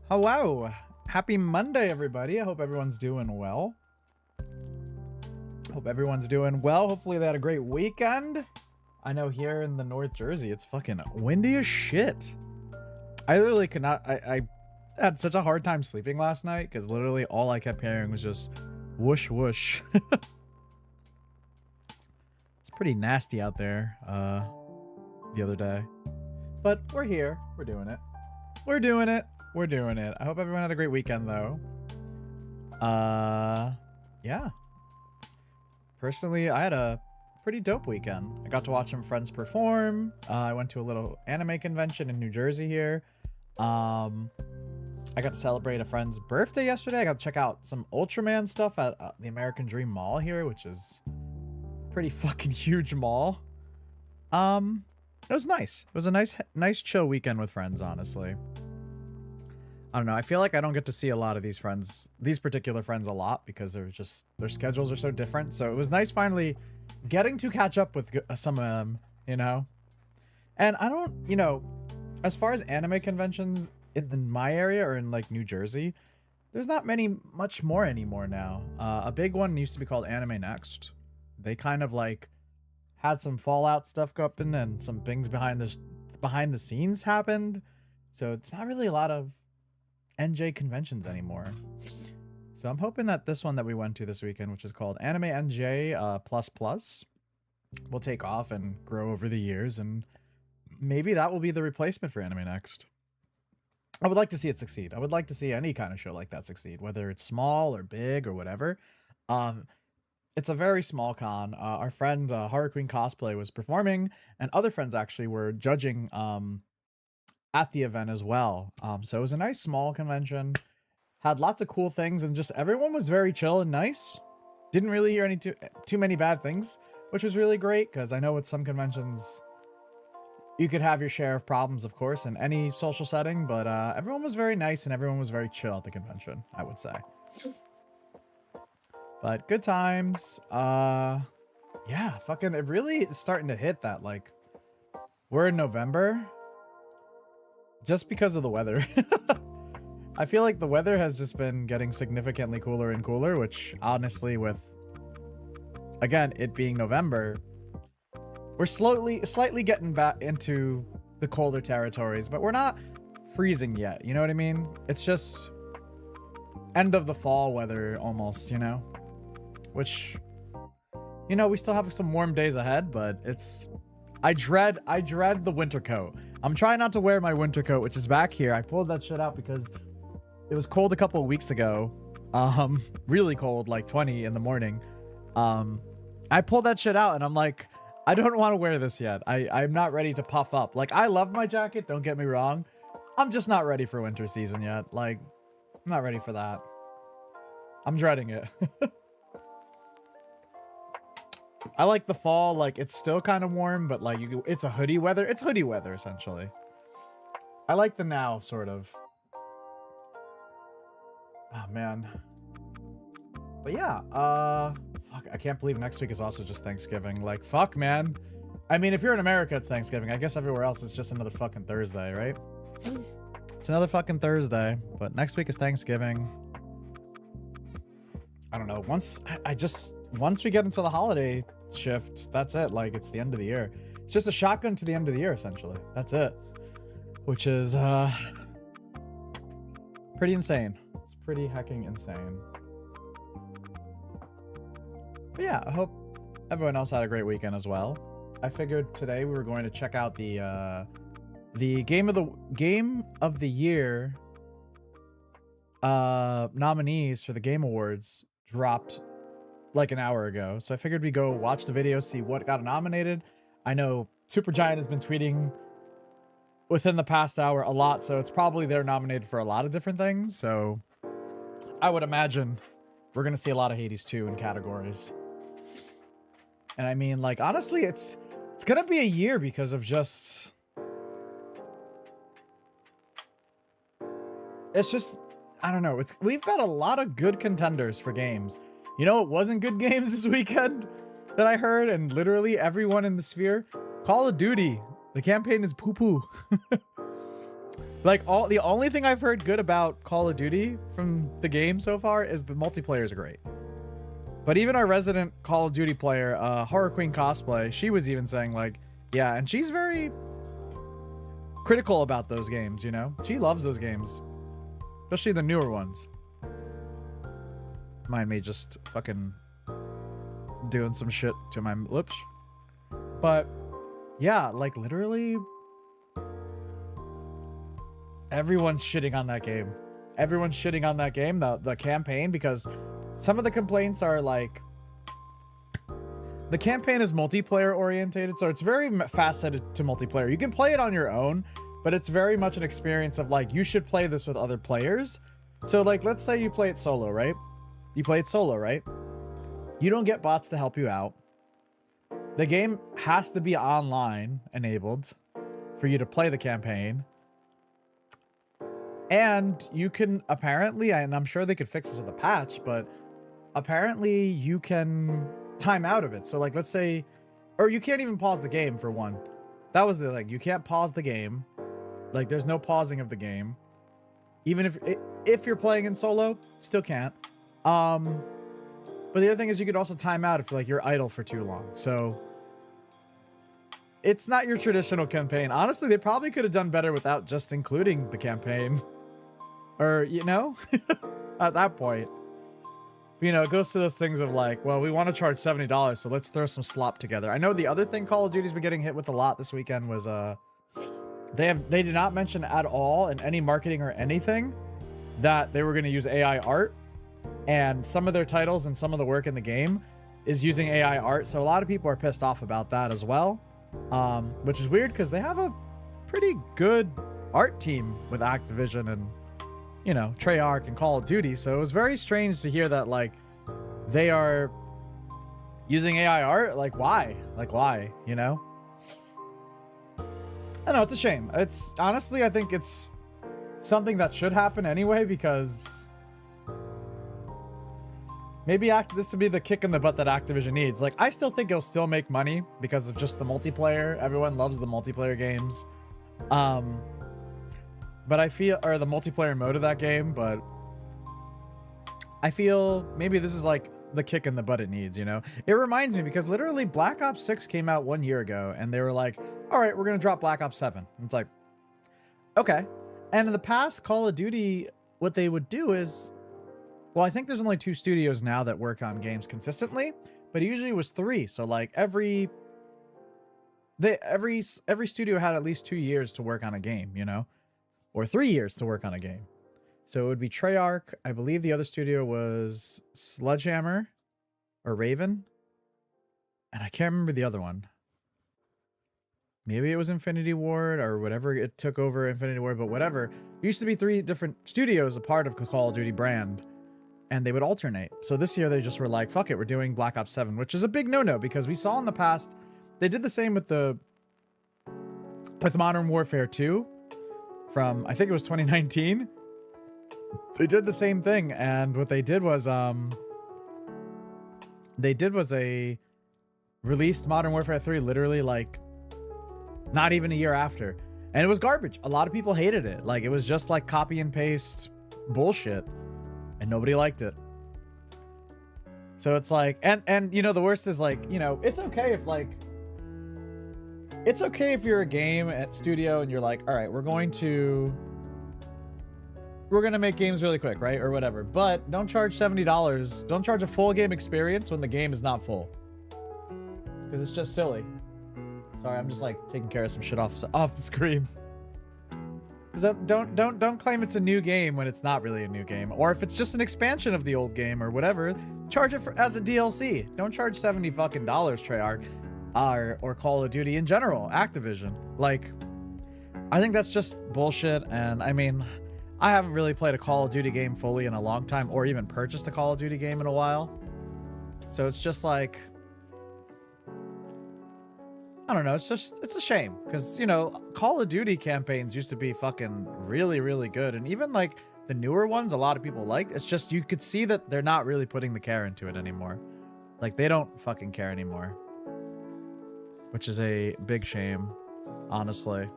Hello. Happy Monday, everybody. I hope everyone's doing well. Hopefully they had a great weekend. I know here in the North Jersey, it's fucking windy as shit. I literally could not... I had such a hard time sleeping last night because literally all I kept hearing was just whoosh, whoosh. It's pretty nasty out there the other day. But we're here. We're doing it. I hope everyone had a great weekend, though. Yeah. Personally, I had a pretty dope weekend. I got to watch some friends perform. I went to a little anime convention in New Jersey here. I got to celebrate a friend's birthday yesterday. I got to check out some Ultraman stuff at the American Dream Mall here, which is pretty fucking huge mall. It was nice. It was a nice chill weekend with friends, honestly. I don't know. I feel like I don't get to see a lot of these particular friends a lot because their schedules are so different. So it was nice finally getting to catch up with some of them, you know? And I don't, as far as anime conventions in my area or in like New Jersey, there's not much more anymore now. A big one used to be called Anime Next. They kind of like had some Fallout stuff go up and some things behind the scenes happened. So it's not really a lot of NJ conventions anymore. So I'm hoping that this one that we went to this weekend, which is called Anime NJ ++, will take off and grow over the years, and maybe that will be the replacement for Anime Next. I would like to see it succeed. I would like to see any kind of show like that succeed, whether it's small or big or whatever. It's a very small con. Our friend Horror Queen Cosplay was performing, and other friends actually were judging at the event as well. So it was a nice small convention, had lots of cool things, and just everyone was very chill and nice. Didn't really hear any too many bad things, which was really great, because I know with some conventions you could have your share of problems, of course, in any social setting, but everyone was very nice and everyone was very chill at the convention, I would say. But good times. Yeah, fucking, it really is starting to hit that, like, we're in November just because of the weather. I feel like the weather has just been getting significantly cooler and cooler, which honestly, with, again, it being November, we're slightly getting back into the colder territories, but we're not freezing yet. You know what I mean? It's just end of the fall weather almost, you know, which, you know, we still have some warm days ahead, but it's, I dread the winter coat. I'm trying not to wear my winter coat, which is back here. I pulled that shit out because it was cold a couple of weeks ago. Really cold, like 20 in the morning. I pulled that shit out and I'm like, I don't want to wear this yet. I'm not ready to puff up. Like, I love my jacket, don't get me wrong. I'm just not ready for winter season yet. Like, I'm not ready for that. I'm dreading it. I like the fall, like, it's still kind of warm, but like, it's a hoodie weather. It's hoodie weather, essentially. I like the now, sort of. Oh, man. But yeah, fuck, I can't believe next week is also just Thanksgiving. Like, fuck, man. I mean, if you're in America, it's Thanksgiving. I guess everywhere else it's just another fucking Thursday, right? It's another fucking Thursday, but next week is Thanksgiving. I don't know. Once we get into the holiday shift, that's it. Like, it's the end of the year. It's just a shotgun to the end of the year, essentially. That's it. Which is, pretty insane. It's pretty hecking insane. But yeah, I hope everyone else had a great weekend as well. I figured today we were going to check out the Game of the Year nominees for the Game Awards dropped like an hour ago. So I figured we'd go watch the video, see what got nominated. I know Supergiant has been tweeting within the past hour a lot, so it's probably they're nominated for a lot of different things. So I would imagine we're going to see a lot of Hades 2 in categories. And I mean, like, honestly, it's going to be a year because of just... It's just, I don't know. We've got a lot of good contenders for games. You know, it wasn't good games this weekend that I heard, and literally everyone in the sphere. Call of Duty. The campaign is poo-poo. Like, the only thing I've heard good about Call of Duty from the game so far is the multiplayer is great. But even our resident Call of Duty player, Horror Queen Cosplay, she was even saying, like, yeah, and she's very critical about those games, you know? She loves those games. Especially the newer ones. Mind me just fucking doing some shit to my lips. But, yeah, like, literally... Everyone's shitting on that game. Everyone's shitting on that game, the campaign, because some of the complaints are like... The campaign is multiplayer orientated, so it's very faceted to multiplayer. You can play it on your own, but it's very much an experience of like, you should play this with other players. So like, let's say you play it solo, right? You play it solo, right? You don't get bots to help you out. The game has to be online enabled for you to play the campaign. And you can apparently, and I'm sure they could fix this with a patch, but apparently you can time out of it. So like, let's say, or you can't even pause the game for one. That was the thing. You can't pause the game. Like, there's no pausing of the game. Even if you're playing in solo, still can't. But the other thing is you could also time out if like you're idle for too long. So it's not your traditional campaign. Honestly, they probably could have done better without just including the campaign. Or, you know, at that point. You know, it goes to those things of like, well, we want to charge $70, so let's throw some slop together. I know the other thing Call of Duty's been getting hit with a lot this weekend was they did not mention at all in any marketing or anything that they were going to use AI art, and some of their titles and some of the work in the game is using AI art, so a lot of people are pissed off about that as well, which is weird because they have a pretty good art team with Activision and, you know, Treyarch and Call of Duty. So it was very strange to hear that, like, they are using AI art. Like, why? Like, why? You know? I know, it's a shame. It's honestly, I think it's something that should happen anyway, because maybe this would be the kick in the butt that Activision needs. Like, I still think it'll still make money because of just the multiplayer. Everyone loves the multiplayer games. But I feel, or the multiplayer mode of that game, but I feel maybe this is like the kick in the butt it needs, you know? It reminds me because literally Black Ops 6 came out 1 year ago and they were like, all right, we're going to drop Black Ops 7. And it's like, okay. And in the past, Call of Duty, what they would do is, well, I think there's only 2 studios now that work on games consistently, but it usually was 3. So like every studio had at least 2 years to work on a game, you know, or 3 years to work on a game. So it would be Treyarch. I believe the other studio was Sledgehammer or Raven. And I can't remember the other one. Maybe it was Infinity Ward or whatever. It took over Infinity Ward, but whatever. It used to be 3 different studios a part of the Call of Duty brand. And they would alternate. So this year they just were like, fuck it, we're doing Black Ops 7, which is a big no-no because we saw in the past, they did the same with Modern Warfare 2 from, I think it was 2019. They did the same thing, and what they did was they released Modern Warfare 3 literally like not even a year after, and it was garbage. A lot of people hated it. Like, it was just like copy and paste bullshit, and nobody liked it. So it's like, and you know, the worst is like, you know, it's okay if like, it's okay if you're a game at studio and you're like, all right, we're going to make games really quick, right? Or whatever. But don't charge $70. Don't charge a full game experience when the game is not full. Because it's just silly. Sorry, I'm just like taking care of some shit off the screen. Because don't claim it's a new game when it's not really a new game. Or if it's just an expansion of the old game or whatever, charge it as a DLC. Don't charge $70 fucking Treyarch or Call of Duty in general, Activision. Like, I think that's just bullshit. And I mean, I haven't really played a Call of Duty game fully in a long time, or even purchased a Call of Duty game in a while. So it's just like, I don't know. It's a shame because, you know, Call of Duty campaigns used to be fucking really, really good. And even like the newer ones, a lot of people liked. It's just, you could see that they're not really putting the care into it anymore. Like, they don't fucking care anymore, which is a big shame, honestly.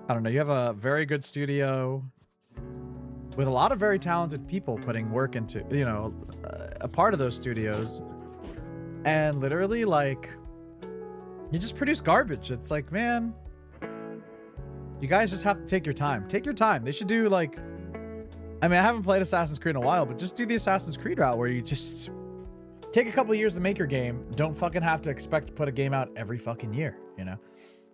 I don't know. You have a very good studio with a lot of very talented people putting work into, you know, a part of those studios. And literally, like, you just produce garbage. It's like, man, you guys just have to take your time. Take your time. They should do, like, I mean, I haven't played Assassin's Creed in a while, but just do the Assassin's Creed route where you just take a couple of years to make your game. Don't fucking have to expect to put a game out every fucking year, you know?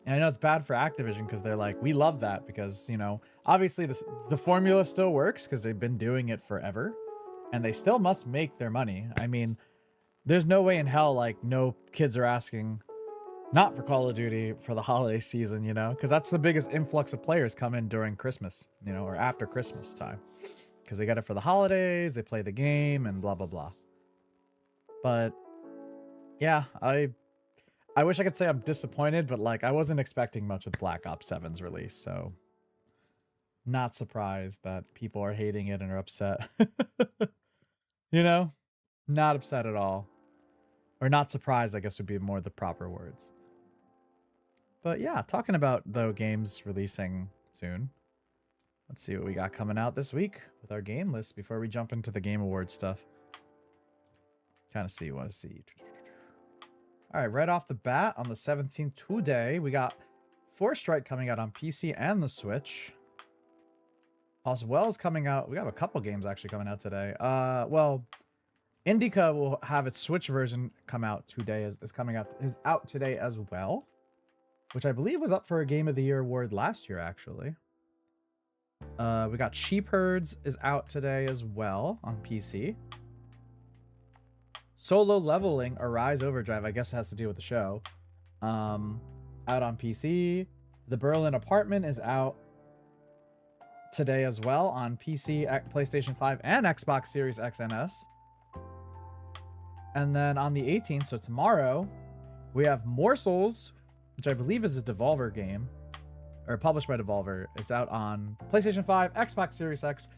And I know it's bad for Activision because they're like, we love that because, you know, obviously the formula still works because they've been doing it forever and they still must make their money. I mean, there's no way in hell, like, no kids are asking not for Call of Duty for the holiday season, you know, because that's the biggest influx of players come in during Christmas, you know, or after Christmas time because they got it for the holidays, they play the game and blah, blah, blah. But yeah, I wish I could say I'm disappointed, but like, I wasn't expecting much with Black Ops 7's release, so not surprised that people are hating it and are upset. You know, not upset at all. Or not surprised, I guess would be more the proper words. But yeah, talking about, though, games releasing soon. Let's see what we got coming out this week with our game list before we jump into the Game Award stuff. Kind of see, want to see. All right, right off the bat, on the 17th today, we got Force Strike coming out on PC and the Switch. As well as coming out, we have a couple games actually coming out today. Well, Indica will have its Switch version come out today, is out today as well, which I believe was up for a Game of the Year award last year, actually. We got Sheep Herds is out today as well on PC. Solo Leveling, Arise Overdrive, I guess it has to do with the show. Out on PC. The Berlin Apartment is out today as well on PC, PlayStation 5, and Xbox Series X and S. And then on the 18th, so tomorrow, we have Morsels, which I believe is a Devolver game, or published by Devolver. It's out on PlayStation 5, Xbox Series X,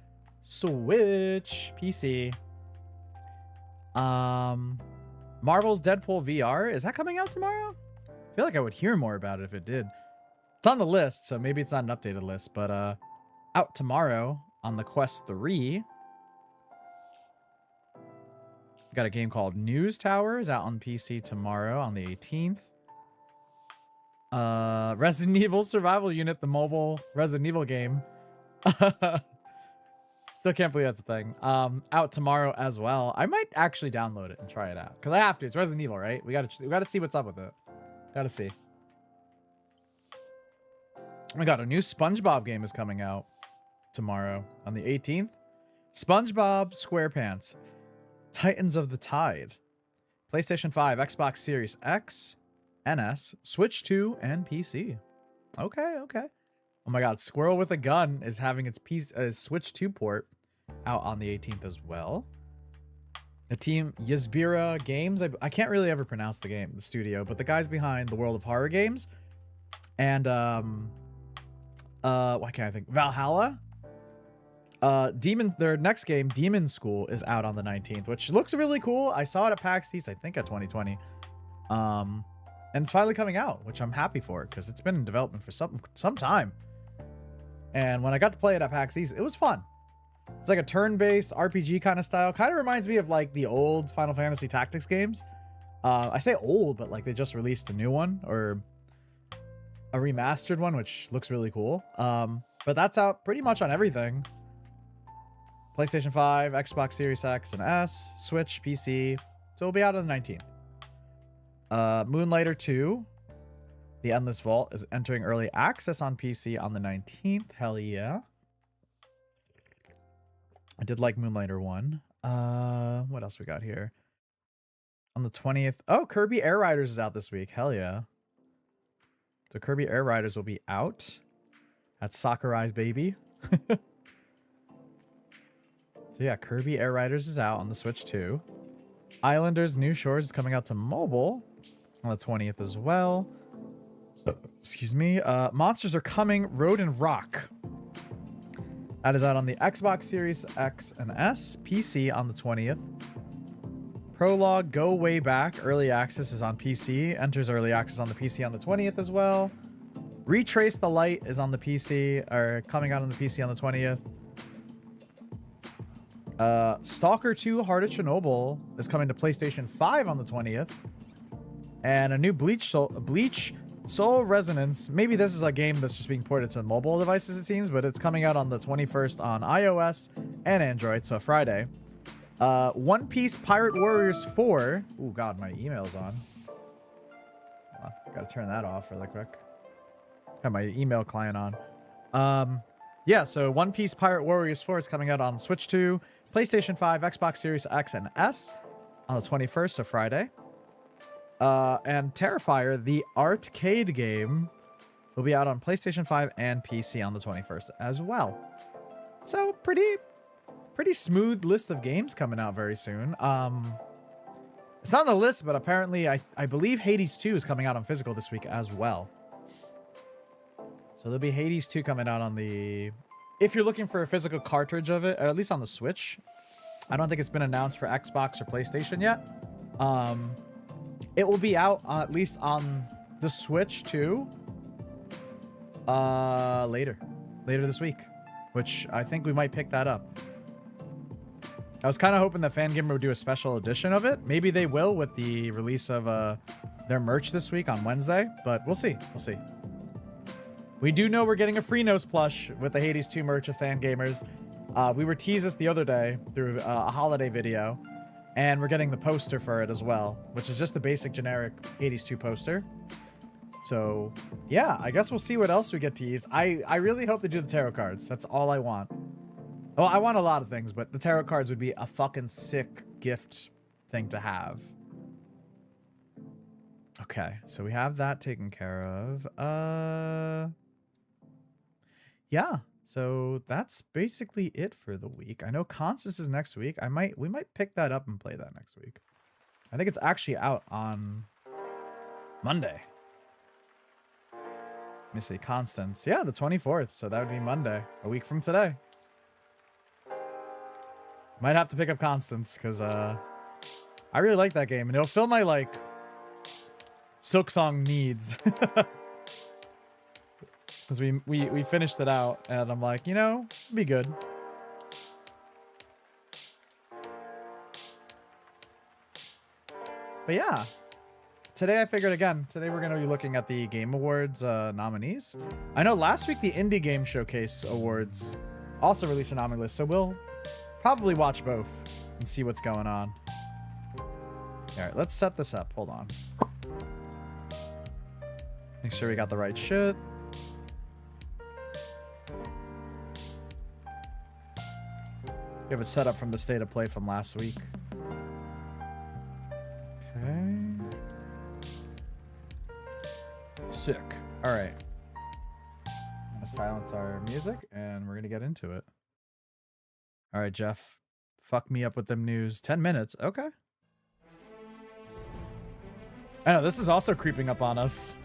Switch, PC. Marvel's Deadpool VR, is that coming out tomorrow? I feel like I would hear more about it if it did. It's on the list, so maybe it's not an updated list, but out tomorrow on the Quest 3. Got a game called News Towers out on PC tomorrow on the 18th. Resident Evil Survival Unit, the mobile Resident Evil game. Still can't believe that's a thing. Out tomorrow as well. I might actually download it and try it out because I have to. It's Resident Evil, right? We gotta see what's up with it. Gotta see. Oh my god, a new SpongeBob game is coming out tomorrow on the 18th. SpongeBob SquarePants, Titans of the Tide, PlayStation 5, Xbox Series X, NS, Switch 2, and PC. Okay. Oh my god, Squirrel with a Gun is having its Switch 2 port out on the 18th as well. The team Yzbira Games, I can't really ever pronounce the studio, but the guys behind the World of Horror games and why can't I think? Valhalla. Their next game, Demon School, is out on the 19th, which looks really cool. I saw it at PAX East, I think at 2020. And it's finally coming out, which I'm happy for because it's been in development for some time. And when I got to play it at PAX East, it was fun. It's like a turn-based RPG kind of style. Kind of reminds me of like the old Final Fantasy Tactics games. I say old, but like they just released a new one or a remastered one, which looks really cool. But that's out pretty much on everything. PlayStation 5, Xbox Series X and S, Switch, PC. So it'll be out on the 19th. Moonlighter 2, The Endless Vault, is entering early access on PC on the 19th. Hell yeah. I did like Moonlighter 1. What else we got here? On the 20th. Oh, Kirby Air Riders is out this week. Hell yeah. So Kirby Air Riders will be out. That's Sakurai's baby. So yeah, Kirby Air Riders is out on the Switch too. Islanders New Shores is coming out to mobile on the 20th as well. Excuse me. Monsters Are Coming, Road and Rock. That is out on the Xbox Series X and S, PC on the 20th. Prologue Go Way Back, early access is on PC. Enters early access on the PC on the 20th as well. Retrace the Light is on the PC, or coming out on the PC on the 20th. Stalker 2 Heart of Chernobyl is coming to PlayStation 5 on the 20th. And a new Bleach Soul Resonance. Maybe this is a game that's just being ported to mobile devices, it seems, but it's coming out on the 21st on iOS and Android, so Friday. One Piece Pirate Warriors 4. Oh god, my email's on. Gotta turn that off really quick. Have my email client on. Yeah, so One Piece Pirate Warriors 4 is coming out on Switch 2, PlayStation 5, Xbox Series X and S on the 21st, so Friday. And Terrifier, the arcade game, will be out on PlayStation 5 and PC on the 21st as well. So pretty smooth list of games coming out very soon. It's not on the list, but apparently I believe Hades 2 is coming out on physical this week as well. So there'll be Hades 2 coming out on the... If you're looking for a physical cartridge of it, or at least on the Switch. I don't think it's been announced for Xbox or PlayStation yet. It will be out at least on the Switch too. Later this week, which I think we might pick that up. I was kind of hoping that Fangamer would do a special edition of it. Maybe they will with the release of their merch this week on Wednesday, but we'll see. We'll see. We do know we're getting a free nose plush with the Hades 2 merch of Fangamers. We were teased this the other day through a holiday video, and we're getting the poster for it as well, which is just the basic generic Hades 2 poster. So yeah, I guess we'll see what else we get teased. I really hope they do the tarot cards. That's all I want. Well, I want a lot of things, but the tarot cards would be a fucking sick gift thing to have. Okay, so we have that taken care of. Yeah. So that's basically it for the week. I know Constance is next week. We might pick that up and play that next week. I think it's actually out on Monday. Let me see, Constance. Yeah, the 24th. So that would be Monday, a week from today. Might have to pick up Constance because I really like that game and it'll fill my like Silksong needs. Because we finished it out and I'm like, you know, it'd be good. But yeah, today I figured today we're going to be looking at the Game Awards nominees. I know last week the Indie Game Showcase Awards also released a nominee list, so we'll probably watch both and see what's going on. All right, let's set this up. Hold on. Make sure we got the right shit. We have it set up from the state of play from last week. Okay. Sick. All right. I'm gonna silence our music and we're gonna get into it. All right, Jeff. Fuck me up with them news. 10 minutes. Okay. I know this is also creeping up on us.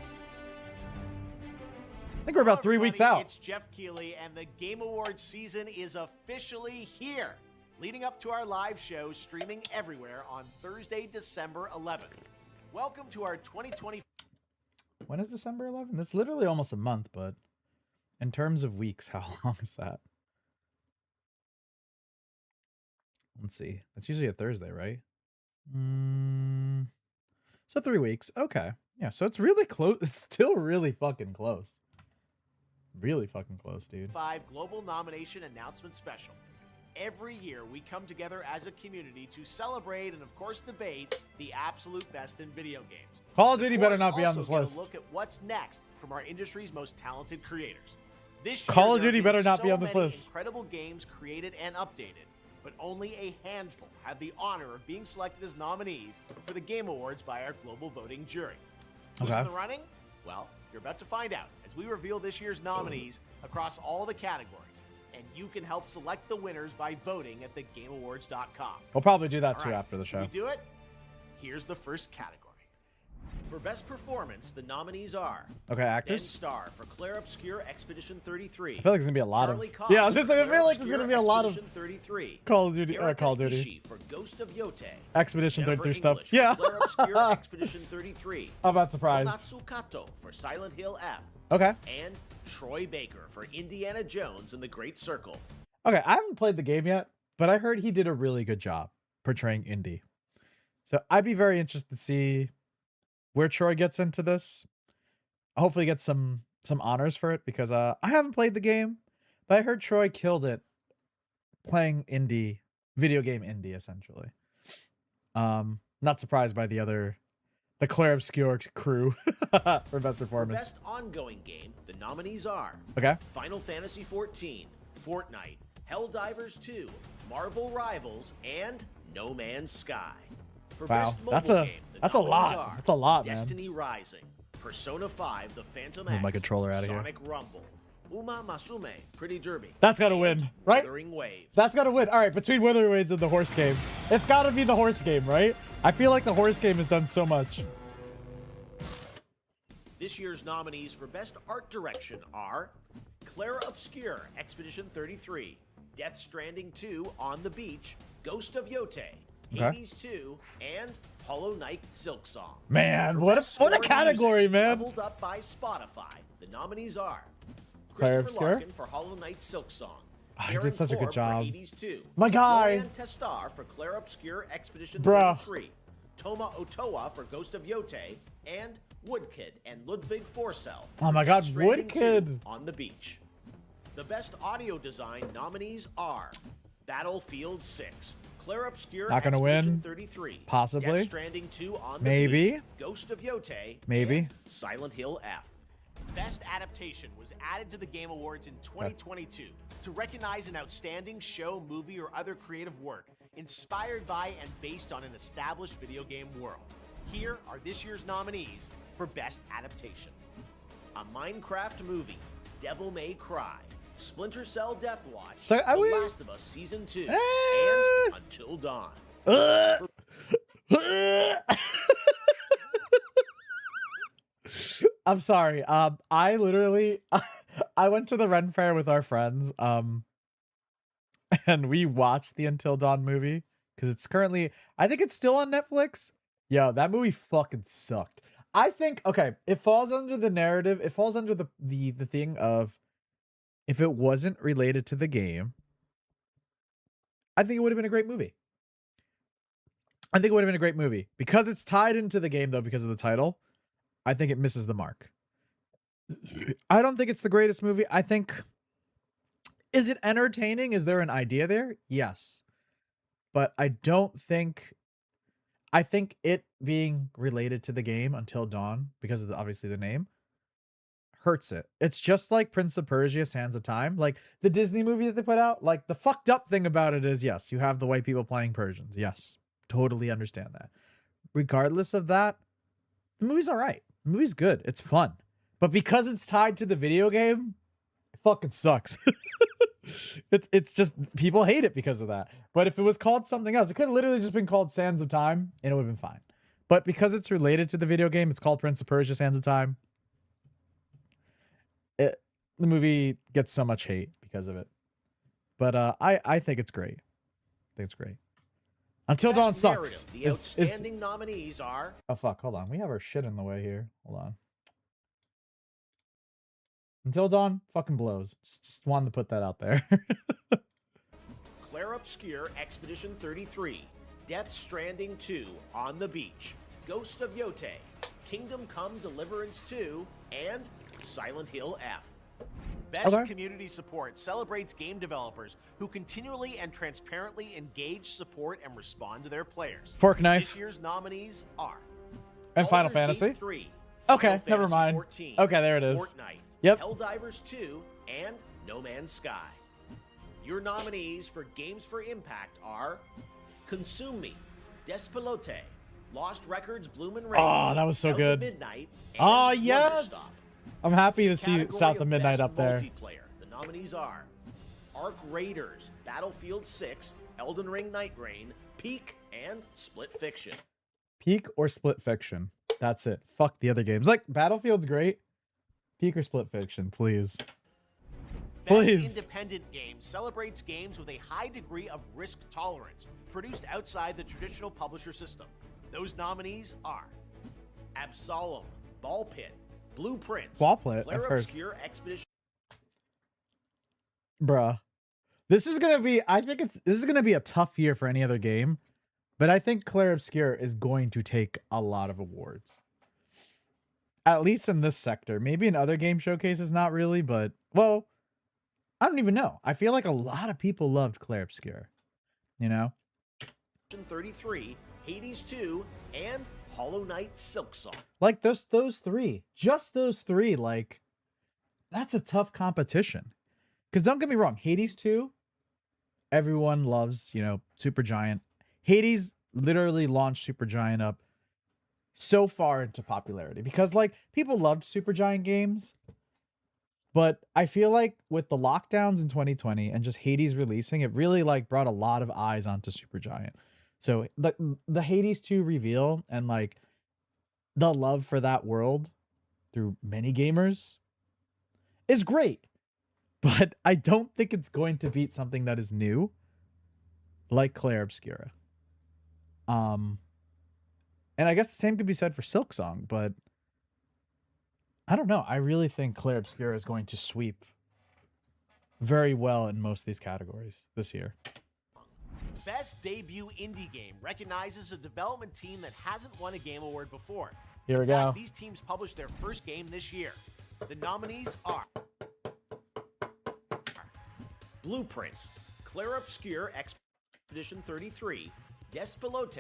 I think we're about 3 weeks out. It's Jeff Keighley, and the Game Awards season is officially here. Leading up to our live show streaming everywhere on Thursday, December 11th. Welcome to our 2020. When is December 11th? It's literally almost a month, but in terms of weeks, how long is that? Let's see. That's usually a Thursday, right? So 3 weeks. Okay. Yeah, so it's really close. It's still really fucking close. Really fucking close, dude. 5 Global Nomination Announcement Special. Every year, we come together as a community to celebrate and, of course, debate the absolute best in video games. Call of Duty better not be on this list. Look at what's next from our industry's most talented creators. This year, Call of Duty better not be on this list. Incredible games created and updated, but only a handful have the honor of being selected as nominees for the Game Awards by our global voting jury. Who's in the running? Well, you're about to find out as we reveal this year's nominees across all the categories. And you can help select the winners by voting at thegameawards.com. We'll probably do that too after the show. We do it? Here's the first category. For Best Performance, the nominees are... Okay, actors? Ben Starr for Claire Obscure Expedition 33. I feel like there's going to be a lot Charlie of... Cox Yeah, I was just saying, I feel like there's Obscure going to be a lot of 33. Call of Duty. Call of Duty. Ishii for Ghost of Yote. Expedition 33 stuff. English Yeah. For Claire Obscure Expedition 33. I'm not surprised. Komatsu Kato for Silent Hill F. Okay. And Troy Baker for Indiana Jones and the Great Circle. Okay, I haven't played the game yet, but I heard he did a really good job portraying Indy. So I'd be very interested to see where Troy gets into this. Hopefully get some honors for it because I haven't played the game, but I heard Troy killed it playing Indy, video game Indy essentially. Not surprised by the Claire Obscure crew for best performance. For best ongoing game, the nominees are Final Fantasy XIV, Fortnite, Helldivers 2, Marvel Rivals, and No Man's Sky. For best mobile game, that's a lot. That's a lot, man. Destiny Rising, Persona 5, The Phantom X, Move my controller out of Sonic Rumble, Uma Masume, Pretty Derby. That's got to win, right? Wuthering Waves. That's got to win. All right, between Wuthering Waves and the horse game, it's got to be the horse game, right? I feel like the horse game has done so much. This year's nominees for Best Art Direction are Claire Obscure, Expedition 33, Death Stranding 2, On the Beach, Ghost of Yote, Hades 2, and Hollow Knight Silksong. Man, what a category, man. Leveled up by Spotify. The nominees are Claire Christopher Obscure? Larkin for Hollow Knight Silksong. He did such a good job. For Hades 2. My guy. Florian Testar for Claire Obscure, Expedition Bruh. 33. Toma Otoa for Ghost of Yote, and Woodkid and Ludwig Forsell. Oh my God, Death Stranding Woodkid. 2 On the Beach. The best audio design nominees are Battlefield 6, Claire Obscure Not gonna Expedition win. 33, Possibly. Death Stranding 2 On the Maybe. Beach, Ghost of Yote, Maybe. and Silent Hill F. Best Adaptation was added to the Game Awards in 2022 to recognize an outstanding show, movie, or other creative work inspired by and based on an established video game world. Here are this year's nominees for Best Adaptation. A Minecraft Movie, Devil May Cry, Splinter Cell Deathwatch, So, The Last of Us Season 2, and Until Dawn. I'm sorry. I literally, I went to the Ren Fair with our friends, and we watched the Until Dawn movie because it's currently, I think it's still on Netflix. Yo, that movie fucking sucked. I think, okay, it falls under the narrative. It falls under the thing of, if it wasn't related to the game, I think it would have been a great movie. I think it would have been a great movie. Because it's tied into the game, though, because of the title, I think it misses the mark. I don't think it's the greatest movie. I think, is it entertaining? Is there an idea there? Yes. But I don't think, I think it being related to the game Until Dawn, because of obviously the name, hurts it. It's just like Prince of Persia, Sands of Time, like the Disney movie that they put out. Like, the fucked up thing about it is, yes, you have the white people playing Persians. Yes, totally understand that. Regardless of that, the movie's all right. The movie's good. It's fun. But because it's tied to the video game, it fucking sucks. It's just, people hate it because of that. But if it was called something else, it could have literally just been called Sands of Time and it would have been fine. But because it's related to the video game, it's called Prince of Persia, Sands of Time. The movie gets so much hate because of it. But I think it's great. I think it's great. Until Dawn sucks. The outstanding nominees are... Oh, fuck. Hold on. We have our shit in the way here. Hold on. Until Dawn fucking blows. Just wanted to put that out there. Clair Obscur Expedition 33, Death Stranding 2, On the Beach, Ghost of Yote, Kingdom Come Deliverance 2, and Silent Hill F. Best Community Support celebrates game developers who continually and transparently engage, support, and respond to their players. Fork Knife. This year's nominees are... And Final Fantasy. 3, okay, never mind. 14, okay, there it is. Fortnite, yep. Helldivers 2, and No Man's Sky. Your nominees for Games for Impact are Consume Me, Despelote, Lost Records Bloom and Rain. Oh, that was so good. Midnight, oh, yes. I'm happy to see South of Midnight up there. Multiplayer. The nominees are Arc Raiders, Battlefield 6, Elden Ring Night Rain, Peak, and Split Fiction. Peak or Split Fiction. That's it. Fuck the other games. Like, Battlefield's great. Peak or Split Fiction, please. Please. Best Independent Game celebrates games with a high degree of risk tolerance, produced outside the traditional publisher system. Those nominees are Absolem, Ball Pit, Blueprints, Clair Obscur Expedition. Bruh. This is gonna be, this is gonna be a tough year for any other game, but I think Clair Obscur is going to take a lot of awards. At least in this sector. Maybe in other game showcases, not really, but, well, I don't even know. I feel like a lot of people loved Clair Obscur, you know? 33, Hades 2, and Hollow Knight Silksong. Like, those three. Just those three, like, that's a tough competition. Because don't get me wrong, Hades 2, everyone loves, you know, Supergiant. Hades literally launched Supergiant up so far into popularity. Because, like, people loved Supergiant games. But I feel like with the lockdowns in 2020 and just Hades releasing, it really, like, brought a lot of eyes onto Supergiant. So the Hades 2 reveal and, like, the love for that world through many gamers is great. But I don't think it's going to beat something that is new, like Clair Obscura. And I guess the same could be said for Silksong, but I don't know. I really think Clair Obscura is going to sweep very well in most of these categories this year. Best Debut Indie Game recognizes a development team that hasn't won a Game Award before. Here we go. These teams published their first game this year. The nominees are Blueprints, Clair Obscur Expedition 33, Despelote,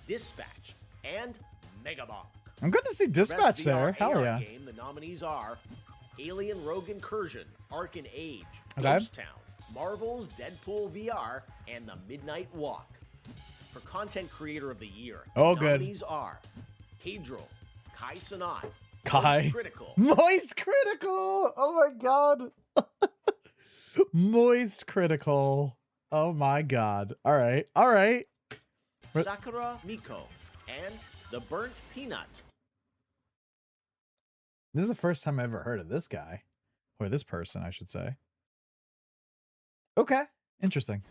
Dispatch, and Megabonk. I'm good to see Dispatch there. Hell yeah. Game, the nominees are Alien Rogue Incursion, Ark and Age, Okay. Ghost Town, Marvel's Deadpool VR, and The Midnight Walk. For Content Creator of the Year, Oh, the good. nominees are Hadril, Kai Sanat, Kai. Moist Critical. Moist Critical. Oh my god. Moist Critical. Oh my god. All right. All right. Sakura Miko, and the Burnt Peanut. This is the first time I ever heard of this guy. Or this person, I should say. Okay. Interesting.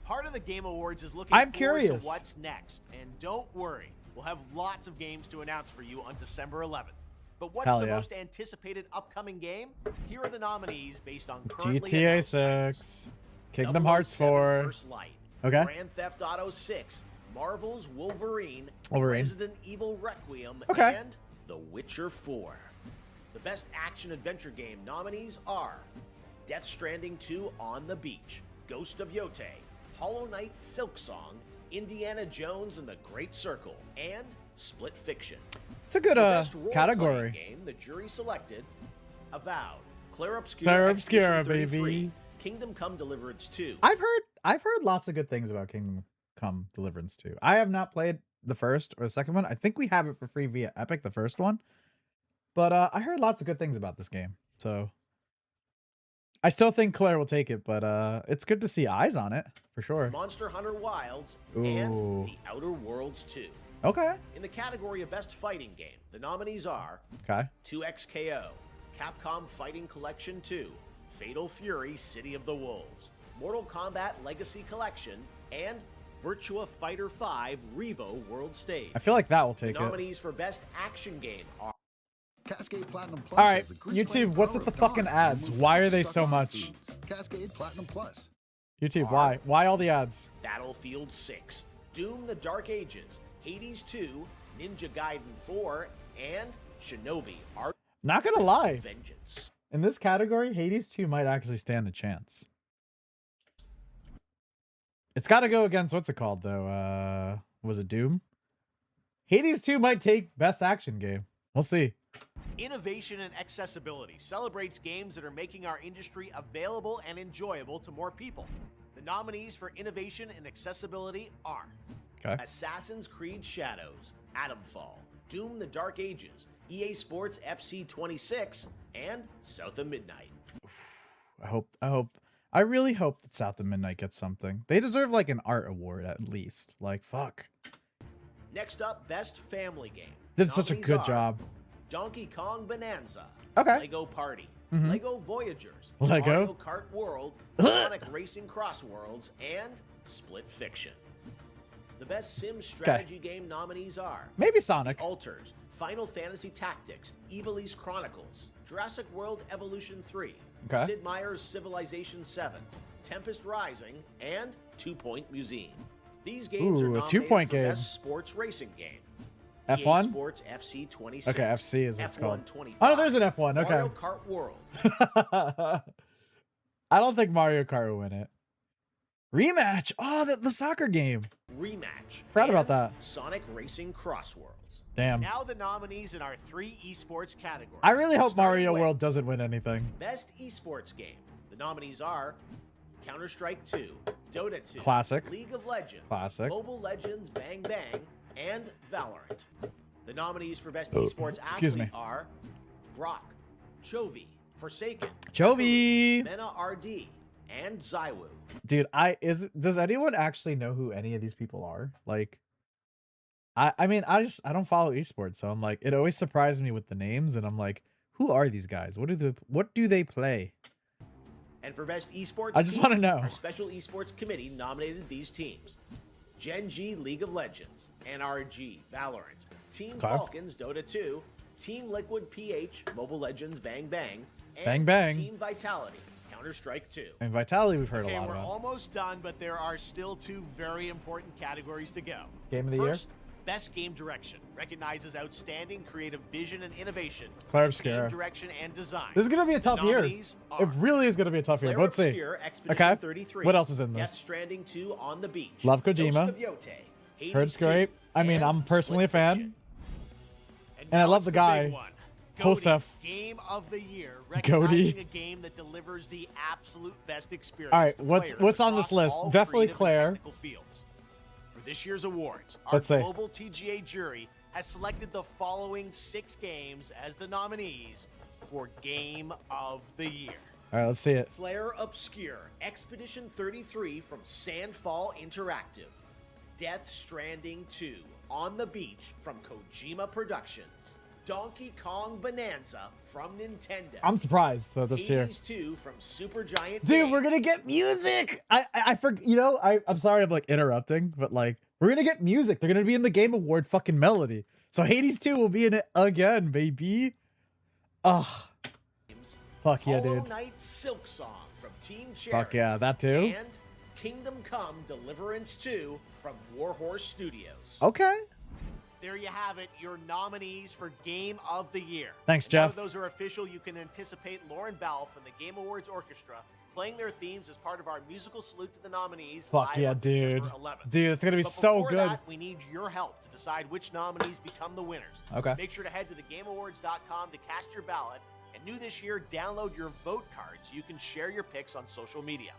Part of the Game Awards is looking forward curious to what's next. And don't worry, we'll have lots of games to announce for you on December 11th. But what's the most anticipated upcoming game? Here are the nominees based on currently GTA 6, Kingdom Hearts 4, First Light, okay, Grand Theft Auto 6, Marvel's Wolverine, Wolverine, Resident Evil Requiem, okay, and The Witcher 4. The best action-adventure game nominees are Death Stranding 2 On the Beach, Ghost of Yote, Hollow Knight Silksong, Indiana Jones and the Great Circle, and Split Fiction. It's a good category. Game the jury selected: Avowed, Clair Obscur, Clair Obscur, baby. Kingdom Come Deliverance 2. I've heard lots of good things about Kingdom Come Deliverance 2. I have not played the first or the second one. I think we have it for free via Epic, the first one. But I heard lots of good things about this game. So I still think Claire will take it, but it's good to see eyes on it, for sure. Monster Hunter Wilds and The Outer Worlds 2. Okay. In the category of Best Fighting Game, the nominees are 2XKO, Capcom Fighting Collection 2, Fatal Fury City of the Wolves, Mortal Kombat Legacy Collection, and Virtua Fighter 5 Revo World Stage. I feel like that will take the nominees for Best Action Game are Cascade Platinum Plus. All right, YouTube, what's with the fucking ads? Why are they so much? Cascade Platinum Plus. YouTube, why? Why all the ads? Battlefield 6, Doom the Dark Ages, Hades 2, Ninja Gaiden 4, and Shinobi Art. Not gonna lie. Vengeance. In this category, Hades 2 might actually stand a chance. It's got to go against, what's it called, though? Was it Doom? Hades 2 might take Best Action Game. We'll see. Innovation and accessibility celebrates games that are making our industry available and enjoyable to more people. The nominees for innovation and accessibility are Assassin's Creed Shadows, Atomfall, Doom the Dark Ages, EA Sports FC 26, and South of Midnight. I really hope that South of Midnight gets something. They deserve like an art award at least. Like, fuck. Next up, Best Family Game. Did such a good job. Donkey Kong Bonanza, okay, Lego Party, Lego Voyagers, Lego, Mario Kart World, Sonic Racing Cross Worlds, and Split Fiction. The Best Sim Strategy Game nominees are maybe Sonic, The Alters, Final Fantasy Tactics, Ivalice Chronicles, Jurassic World Evolution 3, Sid Meier's Civilization 7, Tempest Rising, and 2 Point Museum. These games are nominated for Best Sports Racing Game. F1? EA Sports FC 26. Okay, FC is what it's called. 25, oh, there's an F1. Okay. Mario Kart World. I don't think Mario Kart will win it. Rematch. Oh, the soccer game. Rematch. Forgot about that. Sonic Racing Cross Worlds. Damn. Now the nominees in our 3 esports categories. I really hope Mario World doesn't win anything. Best esports game. The nominees are Counter-Strike 2, Dota 2, Classic, League of Legends, Classic, Mobile Legends Bang Bang, and Valorant. The nominees for Best Esports Athlete are Brock, Chovy, Forsaken, Chovy, Mena RD, and Zywoo. Dude, does anyone actually know who any of these people are? Like, I mean, I don't follow esports, so I'm like, it always surprises me with the names, and I'm like, who are these guys? What do they play? And for Best Esports I just want to know. Our Special Esports Committee nominated these teams: Gen G League of Legends, NRG Valorant, Team Falcons Dota 2, Team Liquid PH Mobile Legends Bang Bang, and Team Vitality Counter-Strike 2. And Vitality we've heard a lot about. about. We're almost done, but there are still 2 very important categories to go. Game of the First, Best Game Direction recognizes outstanding creative vision and innovation. Clair Obscur. Game direction and design. This is gonna be a tough year. It really is gonna be a tough year. Let's see. Okay. 33, what else is in this? Death Stranding 2 On the Beach. Love Kojima. Heard it's great. I mean, I'm personally a fan. And I love the guy. Joseph. Game of the Year. Recognizing a game that delivers the absolute best experience. All right, what's on this list? Definitely Claire. For this year's awards, our Let's say global TGA jury has selected the following 6 games as the nominees for Game of the Year. All right, let's see it. Flare Obscure Expedition 33 from Sandfall Interactive. Death Stranding 2 On the Beach from Kojima Productions. Donkey Kong Bonanza from Nintendo. I'm surprised, but that's here. Hades 2 from Supergiant Dude, Games. we're gonna get music. I forgot. You know, I'm sorry I'm like interrupting, but like we're gonna get music. They're gonna be in the Game Award fucking melody. So Hades 2 will be in it again, baby. Ugh. Fuck yeah, Hollow dude. Knight Silk Song from Team Cherry. Fuck yeah, that too. And Kingdom Come Deliverance 2 from Warhorse Studios. Okay. There you have it, your nominees for Game of the Year. Thanks, And now Jeff. that those are official, you can anticipate Lauren Balfe and the Game Awards Orchestra playing their themes as part of our musical salute to the nominees. Fuck live yeah, on dude. December 11th. Dude, it's gonna be But so before good. that, we need your help to decide which nominees become the winners. Okay. Make sure to head to thegameawards.com to cast your ballot. And new this year, download your vote card so you can share your picks on social media.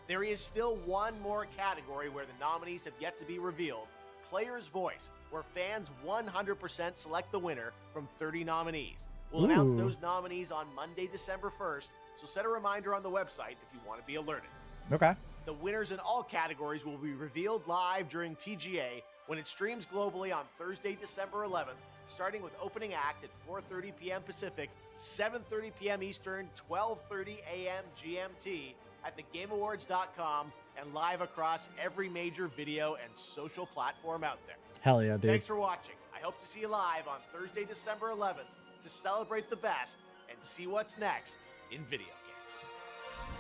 There is still one more category where the nominees have yet to be revealed. Player's Voice, where fans 100% select the winner from 30 nominees. We'll announce those nominees on Monday, December 1st, so set a reminder on the website if you want to be alerted. Okay. The winners in all categories will be revealed live during TGA when it streams globally on Thursday, December 11th, starting with opening act at 4:30 p.m. Pacific, 7:30 p.m. Eastern, 12:30 a.m. GMT at thegameawards.com and live across every major video and social platform out there. Hell yeah, dude. Thanks for watching. I hope to see you live on Thursday, December 11th to celebrate the best and see what's next in video games.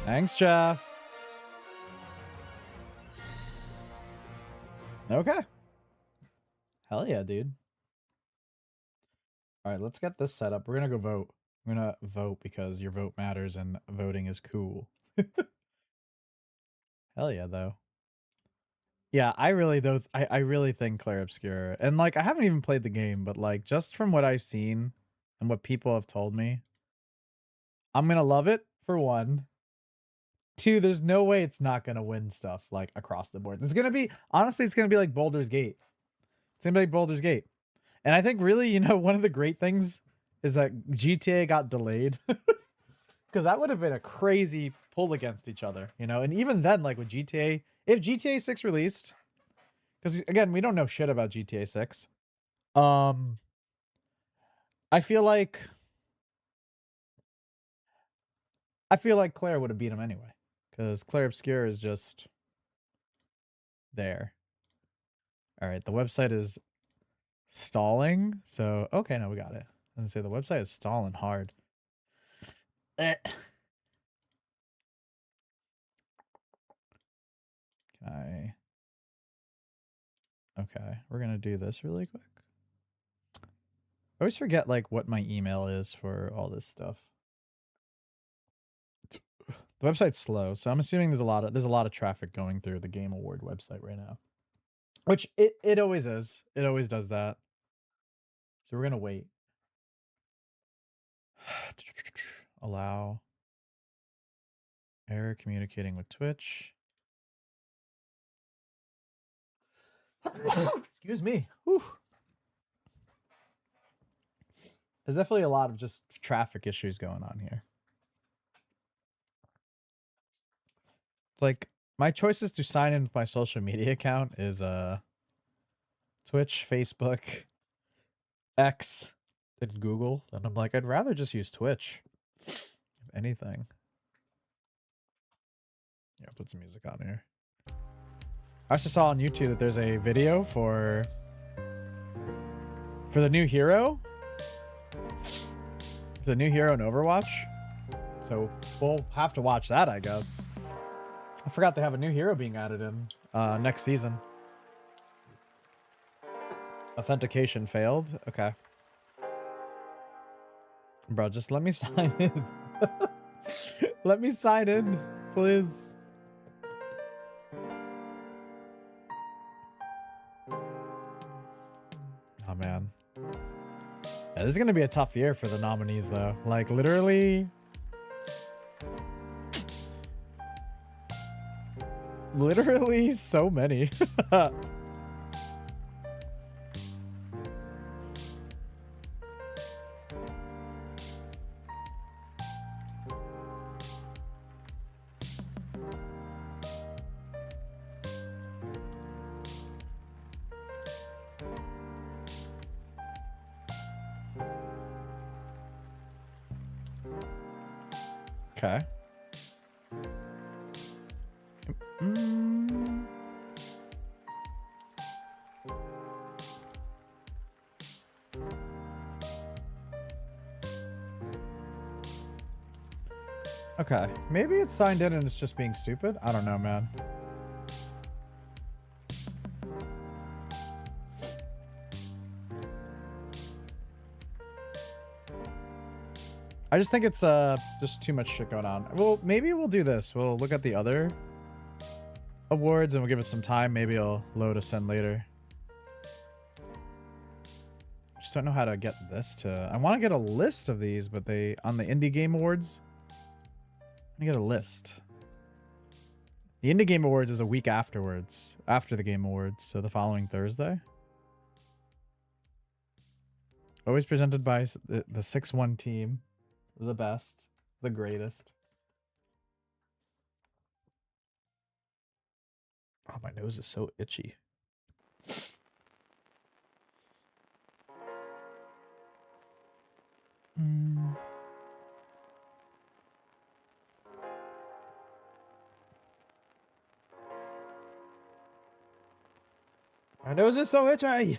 Thanks, Jeff. Okay. Hell yeah, dude. All right, let's get this set up. We're gonna go vote. We're gonna vote because your vote matters and voting is cool. Hell yeah, though. Yeah, I really think Claire Obscure, and like I haven't even played the game, but like just from what I've seen and what people have told me, I'm gonna love it for one. Two, there's no way it's not gonna win stuff like across the board. It's gonna be, honestly, it's gonna be like Baldur's Gate. It's gonna be like Baldur's Gate. And I think really, you know, one of the great things is that GTA got delayed. Because that would have been a crazy pull against each other, you know? And even then, like with GTA, if GTA 6 released, because again, we don't know shit about GTA 6. I feel like Claire would have beat him anyway. Because Claire Obscure is just there. All right, the website is stalling. So, okay, no, we got it. I was gonna say the website is stalling hard. Okay, we're gonna do this really quick. I always forget like what my email is for all this stuff. The website's slow, so I'm assuming there's a lot of traffic going through the Game Award website right now. Which it always is. It always does that. So we're gonna wait. Allow. Error communicating with Twitch. Excuse me. Whew. There's definitely a lot of just traffic issues going on here. Like my choices to sign in with my social media account is Twitch, Facebook, X, then Google, and I'm like, I'd rather just use Twitch, if anything. Yeah, put some music on here. I also saw on YouTube that there's a video for the new hero. For the new hero in Overwatch. So we'll have to watch that, I guess. I forgot they have a new hero being added in next season. Authentication failed. Okay. Bro, just let me sign in. Let me sign in, please. Oh, man. Yeah, this is going to be a tough year for the nominees, though. Like, literally... Literally so many. Okay. Okay, maybe it's signed in and it's just being stupid. I don't know, man. I just think it's just too much shit going on. Well, maybe we'll do this. We'll look at the other awards and we'll give it some time. Maybe I'll load us in later. Just don't know how to get this to... I want to get a list of these, but they... On the Indie Game Awards... I get a list. The Indie Game Awards is a week afterwards. After the Game Awards. So the following Thursday. Always presented by the 6-1 team. The best. The greatest. Oh, my nose is so itchy. My nose is so itchy.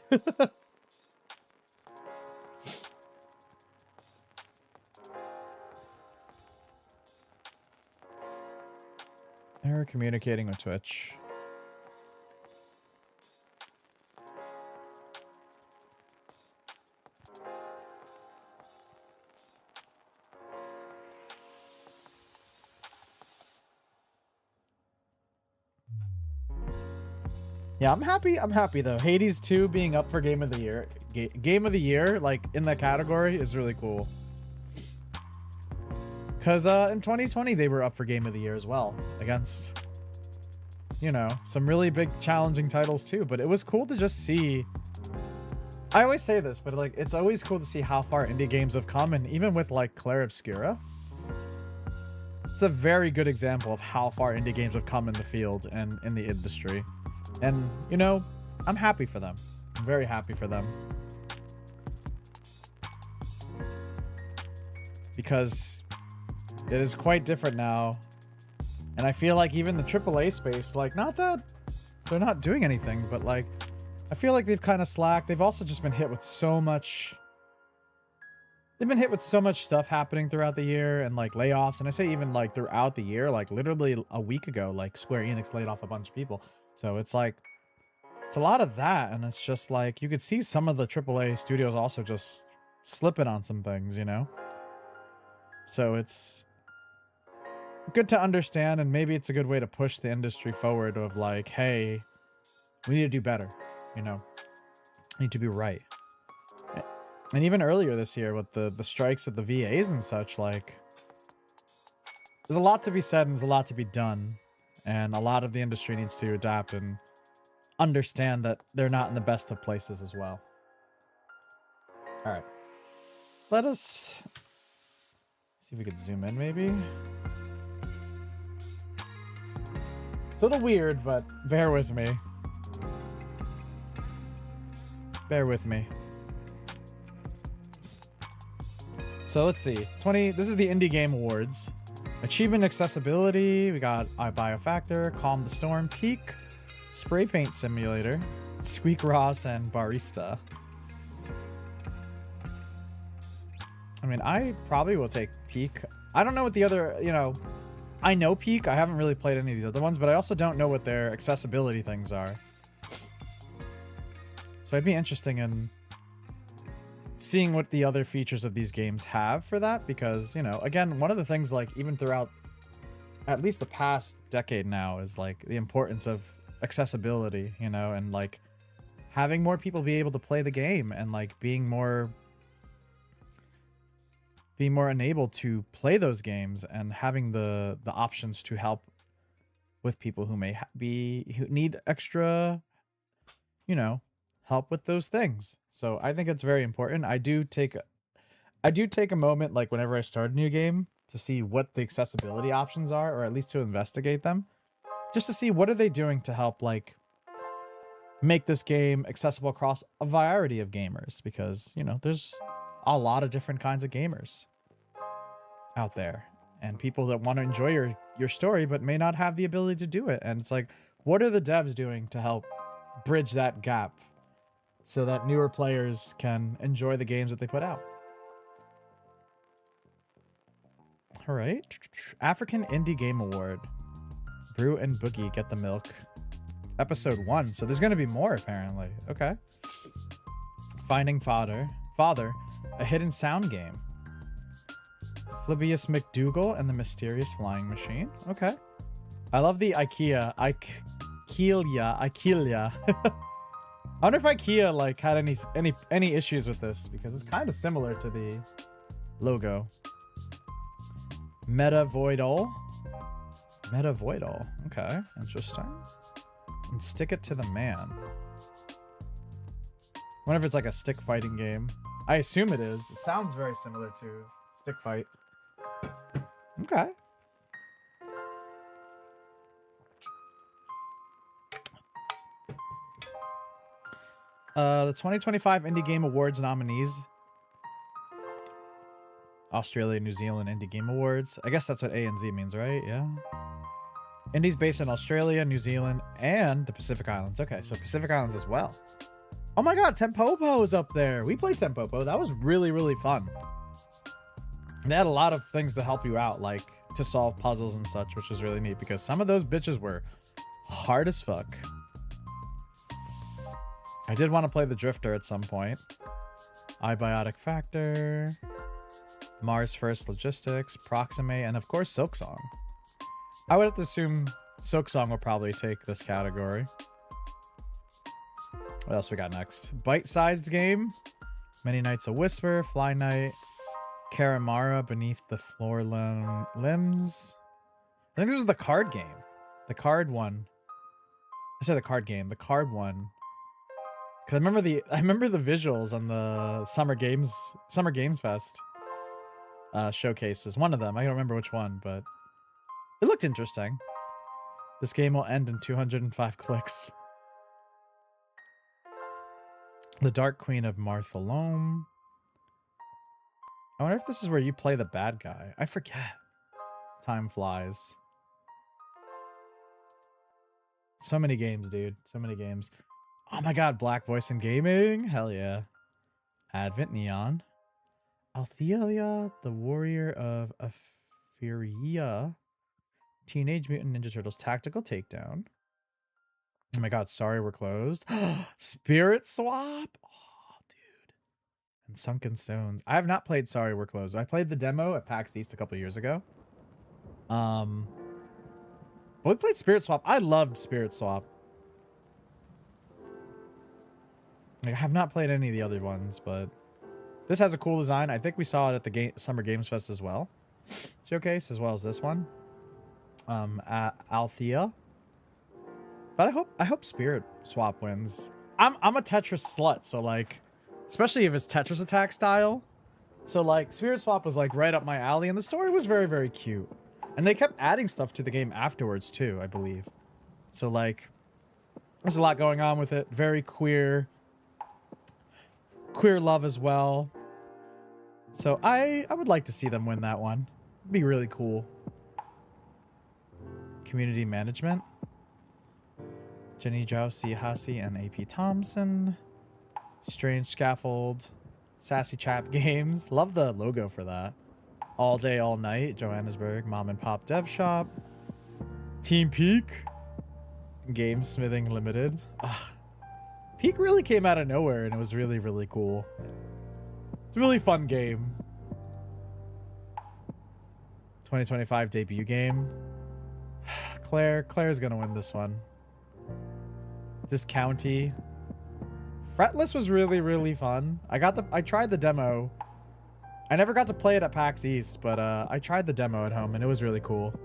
Error communicating with Twitch. Yeah, I'm happy. I'm happy though. Hades 2 being up for Game of the Year. Game of the Year, like in that category, is really cool. Because in 2020, they were up for Game of the Year as well. Against, you know, some really big challenging titles too. But it was cool to just see. I always say this, but like, it's always cool to see how far indie games have come. And even with like Claire Obscura, it's a very good example of how far indie games have come in the field and in the industry. And, you know, I'm happy for them. I'm very happy for them. Because it is quite different now. And I feel like even the AAA space, like, not that they're not doing anything, but like, I feel like they've kind of slacked. They've also just been hit with so much... They've been hit with so much stuff happening throughout the year and like layoffs. And I say even like throughout the year, like literally a week ago, like Square Enix laid off a bunch of people. So it's like, it's a lot of that. And it's just like, you could see some of the AAA studios also just slipping on some things, you know? So it's good to understand. And maybe it's a good way to push the industry forward of like, hey, we need to do better, you know? We need to be right. And even earlier this year with the strikes with the VAs and such, like, there's a lot to be said and there's a lot to be done. And a lot of the industry needs to adapt and understand that they're not in the best of places as well. All right. Let us see if we could zoom in maybe. It's a little weird, but bear with me. Bear with me. So let's see. This is the Indie Game Awards. Achievement Accessibility. We got Biofactor, Calm the Storm, Peak, Spray Paint Simulator, Squeak Ross, and Barista. I mean, I probably will take Peak. I don't know what the other, you know, I know Peak. I haven't really played any of the other ones, but I also don't know what their accessibility things are. So it'd be interesting in seeing what the other features of these games have for that, because, you know, again, one of the things, like, even throughout at least the past decade now is like the importance of accessibility, you know, and like having more people be able to play the game and like being more enabled to play those games and having the options to help with people who may who need extra, you know, help with those things. So I think it's very important. I do take a moment, like whenever I start a new game, to see what the accessibility options are, or at least to investigate them, just to see what are they doing to help like make this game accessible across a variety of gamers, because, you know, there's a lot of different kinds of gamers out there. and people that want to enjoy your story but may not have the ability to do it. And it's like, what are the devs doing to help bridge that gap so that newer players can enjoy the games that they put out? All right. African Indie Game Award. Brew and Boogie Get the Milk. Episode 1. So there's going to be more, apparently. Okay. Finding Father. A hidden sound game. Flibius McDougal and the Mysterious Flying Machine. Okay. I love the IKEA. IKEA. I wonder if IKEA like had any issues with this, because it's kind of similar to the logo. Metavoidal. Okay, interesting. And Stick It to the Man. Wonder if it's like a stick fighting game. I assume it is. It sounds very similar to Stick Fight. Okay. The 2025 Indie Game Awards nominees. Australia, New Zealand Indie Game Awards. I guess that's what A and Z means, right? Yeah. Indies based in Australia, New Zealand, and the Pacific Islands. Okay, so Pacific Islands as well. Oh my god, Tempopo is up there. We played Tempopo. That was really, really fun. They had a lot of things to help you out, like to solve puzzles and such, which was really neat because some of those bitches were hard as fuck. I did want to play the Drifter at some point. iBiotic Factor. Mars First Logistics, Proximate, and of course Silksong. I would have to assume Silksong will probably take this category. What else we got next? Bite-sized game. Many Nights a Whisper, Fly Night, Karamara, Beneath the Floor Limbs. I think this was the card game. The card one. I said the card game. The card one. Because I remember the visuals on the Summer Games Fest showcases. One of them. I don't remember which one, but it looked interesting. This game will end in 205 clicks. The Dark Queen of Marthalome. I wonder if this is where you play the bad guy. I forget. Time flies. So many games, dude. So many games. Oh my god, Black Voice in Gaming. Hell yeah. Advent Neon. Althelia, the Warrior of Aphyria. Teenage Mutant Ninja Turtles Tactical Takedown. Oh my god, sorry we're closed. Spirit Swap. Oh, dude. And Sunken Stones. I have not played Sorry We're Closed. I played the demo at PAX East a couple years ago. But we played Spirit Swap. I loved Spirit Swap. I have not played any of the other ones, but this has a cool design. I think we saw it at the Summer Games Fest as well. Showcase, as well as this one. Althea. But I hope Spirit Swap wins. I'm a Tetris slut, so like, especially if it's Tetris Attack style. So like, Spirit Swap was like right up my alley, and the story was very, very cute. And they kept adding stuff to the game afterwards too, I believe. So like, there's a lot going on with it. Very queer love as well. So I would like to see them win that one. It'd be really cool. Community Management. Jenny Jousey Hussey and AP Thompson. Strange Scaffold. Sassy Chap Games. Love the logo for that. All Day, All Night. Johannesburg Mom and Pop Dev Shop. Team Peak. Game Smithing Limited. Ugh. Peak really came out of nowhere and it was really, really cool. It's a really fun game. 2025 debut game. Claire's gonna win this one. This County. Fretless was really, really fun. I tried the demo. I never got to play it at PAX East, but I tried the demo at home and it was really cool.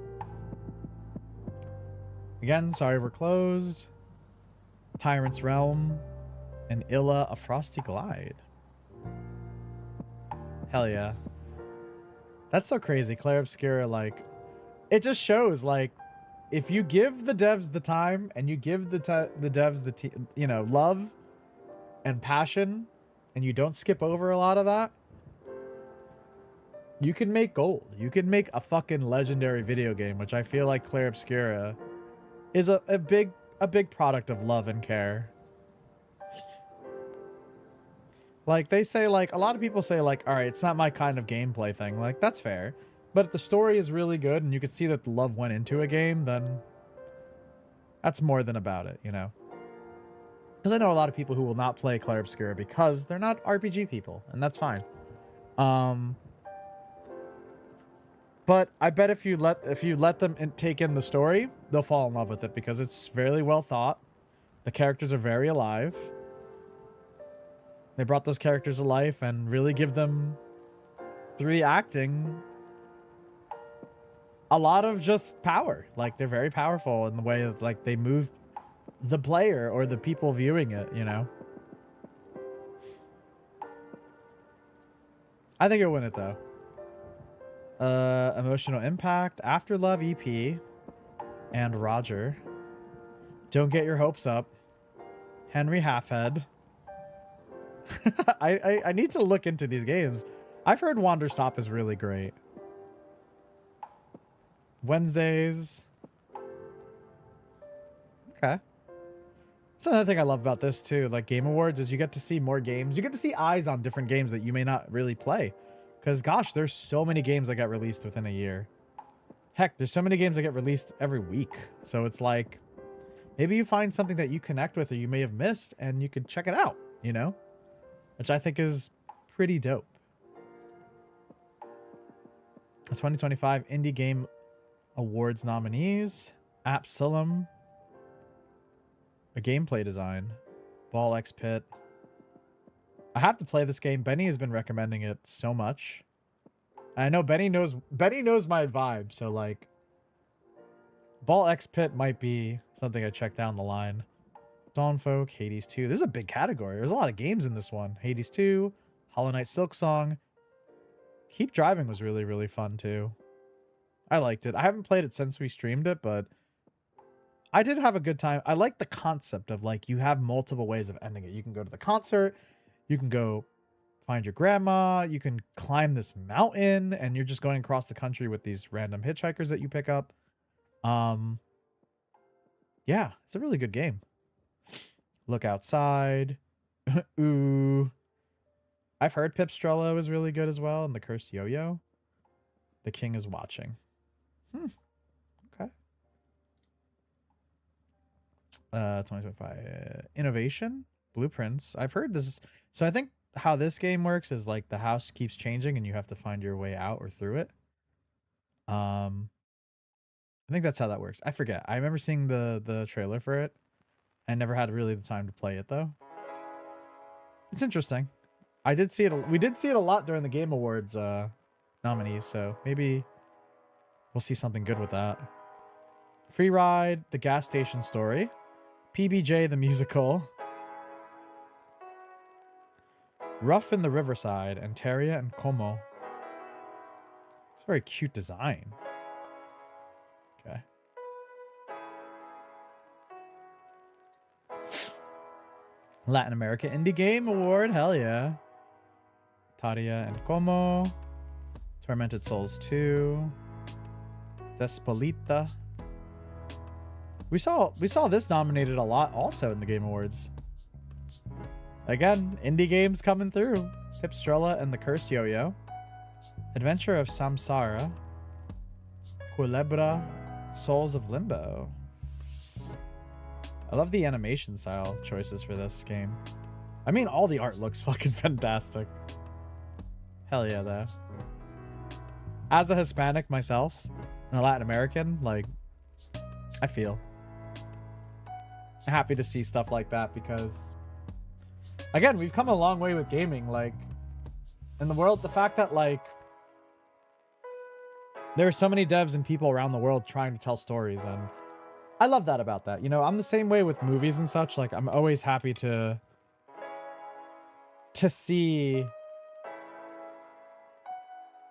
Again, Sorry We're Closed. Tyrant's Realm. And Illa, A Frosty Glide. Hell yeah. That's so crazy. Claire Obscura, like, it just shows, like, if you give the devs the time and you give the devs the love and passion, and you don't skip over a lot of that, you can make gold. You can make a fucking legendary video game, which I feel like Clair Obscura is a big product of love and care. Like, they say, like, a lot of people say, like, all right, it's not my kind of gameplay thing. Like, that's fair. But if the story is really good and you can see that the love went into a game, then that's more than about it, you know? Because I know a lot of people who will not play Clair Obscura because they're not RPG people, and that's fine. But I bet if you let them take in the story, they'll fall in love with it because it's very well thought. The characters are very alive. They brought those characters to life and really give them, through the acting, a lot of just power. Like, they're very powerful in the way that, like, they move the player or the people viewing it, you know? I think it'll win it, though. Emotional Impact, After Love EP, and Roger. Don't Get Your Hopes Up. Henry Halfhead. I need to look into these games. I've heard Wander Stop is really great. Wednesdays. Okay. That's another thing I love about this too. Like Game Awards is you get to see more games. You get to see eyes on different games that you may not really play. Because gosh, there's so many games that got released within a year. Heck, there's so many games that get released every week. So it's like, maybe you find something that you connect with or you may have missed and you could check it out, you know? Which I think is pretty dope. The 2025 Indie Game Awards nominees. Absalom. A gameplay design. Ball X Pit. I have to play this game. Benny has been recommending it so much. And I know Benny knows my vibe, so like Ball X Pit might be something I check down the line. Dawnfolk, Hades 2. This is a big category. There's a lot of games in this one. Hades 2, Hollow Knight Silksong. Keep Driving was really, really fun too. I liked it. I haven't played it since we streamed it, but I did have a good time. I like the concept of like you have multiple ways of ending it. You can go to the concert, you can go find your grandma, you can climb this mountain, and you're just going across the country with these random hitchhikers that you pick up. Yeah, it's a really good game. Look Outside. Ooh. I've heard Pipstrello is really good as well, and The Cursed Yo-Yo. The King is Watching. Okay. 2025 Innovation, Blueprints. I've heard this. So I think how this game works is like the house keeps changing and you have to find your way out or through it. I think that's how that works. I forget. I remember seeing the trailer for it. I never had really the time to play it though. It's interesting. I did see it. We did see it a lot during the Game Awards nominees, so maybe we'll see something good with that. Free Ride, The Gas Station Story, PBJ the Musical, Rough in the Riverside, and Teria and Como. It's a very cute design. Okay. Latin America Indie Game Award, hell yeah. Taria and Como. Tormented Souls 2. Despolita. We saw this nominated a lot also in the Game Awards. Again, indie games coming through. Pipstrella and The Cursed Yo-Yo. Adventure of Samsara. Culebra. Souls of Limbo. I love the animation style choices for this game. I mean, all the art looks fucking fantastic. Hell yeah, though. As a Hispanic myself, and a Latin American, like, I feel happy to see stuff like that because, again, we've come a long way with gaming. Like, in the world, the fact that, like, there are so many devs and people around the world trying to tell stories, and I love that about that. You know, I'm the same way with movies and such. Like, I'm always happy to see,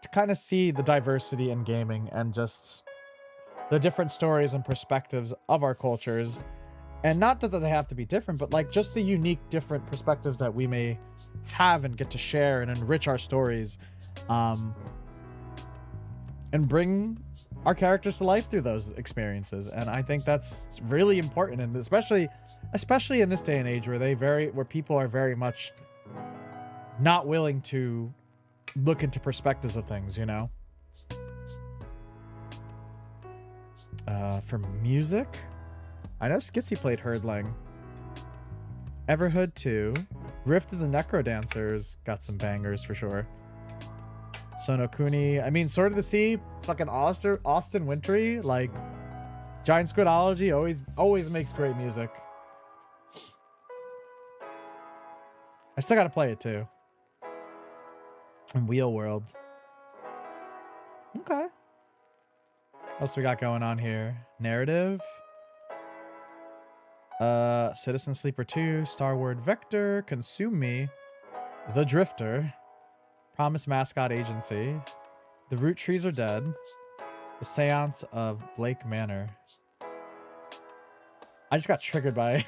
to kind of see the diversity in gaming and just the different stories and perspectives of our cultures. And not that they have to be different, but like just the unique, different perspectives that we may have and get to share and enrich our stories. and bring our characters to life through those experiences. And I think that's really important, and especially in this day and age where people are very much not willing to look into perspectives of things, you know? For music, I know Skitsy played Herdling. Everhood 2. Rift of the Necrodancers got some bangers for sure. Sonokuni. I mean, Sword of the Sea, fucking Austin Wintory, like Giant Squidology always makes great music. I still gotta play it too. And Wheel World. Okay. What else we got going on here? Narrative. Citizen Sleeper 2, Star Wars Vector, Consume Me, The Drifter, Promise Mascot Agency, The Root Trees Are Dead, The Seance of Blake Manor. I just got triggered by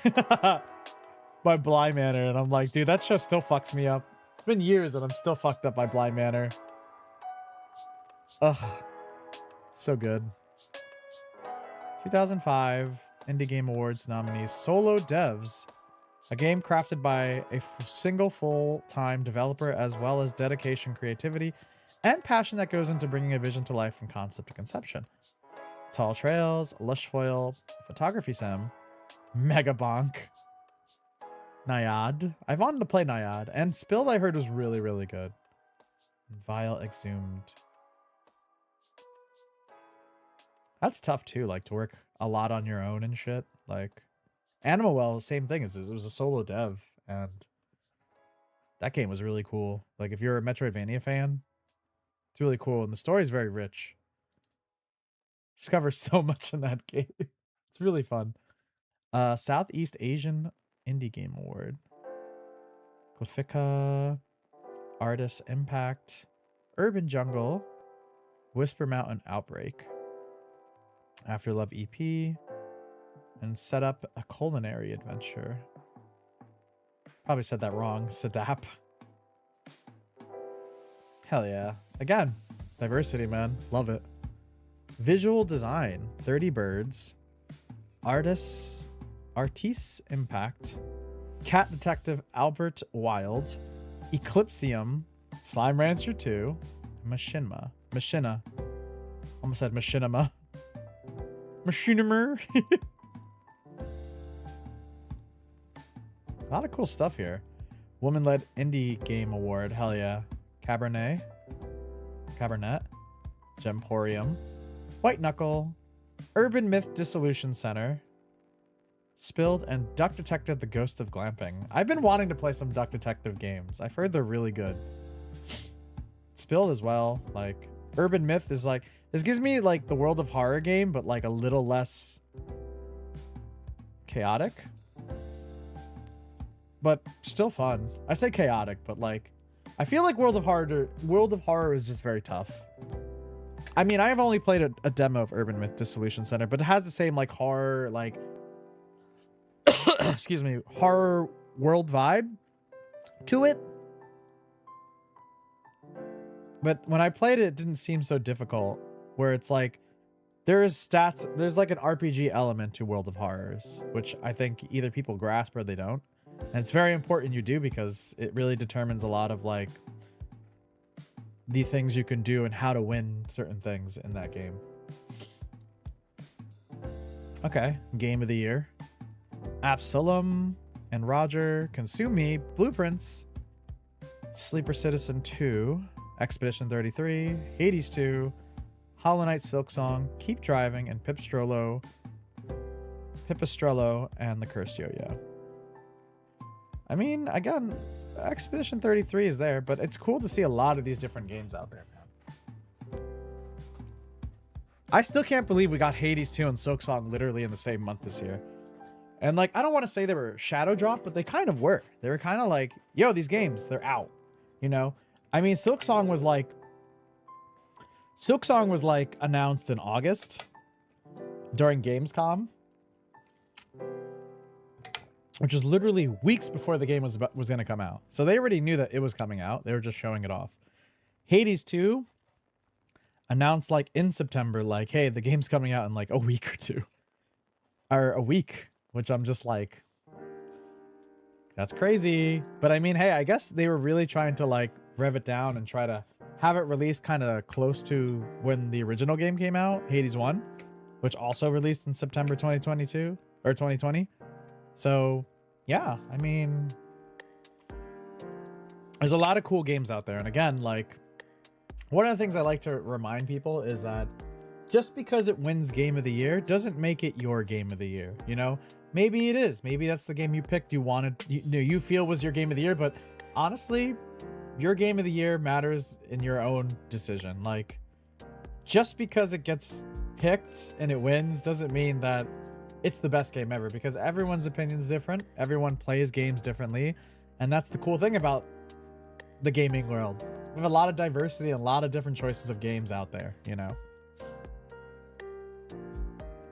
by Bly Manor, and I'm like, dude, that show still fucks me up. It's been years and I'm still fucked up by Bly Manor. Ugh. So good. 2005 Indie Game Awards nominees. Solo Devs. A game crafted by a single full-time developer, as well as dedication, creativity, and passion that goes into bringing a vision to life from concept to conception. Tall Trails, Lush Foil, Photography Sim, Mega Bonk, Naiad. I've wanted to play Naiad, and Spilled I heard was really, really good. Vile Exhumed. That's tough too, like to work a lot on your own and shit. Like Animal Well, same thing. It was a solo dev, and that game was really cool. Like if you're a Metroidvania fan, it's really cool, and the story's very rich. Discover so much in that game. It's really fun. Southeast Asian Indie Game Award. Clifica, Artist Impact, Urban Jungle, Whisper Mountain Outbreak, After Love EP, and Set Up a Culinary Adventure. Probably said that wrong. Sedap. Hell yeah. Again, diversity, man. Love it. Visual Design, 30 Birds, Artists Impact, Cat Detective Albert Wild, Eclipsium, Slime Rancher 2, Machina. Almost said Machinima. Machinimer. A lot of cool stuff here. Woman-led Indie Game Award. Hell yeah. Cabernet. Gemporium. White Knuckle. Urban Myth Dissolution Center. Spilled, and Duck Detective: The Ghost of Glamping. I've been wanting to play some Duck Detective games. I've heard they're really good. Spilled as well. Like, Urban Myth is like... This gives me, like, the World of Horror game, but, like, a little less chaotic. But still fun. I say chaotic, but, like... I feel like World of Horror is just very tough. I mean, I have only played a demo of Urban Myth Dissolution Center, but it has the same, like, horror, like... excuse me, horror world vibe to it. But when I played it, it didn't seem so difficult, where it's like there's like an RPG element to World of Horrors, which I think either people grasp or they don't. And it's very important you do, because it really determines a lot of like the things you can do and how to win certain things in that game. Okay, Game of the Year. Absalom and Roger, Consume Me, Blueprints, Sleeper Citizen 2, Expedition 33, Hades 2, Hollow Knight Silksong, Keep Driving, and Pipistrello, and The Cursed Yo-Yo. I mean, again, Expedition 33 is there, but it's cool to see a lot of these different games out there, man. I still can't believe we got Hades 2 and Silksong literally in the same month this year. And, like, I don't want to say they were shadow dropped, but they kind of were. They were kind of like, yo, these games, they're out. You know? I mean, Silksong was like announced in August during Gamescom, which was literally weeks before the game was going to come out. So they already knew that it was coming out. They were just showing it off. Hades 2, announce like in September, like, hey, the game's coming out in like a week or two, or a week, which I'm just like, that's crazy. But I mean, hey, I guess they were really trying to like rev it down and try to have it released kind of close to when the original game came out, Hades 1, which also released in September 2022 or 2020. So yeah, I mean, there's a lot of cool games out there. And again, like, one of the things I like to remind people is that just because it wins Game of the Year doesn't make it your Game of the Year. You know, maybe it is. Maybe that's the game you picked, you feel was your Game of the Year. But honestly, your Game of the Year matters in your own decision. Like, just because it gets picked and it wins doesn't mean that it's the best game ever, because everyone's opinion is different. Everyone plays games differently. And that's the cool thing about the gaming world. We have a lot of diversity and a lot of different choices of games out there, you know?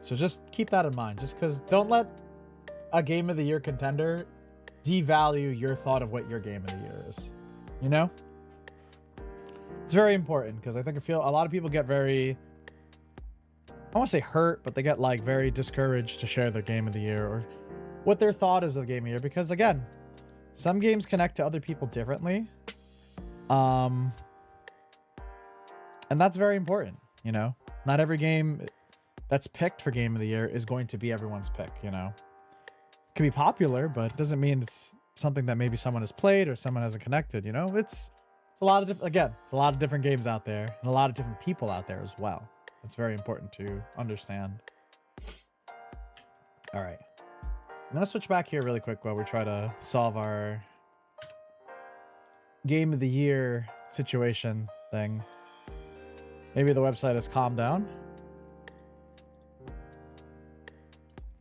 So just keep that in mind. Just because, don't let a Game of the Year contender devalue your thought of what your Game of the Year is, you know? It's very important, because I feel a lot of people get very, I won't say hurt, but they get like very discouraged to share their Game of the Year or what their thought is of Game of the Year, because again, some games connect to other people differently. And that's very important, you know? Not every game that's picked for Game of the Year is going to be everyone's pick, you know? It can be popular, but it doesn't mean it's something that maybe someone has played or someone hasn't connected, you know? It's a lot of different, again, it's a lot of different games out there and a lot of different people out there as well. It's very important to understand. All right. I'm going to switch back here really quick while we try to solve our Game of the Year situation thing. Maybe the website has calmed down.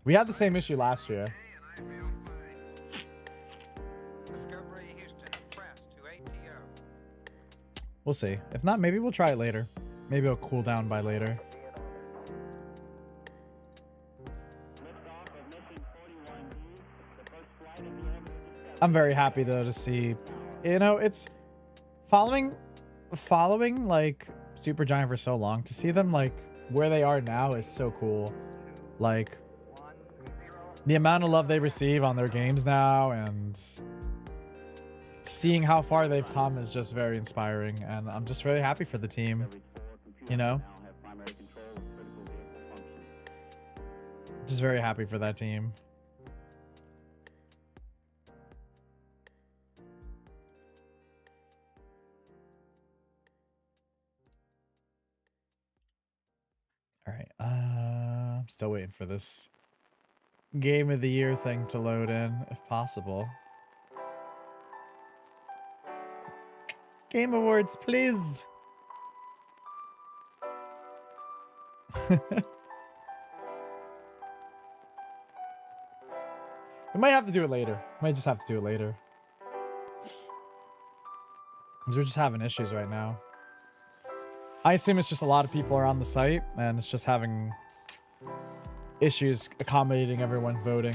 We had the same issue last year. We'll see. If not, maybe we'll try it later. Maybe it'll cool down by later. I'm very happy though to see, you know, it's following like Supergiant for so long, to see them like where they are now is so cool. Like the amount of love they receive on their games now and seeing how far they've come is just very inspiring, and I'm just really happy for the team, you know? Just very happy for that team. All right, I'm still waiting for this Game of the Year thing to load in, if possible. Game Awards, please. We might have to do it later. Might just have to do it later. Because we're just having issues right now. I assume it's just a lot of people are on the site and it's just having issues accommodating everyone voting.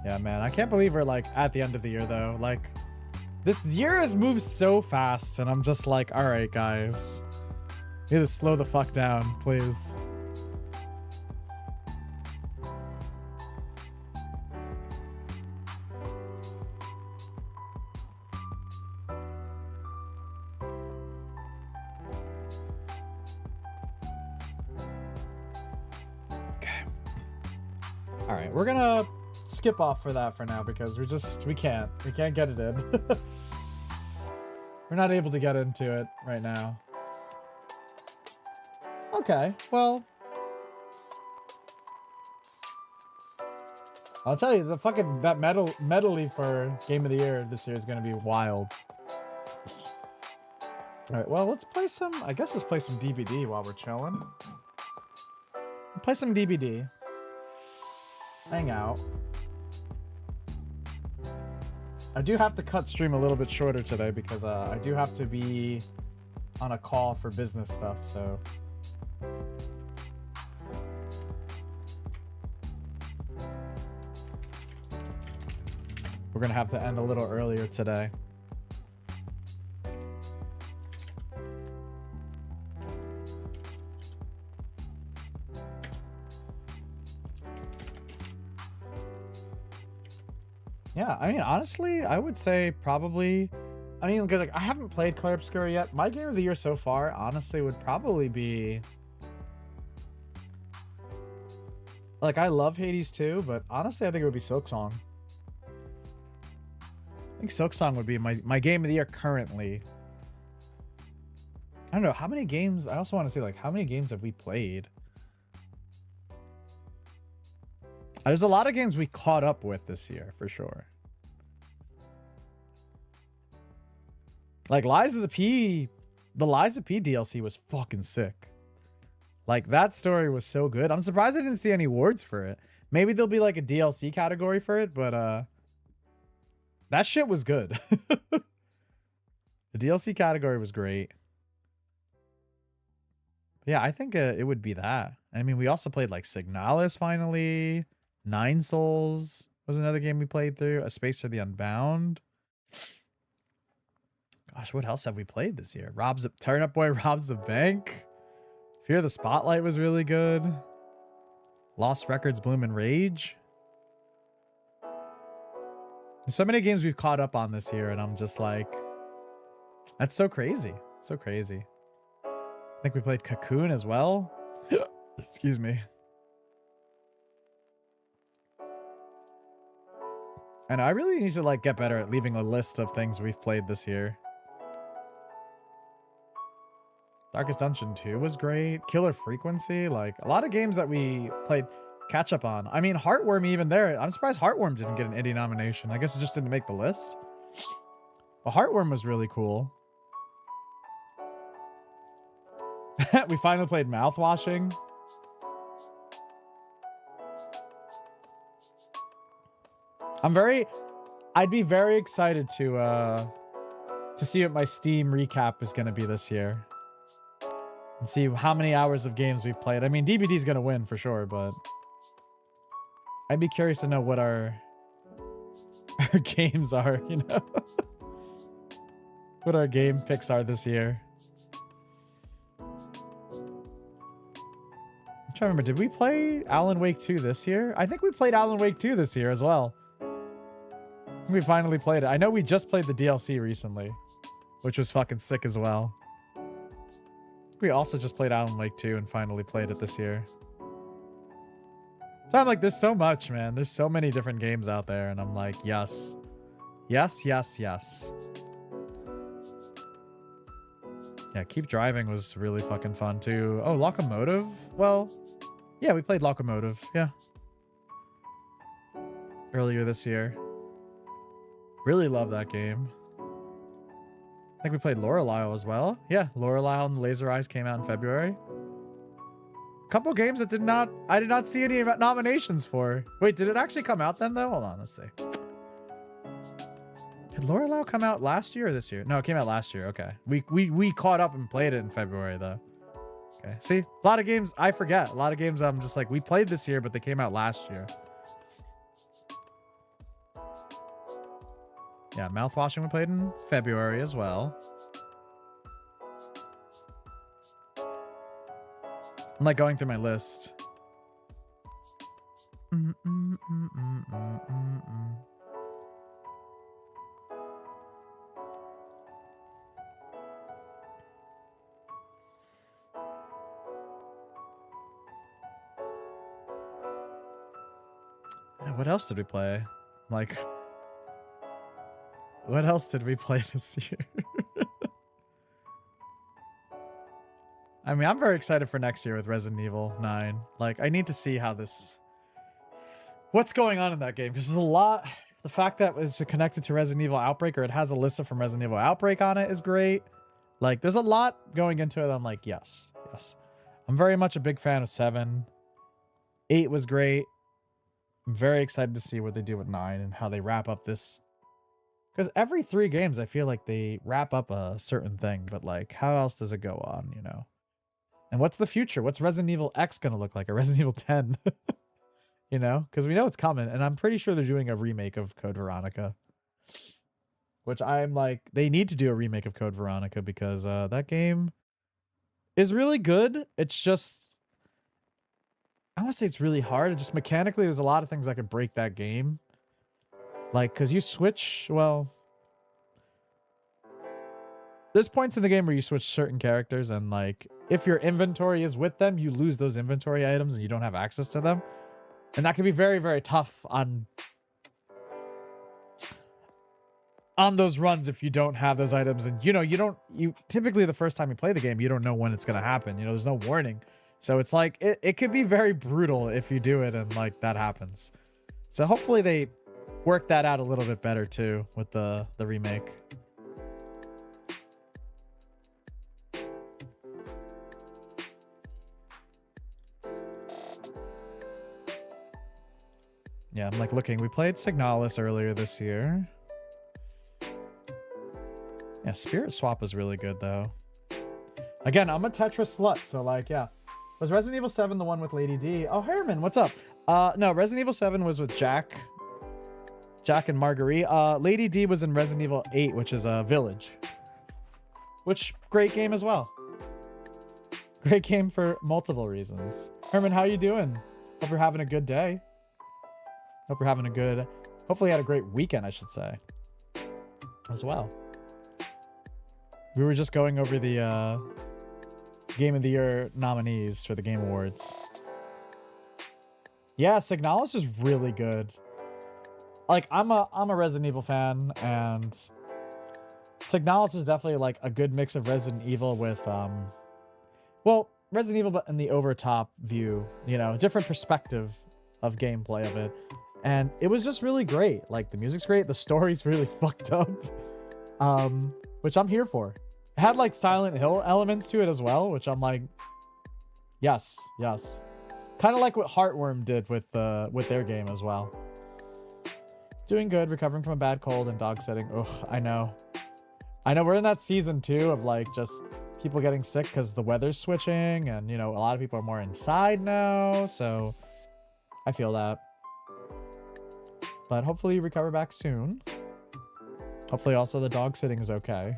Yeah, man, I can't believe we're like at the end of the year though. Like, this year has moved so fast and I'm just like, all right, guys, you need to slow the fuck down, please. All right, we're gonna skip off for that for now because we can't get it in. We're not able to get into it right now. Okay, well, I'll tell you, the fucking that medley for Game of the Year this year is gonna be wild. All right, well, let's play some. I guess let's play some DBD while we're chilling. Play some DBD. Hang out. I do have to cut stream a little bit shorter today because I do have to be on a call for business stuff, so. we're gonna have to end a little earlier today. Yeah, I mean, honestly, I would say probably, I mean, because like I haven't played Clair Obscura yet. My game of the year so far, honestly, would probably be, like, I love Hades too, but honestly, I think it would be Silksong. I think Silksong would be my game of the year currently. I don't know how many games. I also want to see, like, how many games have we played? There's a lot of games we caught up with this year, for sure. Like, Lies of the P, the Lies of P DLC was fucking sick. Like, that story was so good. I'm surprised I didn't see any awards for it. Maybe there'll be, like, a DLC category for it, but, that shit was good. The DLC category was great. Yeah, I think it would be that. I mean, we also played, like, Signalis finally. Nine Souls was another game we played through. A Space for the Unbound. Gosh, what else have we played this year? Turn Up Boy Robs the Bank. Fear the Spotlight was really good. Lost Records, Bloom and Rage. There's so many games we've caught up on this year, and I'm just like, that's so crazy. So crazy. I think we played Cocoon as well. Excuse me. And I really need to, like, get better at leaving a list of things we've played this year. Darkest Dungeon 2 was great. Killer Frequency, like, a lot of games that we played catch up on. I mean, Heartworm, even there, I'm surprised Heartworm didn't get an indie nomination. I guess it just didn't make the list. But Heartworm was really cool. We finally played Mouthwashing. I'd be very excited to see what my Steam recap is going to be this year. And see how many hours of games we've played. I mean, DBD's going to win for sure, but I'd be curious to know what our games are, you know? What our game picks are this year. I'm trying to remember, did we play Alan Wake 2 this year? I think we played Alan Wake 2 this year as well. We finally played it. I know we just played the DLC recently, which was fucking sick as well. We also just played Alan Wake 2 and finally played it this year. So I'm like, there's so much, man. There's so many different games out there, and I'm like, yes. Yes, yes, yes. Yeah, Keep Driving was really fucking fun too. Oh, Locomotive? Well, yeah, we played Locomotive. Yeah. Earlier this year. Really love that game. I think we played Lorelei as well. Yeah, Lorelei and Laser Eyes came out in February. Couple games that I did not see any nominations for. Wait, did it actually come out then though? Hold on, let's see. Did Lorelei come out last year or this year? No, it came out last year. Okay. We caught up and played it in February though. Okay. See, a lot of games I forget. A lot of games I'm just like, we played this year, but they came out last year. Yeah, Mouthwashing we played in February as well. I'm like going through my list. What else did we play? Like, what else did we play this year? I mean, I'm very excited for next year with Resident Evil 9. Like, I need to see how this... What's going on in that game? Because there's a lot... The fact that it's connected to Resident Evil Outbreak, or it has Alyssa from Resident Evil Outbreak on it, is great. Like, there's a lot going into it. I'm like, yes, yes. I'm very much a big fan of 7. 8 was great. I'm very excited to see what they do with 9 and how they wrap up this... Because every 3 games, I feel like they wrap up a certain thing, but like, how else does it go on, you know? And what's the future? What's Resident Evil X going to look like? Or Resident Evil 10? You know, because we know it's coming, and I'm pretty sure they're doing a remake of Code Veronica. Which I'm like, they need to do a remake of Code Veronica because that game is really good. It's just, I want to say it's really hard. Just mechanically, there's a lot of things that could break that game. Like, because you switch, well, there's points in the game where you switch certain characters, and like, if your inventory is with them, you lose those inventory items and you don't have access to them. And that can be very, very tough on those runs if you don't have those items. And, you know, you typically the first time you play the game, you don't know when it's going to happen. You know, there's no warning. So it's like, it could be very brutal if you do it and like that happens. So hopefully they work that out a little bit better too with the remake. Yeah, I'm like looking. We played Signalis earlier this year. Yeah, Spirit Swap was really good though. Again, I'm a Tetris slut, so like, yeah. Was Resident Evil 7 the one with Lady D? Oh, Herman, what's up? No, Resident Evil 7 was with Jack and Marguerite. Lady D was in Resident Evil 8, which is a Village. Which, great game as well. Great game for multiple reasons. Herman, how you doing? Hope you're having a good day. Hope you're having a good, hopefully you had a great weekend, I should say, as well. We were just going over the Game of the Year nominees for the Game Awards. Yeah, Signalis is really good. Like, I'm a Resident Evil fan, and Signalis is definitely like a good mix of Resident Evil with, well, Resident Evil, but in the overtop view, you know, different perspective of gameplay of it. And it was just really great. Like, the music's great. The story's really fucked up. Which I'm here for. It had like Silent Hill elements to it as well, which I'm like, yes. Kind of like what Heartworm did with their game as well. Doing good, recovering from a bad cold and dog sitting. Oh, I know. We're in that season too of like just people getting sick because the weather's switching, and you know, a lot of people are more inside now, so I feel that. But hopefully you recover back soon. Hopefully also the dog sitting is okay.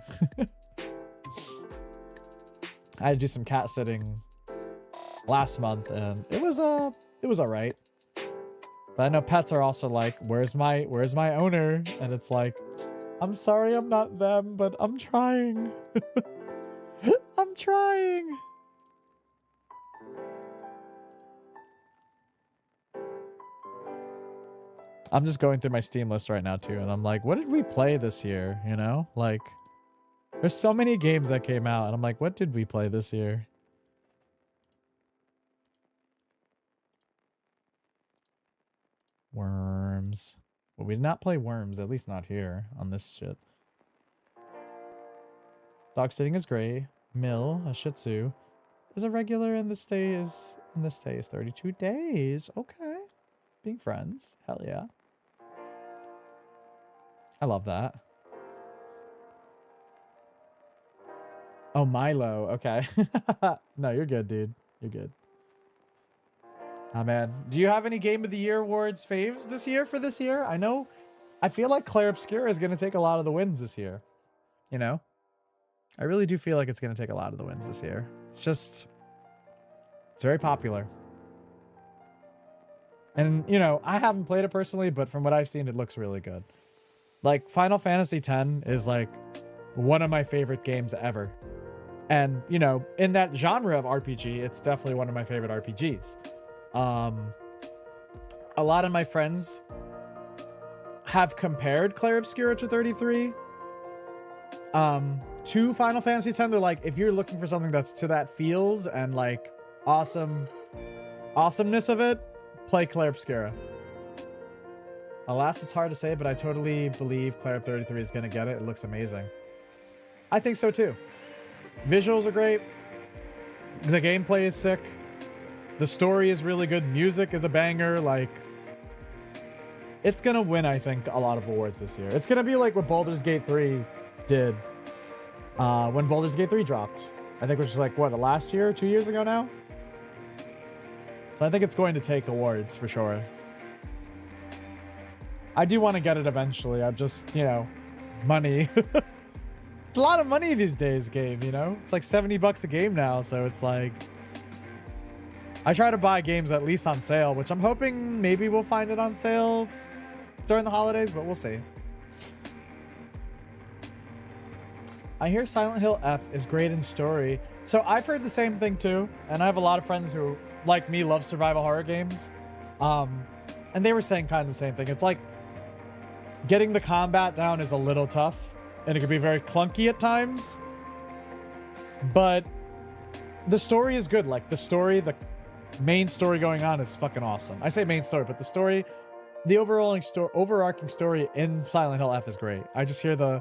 I had to do some cat sitting last month, and it was all right. But I know pets are also like, where's my owner? And it's like, I'm sorry I'm not them, but I'm trying. I'm trying. I'm just going through my Steam list right now too, and I'm like, what did we play this year? You know, like, there's so many games that came out, and I'm like, what did we play this year? Worms. Well, we did not play Worms, at least not here on this shit. Dog sitting is gray. Mill, a Shih Tzu, is a regular, and this day is 32 days. Okay, being friends, hell yeah. I love that. Oh, Milo. Okay. No, you're good, dude. You're good. Oh, man. Do you have any Game of the Year awards faves this year for this year? I feel like Clair Obscura is going to take a lot of the wins this year. You know? I really do feel like it's going to take a lot of the wins this year. It's very popular. And, you know, I haven't played it personally, but from what I've seen, it looks really good. Like, Final Fantasy X is, like, one of my favorite games ever. And, you know, in that genre of RPG, it's definitely one of my favorite RPGs. A lot of my friends have compared Clair Obscura to 33 to Final Fantasy X. They're like, if you're looking for something that's to that feels and, like, awesomeness of it, play Clair Obscura. Alas, it's hard to say, but I totally believe Clair 33 is going to get it. It looks amazing. I think so too. Visuals are great. The gameplay is sick. The story is really good. Music is a banger. Like, it's going to win, I think, a lot of awards this year. It's going to be like what Baldur's Gate 3 did when Baldur's Gate 3 dropped. I think, which was like, what, last year? 2 years ago now? So I think it's going to take awards for sure. I do want to get it eventually. I'm just, you know, money. It's a lot of money these days, game, you know? It's like $70 a game now, so it's like... I try to buy games at least on sale, which I'm hoping maybe we'll find it on sale during the holidays, but we'll see. I hear Silent Hill F is great in story. So I've heard the same thing too, and I have a lot of friends who, like me, love survival horror games. And they were saying kind of the same thing. It's like getting the combat down is a little tough, and it can be very clunky at times. But the story is good. Like the main story going on is fucking awesome. I say main story, but the story, the overarching story in Silent Hill F is great. I just hear the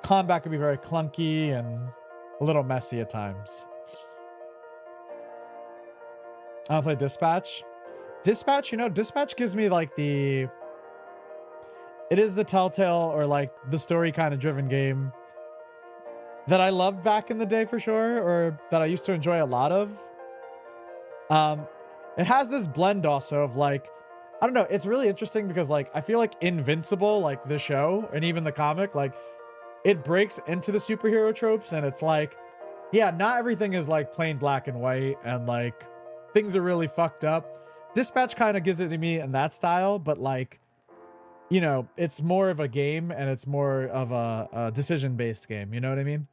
combat can be very clunky and a little messy at times. I'll play Dispatch. Dispatch, you know, Dispatch gives me like it is the Telltale or like the story kind of driven game that I loved back in the day for sure, or that I used to enjoy a lot of. It has this blend also of like, I don't know, it's really interesting because like, I feel like Invincible, like the show and even the comic, like it breaks into the superhero tropes, and it's like, yeah, not everything is like plain black and white and like things are really fucked up. Dispatch kind of gives it to me in that style, but like, you know, it's more of a game and it's more of a decision-based game. You know what I mean?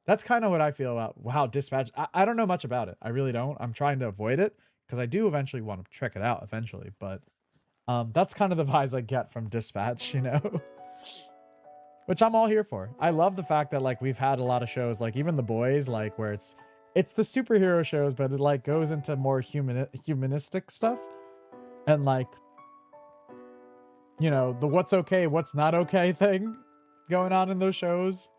That's kind of what I feel about how Dispatch... I don't know much about it. I really don't. I'm trying to avoid it because I do eventually want to check it out eventually. But that's kind of the vibes I get from Dispatch, you know? Which I'm all here for. I love the fact that like we've had a lot of shows, like even The Boys, like where it's the superhero shows, but it like goes into more humanistic stuff. And like, you know, the what's okay, what's not okay thing going on in those shows.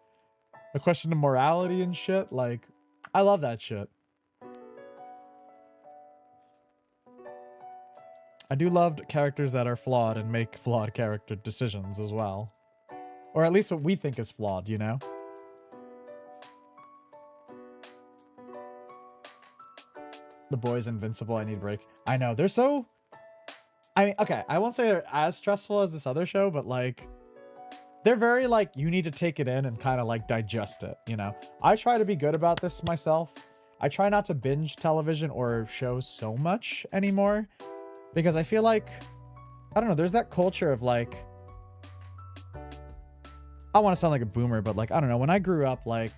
The question of morality and shit. Like, I love that shit. I do love characters that are flawed and make flawed character decisions as well. Or at least what we think is flawed, you know? The Boys, Invincible, I need a break. I know, they're so... I mean, okay, I won't say they're as stressful as this other show, but like... They're very like, you need to take it in and kind of like digest it, you know? I try to be good about this myself. I try not to binge television or shows so much anymore. Because I feel like... I don't know, there's that culture of like... I want to sound like a boomer, but like, I don't know, when I grew up, like...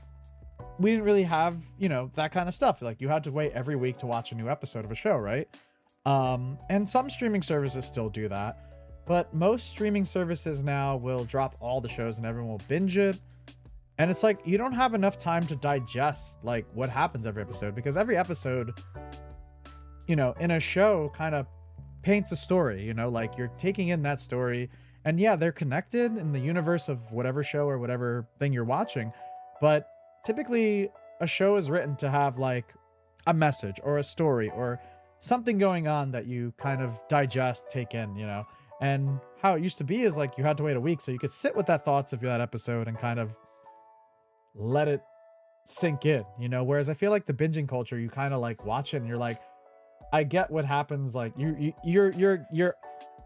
We didn't really have, you know, that kind of stuff. Like, you had to wait every week to watch a new episode of a show, right? And some streaming services still do that. But most streaming services now will drop all the shows and everyone will binge it. And it's like, you don't have enough time to digest, like, what happens every episode. Because every episode, you know, in a show kind of paints a story, you know? Like, you're taking in that story. And yeah, they're connected in the universe of whatever show or whatever thing you're watching. But typically, a show is written to have, like, a message or a story or something going on that you kind of digest, take in, you know? And how it used to be is like you had to wait a week so you could sit with that thoughts of that episode and kind of let it sink in, you know? Whereas I feel like the binging culture, you kind of like watch it and you're like, I get what happens. Like you're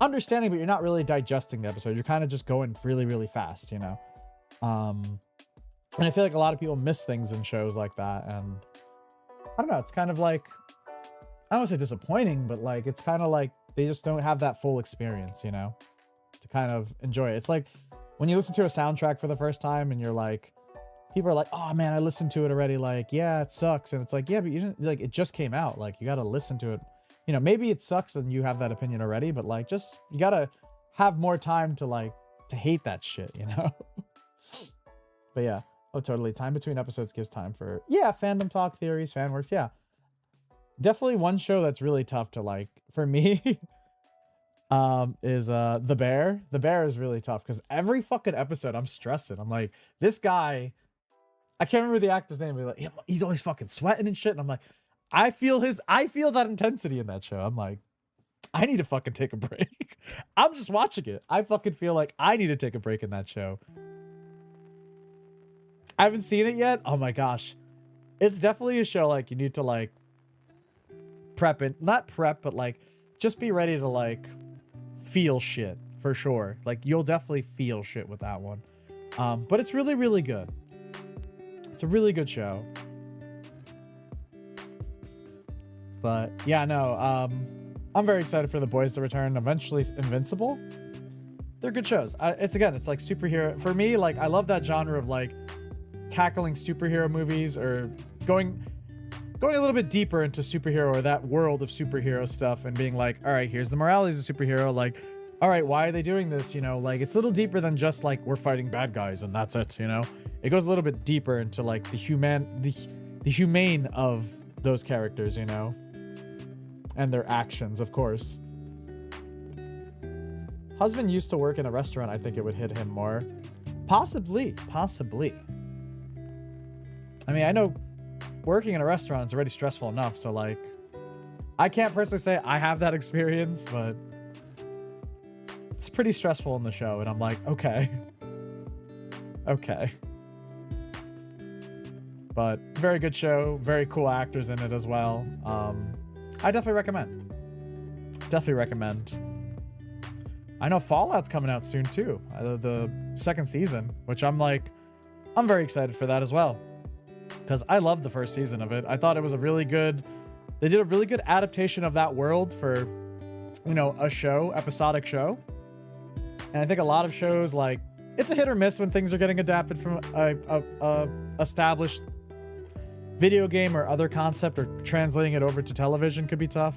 understanding, but you're not really digesting the episode. You're kind of just going really, really fast, you know? And I feel like a lot of people miss things in shows like that. And I don't know, it's kind of like, I don't want to say disappointing, but like, it's kind of like, they just don't have that full experience, you know, to kind of enjoy it. It's like when you listen to a soundtrack for the first time and you're like, people are like, oh man, I listened to it already. Like, yeah, it sucks. And it's like, yeah, but you didn't, like, it just came out. Like, you got to listen to it. You know, maybe it sucks and you have that opinion already, but like, just, you got to have more time to like, to hate that shit, you know? But yeah. Oh, totally. Time between episodes gives time for, yeah, fandom talk, theories, fan works. Yeah. Definitely one show that's really tough to like for me is The Bear. The Bear is really tough because every fucking episode I'm stressing. I'm like, this guy, I can't remember the actor's name, but like, he's always fucking sweating and shit. And I'm like, I feel that intensity in that show. I'm like, I need to fucking take a break. I'm just watching it. I fucking feel like I need to take a break in that show. I haven't seen it yet. Oh my gosh. It's definitely a show like you need to like prep it, not prep, but like just be ready to like feel shit. for sure. Like, you'll definitely feel shit with that one. But it's really, really good. It's a really good show. But yeah, no, I'm very excited for The Boys to return. Eventually Invincible. They're good shows. It's like superhero. For me, like, I love that genre of like tackling superhero movies or going a little bit deeper into superhero or that world of superhero stuff and being like, all right, here's the morality of a superhero. Like, all right, why are they doing this? You know, like, it's a little deeper than just like we're fighting bad guys and that's it. You know, it goes a little bit deeper into like the humane of those characters, you know, and their actions, of course. Husband used to work in a restaurant. I think it would hit him more. Possibly. I mean, I know working in a restaurant is already stressful enough, so like, I can't personally say I have that experience, but it's pretty stressful in the show, and I'm like, okay. But very good show, very cool actors in it as well. I definitely recommend. I know Fallout's coming out soon too, the second season, which I'm very excited for that as well, because I loved the first season of it. I thought it was they did a really good adaptation of that world for, you know, episodic show. And I think a lot of shows, like, it's a hit or miss when things are getting adapted from a established video game or other concept, or translating it over to television could be tough.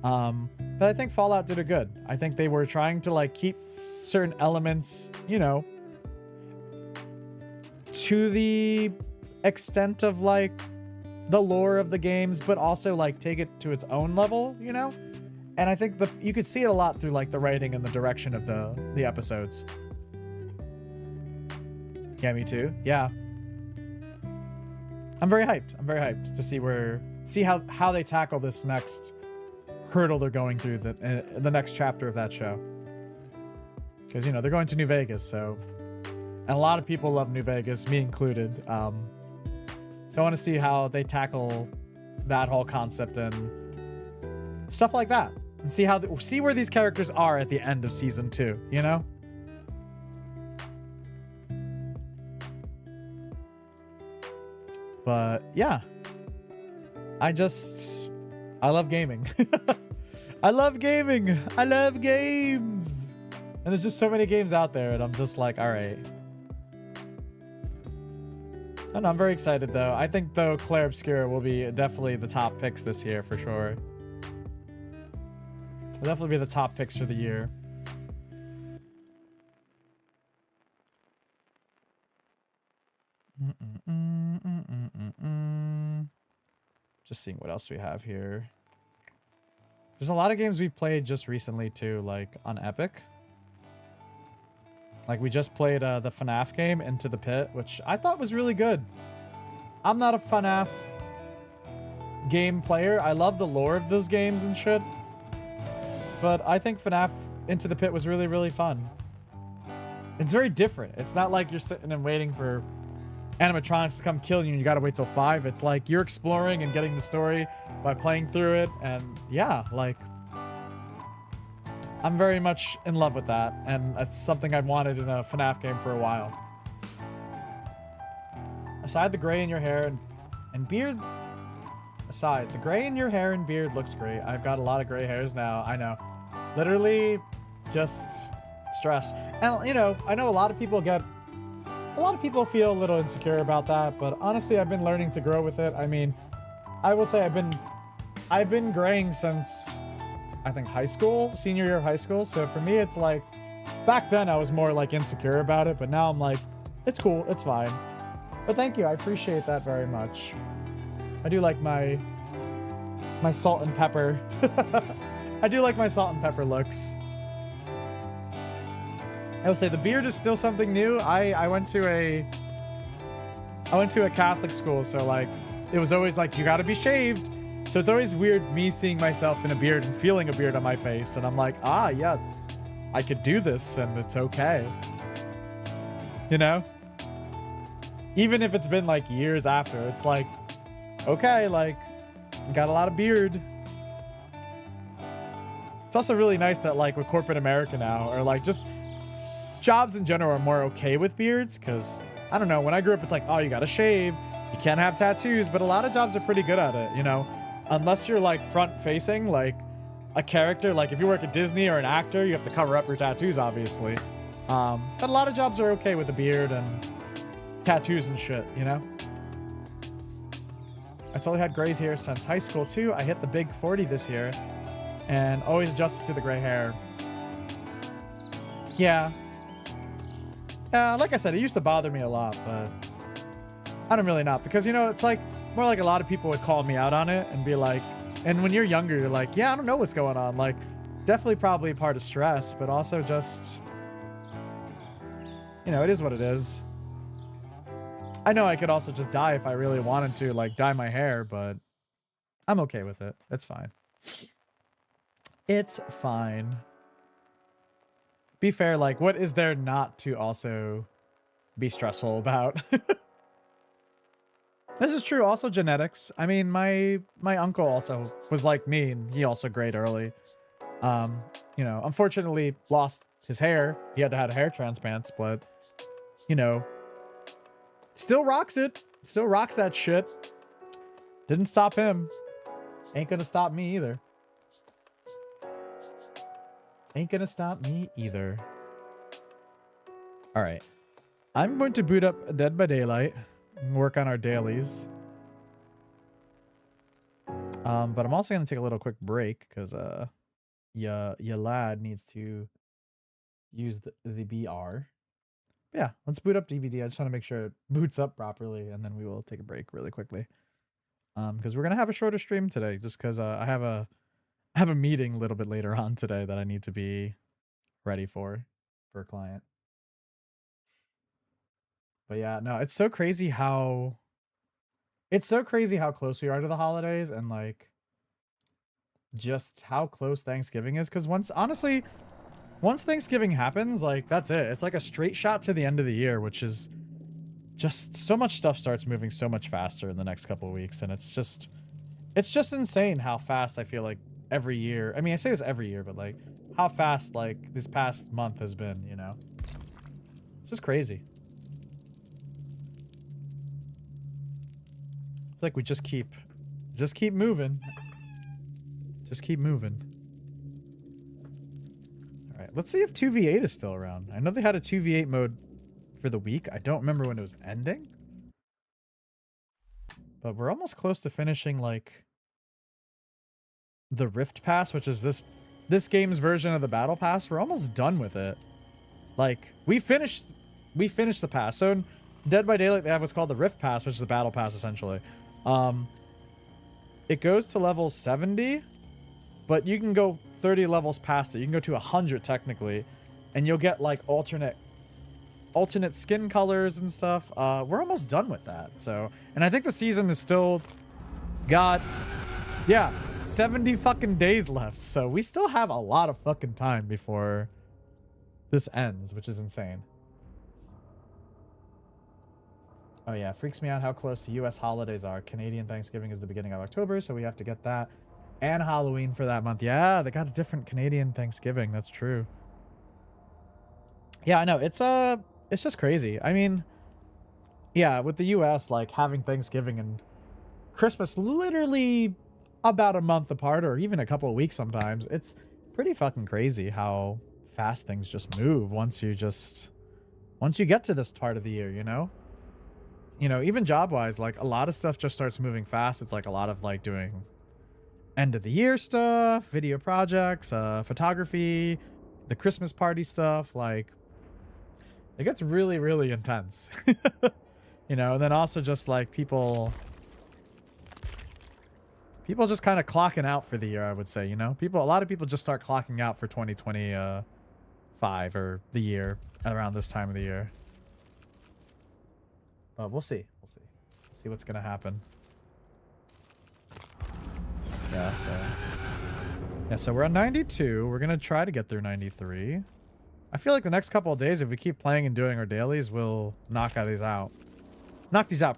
But I think Fallout did it good. I think they were trying to like keep certain elements, you know, to the extent of like the lore of the games, but also like take it to its own level, you know? And I think you could see it a lot through like the writing and the direction of the episodes. Yeah, me too. Yeah. I'm very hyped to see how they tackle this next hurdle they're going through, the next chapter of that show. Because, you know, they're going to New Vegas, so, and a lot of people love New Vegas, me included. So I want to see how they tackle that whole concept and stuff like that, and see where these characters are at the end of season 2, you know? But yeah, I love gaming. I love gaming. I love games. And there's just so many games out there, and I'm just like, all right. And I'm very excited though. I think though Claire Obscura will be definitely the top picks this year for sure. It'll definitely be the top picks for the year. Just seeing what else we have here. There's a lot of games we've played just recently too, like on Epic. Like we just played the FNAF game, Into the Pit, which I thought was really good. I'm not a FNAF game player. I love the lore of those games and shit. But I think FNAF Into the Pit was really, really fun. It's very different. It's not like you're sitting and waiting for animatronics to come kill you and you gotta wait till 5. It's like you're exploring and getting the story by playing through it, and yeah, like I'm very much in love with that, and that's something I've wanted in a FNAF game for a while. Aside the gray in your hair and beard, aside, the gray in your hair and beard looks great. I've got a lot of gray hairs now, I know. Literally just stress. And you know, I know a lot of people feel a little insecure about that, but honestly, I've been learning to grow with it. I mean, I will say I've been graying since I think high school, senior year of high school. So for me, it's like, back then I was more like insecure about it, but now I'm like, it's cool, it's fine. But thank you, I appreciate that very much. I do like my salt and pepper. I do like my salt and pepper looks. I would say the beard is still something new. I went to a Catholic school, so like it was always like you gotta be shaved. So it's always weird me seeing myself in a beard and feeling a beard on my face, and I'm like, ah yes, I could do this and it's okay. You know? Even if it's been like years after, it's like, okay, like got a lot of beard. It's also really nice that like with corporate America now, or like just jobs in general are more okay with beards, because I don't know, when I grew up it's like, oh, you gotta shave, you can't have tattoos, but a lot of jobs are pretty good at it, you know, unless you're like front facing, like a character, like if you work at Disney or an actor, you have to cover up your tattoos, obviously. But a lot of jobs are okay with a beard and tattoos and shit, you know? I totally had grays here since high school too. I hit the big 40 this year and always adjusted to the gray hair. Yeah. Like I said, it used to bother me a lot, but I don't really not, because, you know, it's like more like a lot of people would call me out on it and be like, and when you're younger, you're like, yeah, I don't know what's going on. Like, definitely probably part of stress, but also just, you know, it is what it is. I know I could also just dye if I really wanted to, like dye my hair, but I'm okay with it. It's fine. It's fine. Be fair, like, what is there not to also be stressful about? This is true. Also genetics. I mean, my uncle also was like me, and he also grayed early. You know, unfortunately lost his hair. He had to have hair transplants, but, you know, still rocks it. Still rocks that shit. Didn't stop him. Ain't gonna stop me either. Ain't gonna stop me either. All right. I'm going to boot up Dead by Daylight and work on our dailies. But I'm also gonna take a little quick break because your lad needs to use the BR. Yeah, let's boot up DVD. I just want to make sure it boots up properly, and then we will take a break really quickly. Because we're gonna have a shorter stream today, just because I have a meeting a little bit later on today that I need to be ready for a client. But yeah, no, it's so crazy how close we are to the holidays, and like just how close Thanksgiving is. Because once Thanksgiving happens, like that's it. It's like a straight shot to the end of the year, which is just so much stuff starts moving so much faster in the next couple of weeks, and it's just insane how fast I feel like every year. I mean, I say this every year, but like how fast like this past month has been, you know? It's just crazy. I feel like we just keep moving. Just keep moving. All right, let's see if 2v8 is still around. I know they had a 2v8 mode for the week. I don't remember when it was ending. But we're almost close to finishing like the Rift Pass, which is this game's version of the Battle Pass. We're almost done with it. Like we finished the pass. So in Dead by Daylight they have what's called the Rift Pass, which is the Battle Pass essentially. It goes to level 70, but you can go 30 levels past it. You can go to 100 technically, and you'll get like alternate skin colors and stuff. We're almost done with that. So, and I think the season is still got, yeah, 70 fucking days left. So we still have a lot of fucking time before this ends, which is insane. Oh yeah, freaks me out how close the US holidays are. Canadian Thanksgiving is the beginning of October, so we have to get that. And Halloween for that month. Yeah, they got a different Canadian Thanksgiving. That's true. Yeah, I know. It's just crazy. I mean, yeah, with the US, like having Thanksgiving and Christmas literally about a month apart, or even a couple of weeks sometimes. It's pretty fucking crazy how fast things just move once you get to this part of the year, you know? You know, even job-wise, like a lot of stuff just starts moving fast. It's like a lot of like doing end of the year stuff, video projects, photography, the Christmas party stuff. Like it gets really, really intense, you know? And then also just like people just kind of clocking out for the year, I would say, you know? A lot of people just start clocking out for 2025 or the year around this time of the year. But we'll see. We'll see what's gonna happen. Yeah, so we're on 92. We're gonna try to get through 93. I feel like the next couple of days, if we keep playing and doing our dailies, we'll knock these out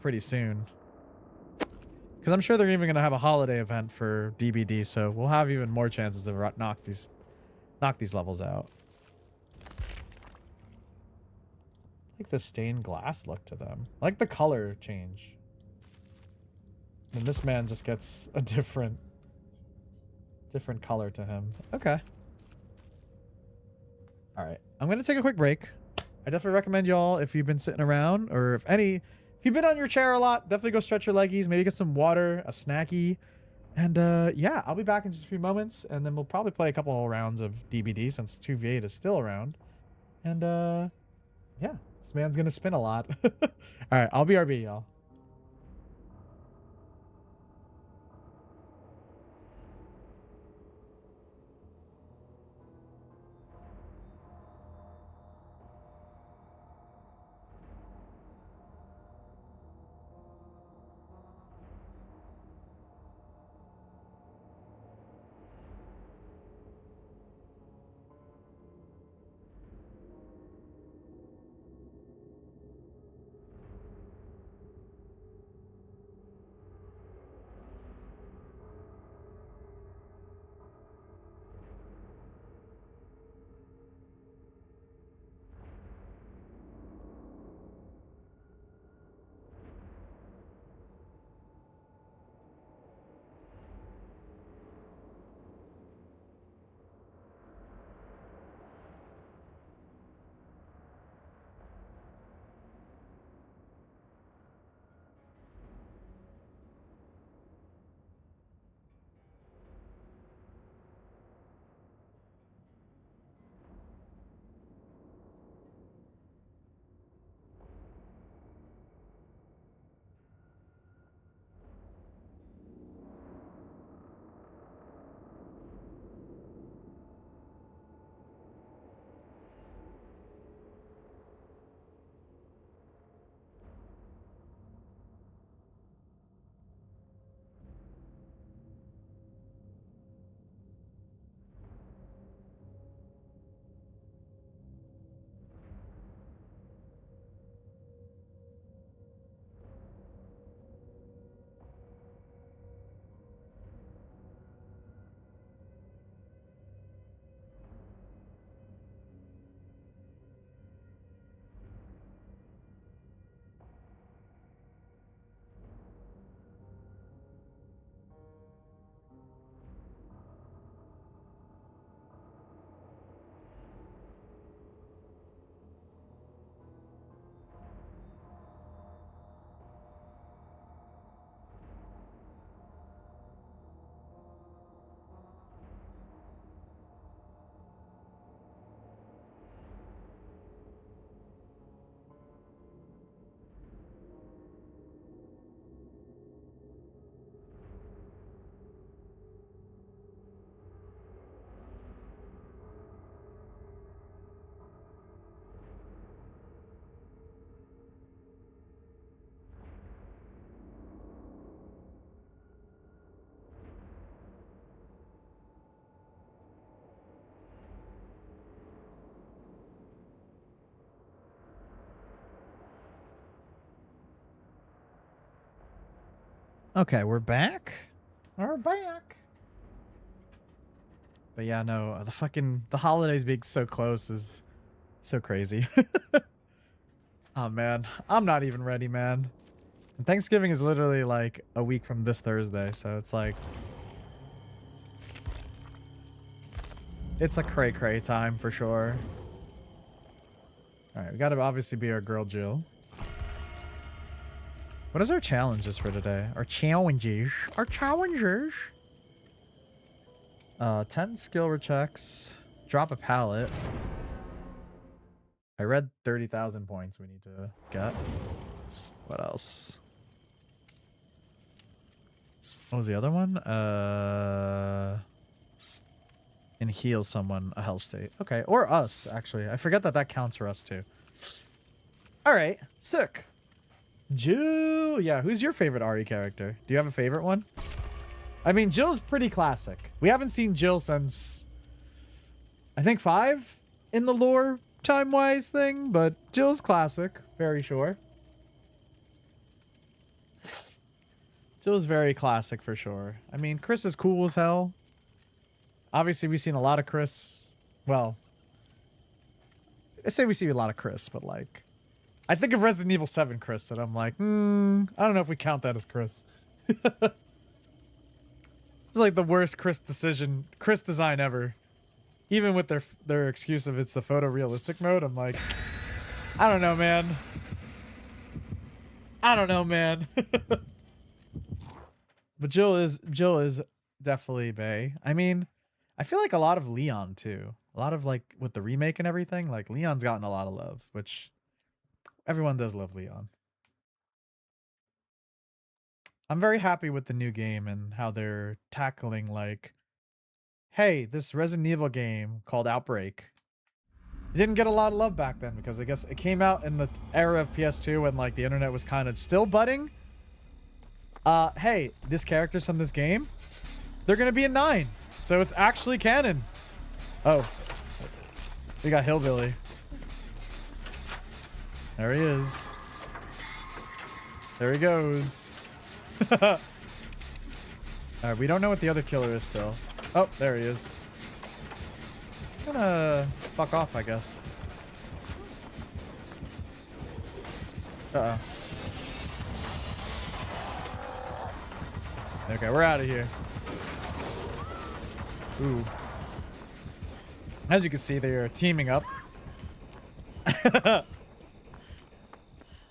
pretty soon. Because I'm sure they're even gonna have a holiday event for DBD, so we'll have even more chances to knock these knock these levels out. I like the stained glass look to them. I like the color change. And this man just gets a different color to him. Okay. All right. I'm going to take a quick break. I definitely recommend y'all, if you've been sitting around, or if you've been on your chair a lot, definitely go stretch your leggies, maybe get some water, a snacky. And yeah, I'll be back in just a few moments, and then we'll probably play a couple rounds of DBD since 2v8 is still around. And yeah, this man's going to spin a lot. All right, I'll BRB, y'all. Okay, we're back. We're back. But yeah, no, the holidays being so close is so crazy. Oh man, I'm not even ready, man. And Thanksgiving is literally like a week from this Thursday, so it's like it's a cray-cray time for sure. All right, we gotta obviously be our girl Jill. What is our challenges for today? Our challenges. 10 skill rechecks. Drop a pallet. I read 30,000 points we need to get. What else? What was the other one? And heal someone a hell state. Okay, or us, actually. I forget that counts for us too. All right, sick. Jill, yeah, who's your favorite Ari character? Do you have a favorite one? I mean, Jill's pretty classic. We haven't seen Jill since, I think 5 in the lore time-wise thing, but Jill's classic, very sure. Jill's very classic for sure. I mean, Chris is cool as hell. Obviously, we've seen a lot of Chris well, I say we see a lot of Chris, but like, I think of Resident Evil 7 Chris, and I'm like, I don't know if we count that as Chris. It's like the worst Chris design ever. Even with their excuse of it's the photorealistic mode, I'm like, I don't know, man. I don't know, man. But Jill is definitely bae. I mean, I feel like a lot of Leon too. A lot of like with the remake and everything, like Leon's gotten a lot of love, which everyone does love Leon. I'm very happy with the new game and how they're tackling like, hey, this Resident Evil game called Outbreak. It didn't get a lot of love back then because I guess it came out in the era of PS2 when like the internet was kind of still budding. Hey, this character's from this game. They're gonna be in 9, so it's actually canon. Oh, we got Hillbilly. There he is. There he goes. All right, we don't know what the other killer is still. Oh, there he is. I'm gonna fuck off, I guess. Uh-oh. Okay, we're out of here. Ooh. As you can see, they are teaming up.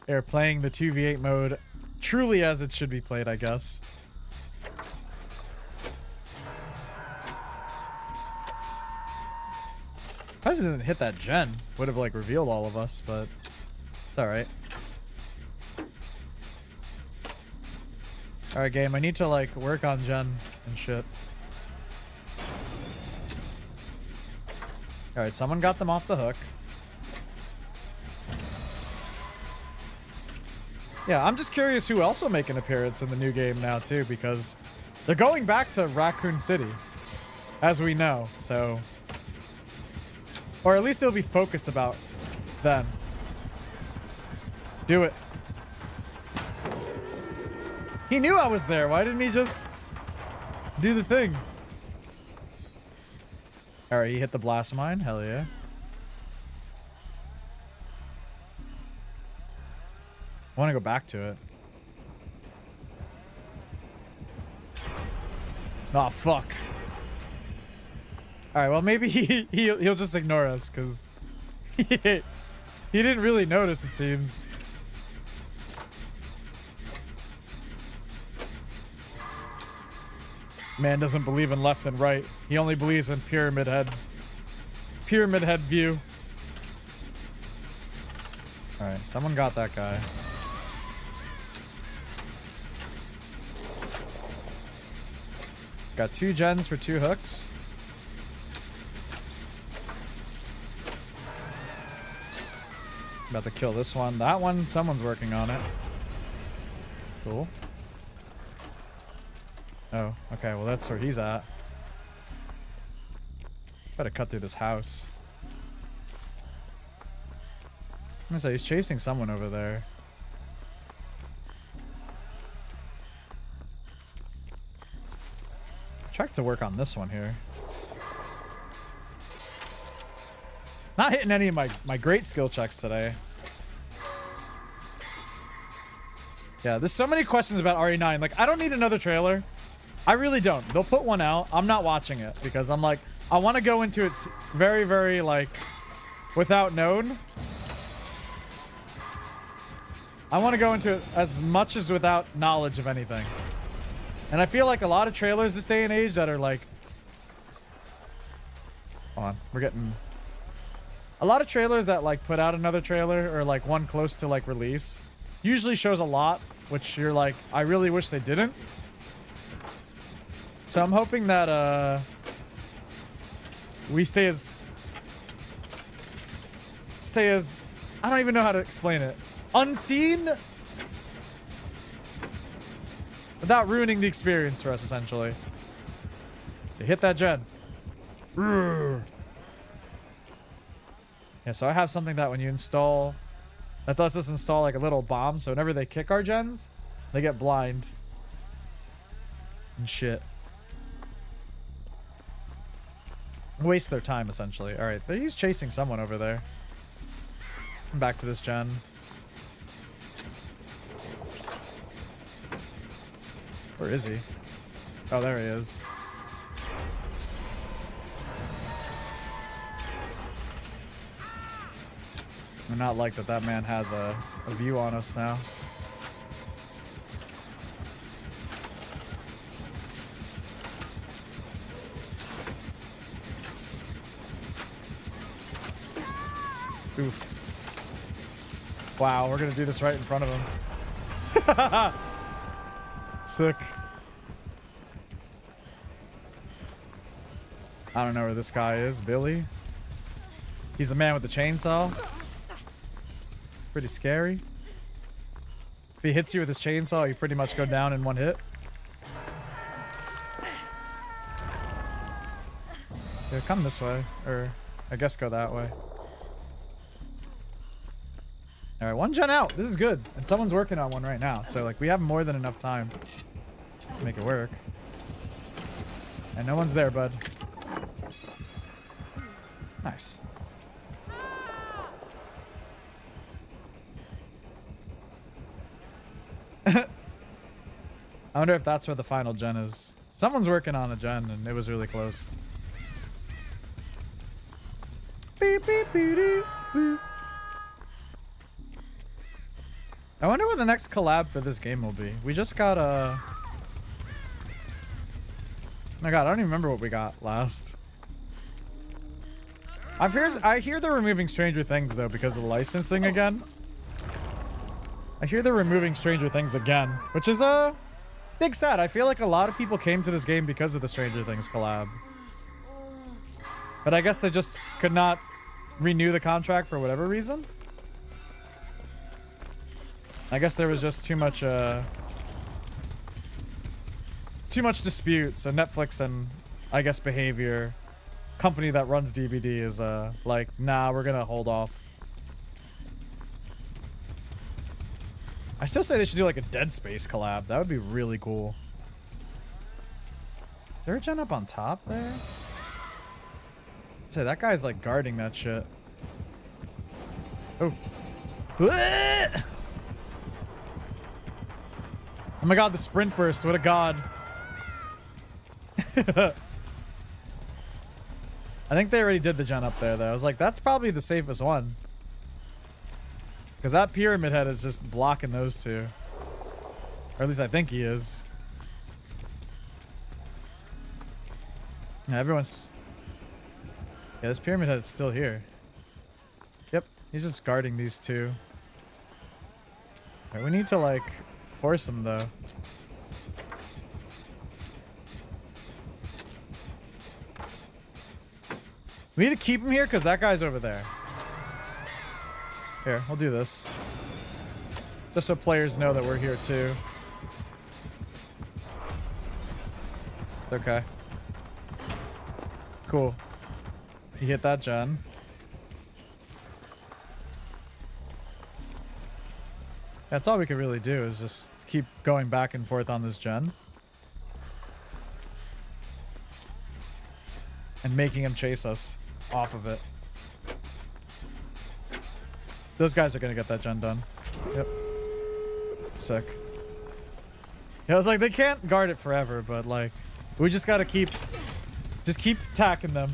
They're playing the 2v8 mode truly as it should be played, I guess. I just didn't hit that gen. Would have like revealed all of us, but it's all right. All right, game. I need to like work on gen and shit. All right, someone got them off the hook. Yeah, I'm just curious who else will make an appearance in the new game now too, because they're going back to Raccoon City, as we know. So, or at least it'll be focused about then. Do it. He knew I was there. Why didn't he just do the thing? All right, he hit the blast mine. Hell yeah. I want to go back to it. Oh, fuck. All right, well, maybe he'll just ignore us because he didn't really notice, it seems. Man doesn't believe in left and right. He only believes in pyramid head. Pyramid head view. All right, someone got that guy. Got 2 gens for 2 hooks. About to kill this one. That one, someone's working on it. Cool. Oh, okay. Well, that's where he's at. Gotta cut through this house. I'm gonna say he's chasing someone over there. Check to work on this one here. Not hitting any of my great skill checks today. Yeah, there's so many questions about RE9. Like, I don't need another trailer. I really don't. They'll put one out. I'm not watching it because I'm like, I want to go into it very, very, like, without known. I want to go into it as much as without knowledge of anything. And I feel like a lot of trailers this day and age that are like... Hold on. We're getting... A lot of trailers that like put out another trailer or like one close to like release usually shows a lot, which you're like, I really wish they didn't. So I'm hoping that we stay as I don't even know how to explain it. Unseen without ruining the experience for us, essentially. You hit that gen. Yeah, so I have something that when you install, that lets us install like a little bomb, so whenever they kick our gens, they get blind. And shit. Waste their time, essentially. All right, he's chasing someone over there. Back to this gen. Where is he? Oh, there he is. I'm not like that man has a view on us now. Oof. Wow, we're gonna do this right in front of him. Sick. I don't know where this guy is. Billy? He's the man with the chainsaw. Pretty scary. If he hits you with his chainsaw, you pretty much go down in one hit. Yeah, come this way. Or, I guess go that way. Alright, one gen out. This is good. And someone's working on one right now. So, like, we have more than enough time to make it work. And no one's there, bud. Nice. I wonder if that's where the final gen is. Someone's working on a gen, and it was really close. Beep, beep, beep, beep, beep. I wonder what the next collab for this game will be. We just got a... Oh my god, I don't even remember what we got last. I hear they're removing Stranger Things, though, because of the licensing again. I hear they're removing Stranger Things again, which is a big sad. I feel like a lot of people came to this game because of the Stranger Things collab. But I guess they just could not renew the contract for whatever reason. I guess there was just too much dispute. So Netflix and I guess Behavior, company that runs DBD, is like, nah, we're gonna hold off. I still say they should do like a Dead Space collab. That would be really cool. Is there a gen up on top there? Say that guy's like guarding that shit. Oh. Oh my god, the sprint burst. What a god. I think they already did the gen up there, though. I was like, that's probably the safest one. Because that pyramid head is just blocking those two. Or at least I think he is. Yeah, everyone's... Yeah, this pyramid head is still here. Yep, he's just guarding these two. Right, we need to, like, force him, though. We need to keep him here because that guy's over there. Here, we'll do this. Just so players know that we're here too. It's okay. Cool. He hit that gen. That's all we could really do is just keep going back and forth on this gen. And making him chase us off of it. Those guys are gonna get that gen done. Yep. Sick. Yeah, I was like, they can't guard it forever, but like, we just gotta keep attacking them.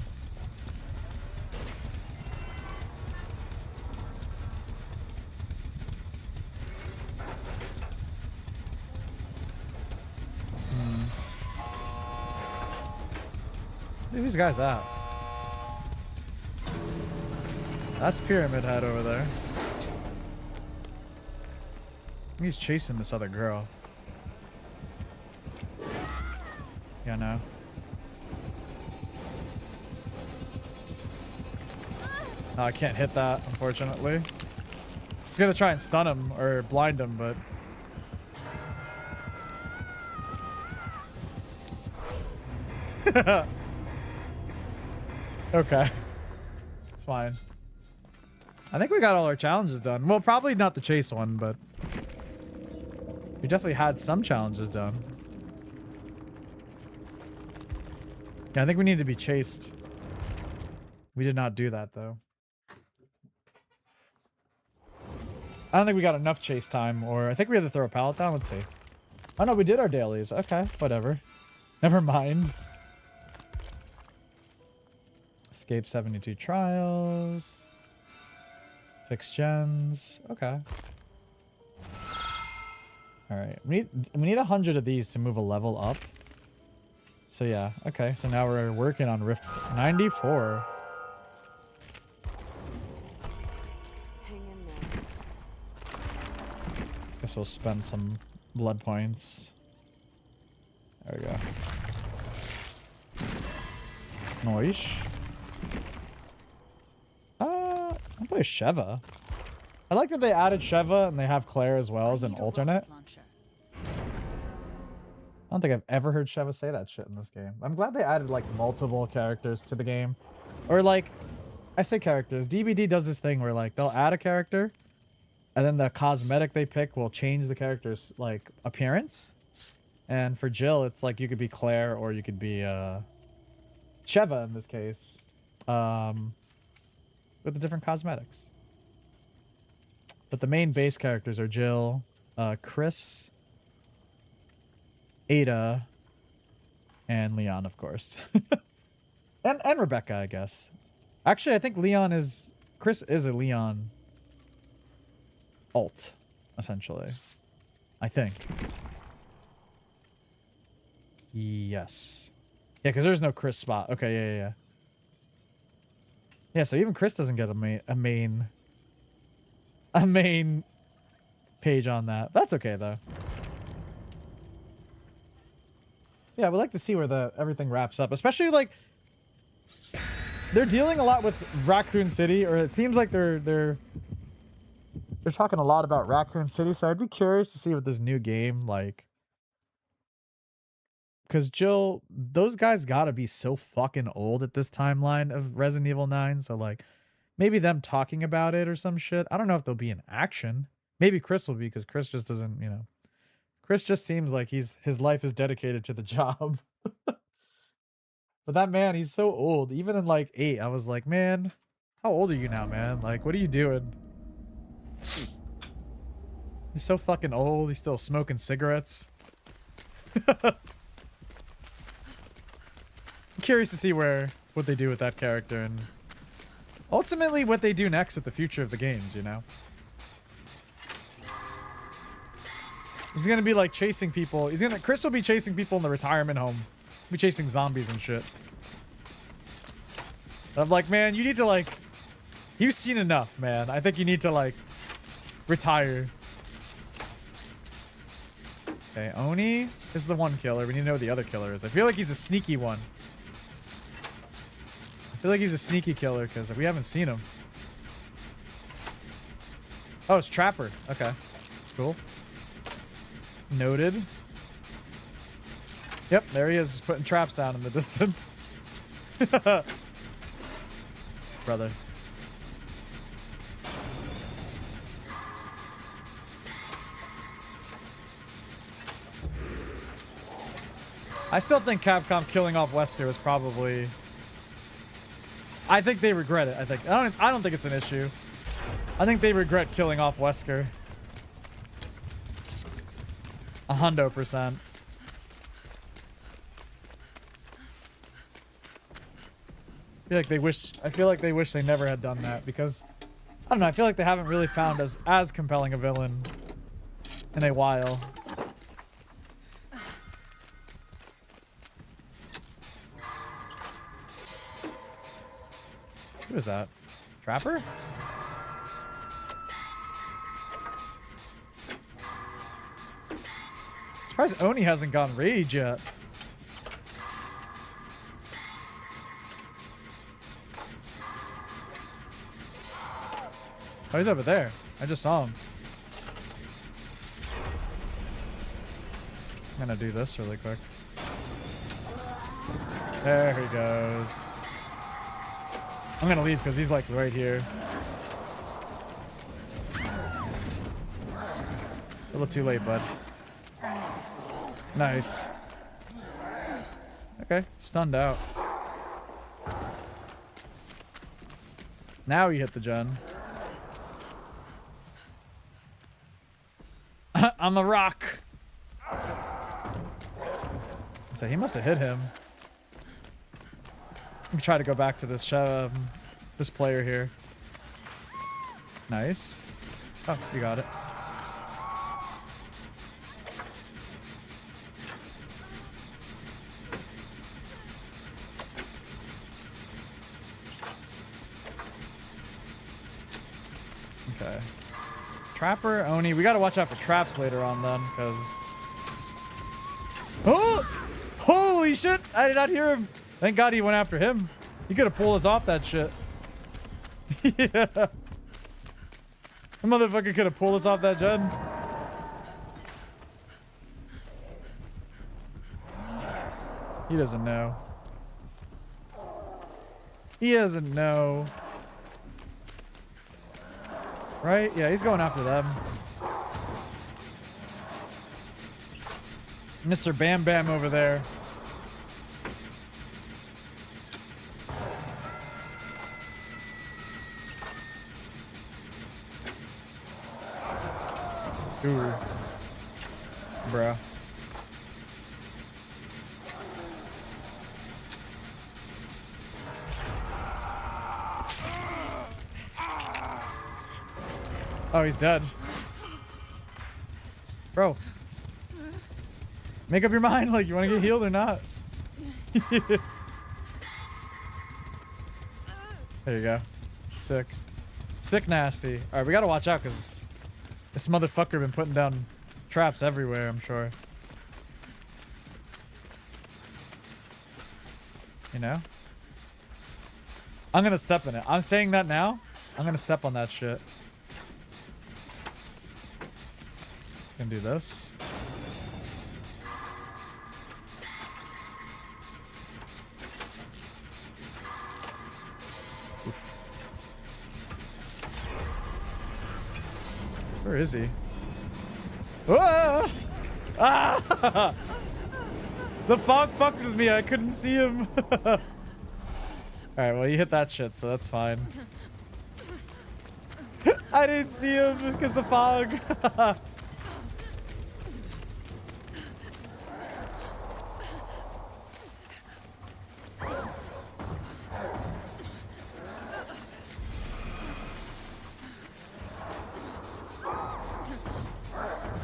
Where are these guys at? That's Pyramid Head over there. He's chasing this other girl. Yeah, no. No, I can't hit that, unfortunately. It's gonna try and stun him or blind him, but... Okay. It's fine. I think we got all our challenges done. Well, probably not the chase one, but... we definitely had some challenges done. Yeah, I think we need to be chased. We did not do that, though. I don't think we got enough chase time, or I think we had to throw a pallet down. Let's see. Oh, no, we did our dailies. Okay, whatever. Never mind. Escape 72 trials. Fix gens. Okay. Alright. We need 100 of these to move a level up. So yeah. Okay, so now we're working on Rift 94. Hang in there. Guess we'll spend some blood points. There we go. Noish. I'll play Sheva. I like that they added Sheva and they have Claire as well as an alternate. I don't think I've ever heard Sheva say that shit in this game. I'm glad they added like multiple characters to the game. Or like, I say characters. DBD does this thing where like they'll add a character and then the cosmetic they pick will change the character's like appearance. And for Jill, it's like you could be Claire or you could be Sheva in this case. With the different cosmetics. But the main base characters are Jill, Chris, Ada, and Leon, of course. and Rebecca, I guess. Actually, I think Chris is a Leon alt, essentially. I think. Yes. Yeah, because there's no Chris spot. Okay, yeah. Yeah, so even Chris doesn't get a main page on that. That's okay though. Yeah, we'd like to see where everything wraps up, especially like they're dealing a lot with Raccoon City, or it seems like they're talking a lot about Raccoon City. So I'd be curious to see what this new game like. Because Jill, those guys gotta be so fucking old at this timeline of Resident Evil 9. So like, maybe them talking about it or some shit. I don't know if they'll be in action. Maybe Chris will be, because Chris just doesn't, you know. Chris just seems like his life is dedicated to the job. But that man, he's so old. Even in like 8, I was like, man, how old are you now, man? Like, what are you doing? He's so fucking old. He's still smoking cigarettes. Curious to see what they do with that character and ultimately what they do next with the future of the games, you know? He's gonna be like chasing people. Chris will be chasing people in the retirement home. He'll be chasing zombies and shit. I'm like, man, you need to like, you've seen enough, man. I think you need to like retire. Okay, Oni is the one killer. We need to know who the other killer is. I feel like he's a sneaky one. I feel like he's a sneaky killer because we haven't seen him. Oh, it's Trapper. Okay. Cool. Noted. Yep, there he is, just putting traps down in the distance. Brother. I still think Capcom killing off Wesker was probably... I think they regret it. I don't think it's an issue. I think they regret killing off Wesker. 100%. I feel like they wish they never had done that because I don't know, I feel like they haven't really found as compelling a villain in a while. Who is that? Trapper? Surprised Oni hasn't gone rage yet. Oh, he's over there. I just saw him. I'm gonna do this really quick. There he goes. I'm gonna leave because he's like right here. A little too late, bud. Nice. Okay, stunned out. Now he hit the gen. I'm a rock. So he must have hit him. Let me try to go back to this this player here. Nice. Oh, you got it. Okay. Trapper, Oni. We gotta watch out for traps later on then, because... Oh! Holy shit! I did not hear him. Thank God he went after him. He could have pulled us off that shit. Yeah. The motherfucker could have pulled us off that gen. He doesn't know. He doesn't know. Right? Yeah, he's going after them. Mr. Bam Bam over there. Ooh. Bruh. Oh, he's dead. Bro. Make up your mind, like, you want to get healed or not? There you go. Sick. Sick nasty. Alright, we gotta watch out, because this motherfucker been putting down traps everywhere, I'm sure. You know? I'm gonna step in it. I'm saying that now. I'm gonna step on that shit. Gonna do this. Oof. Where is he? Ah! Ah! The fog fucked with me. I couldn't see him. Alright, well, you hit that shit, so that's fine. I didn't see him because the fog.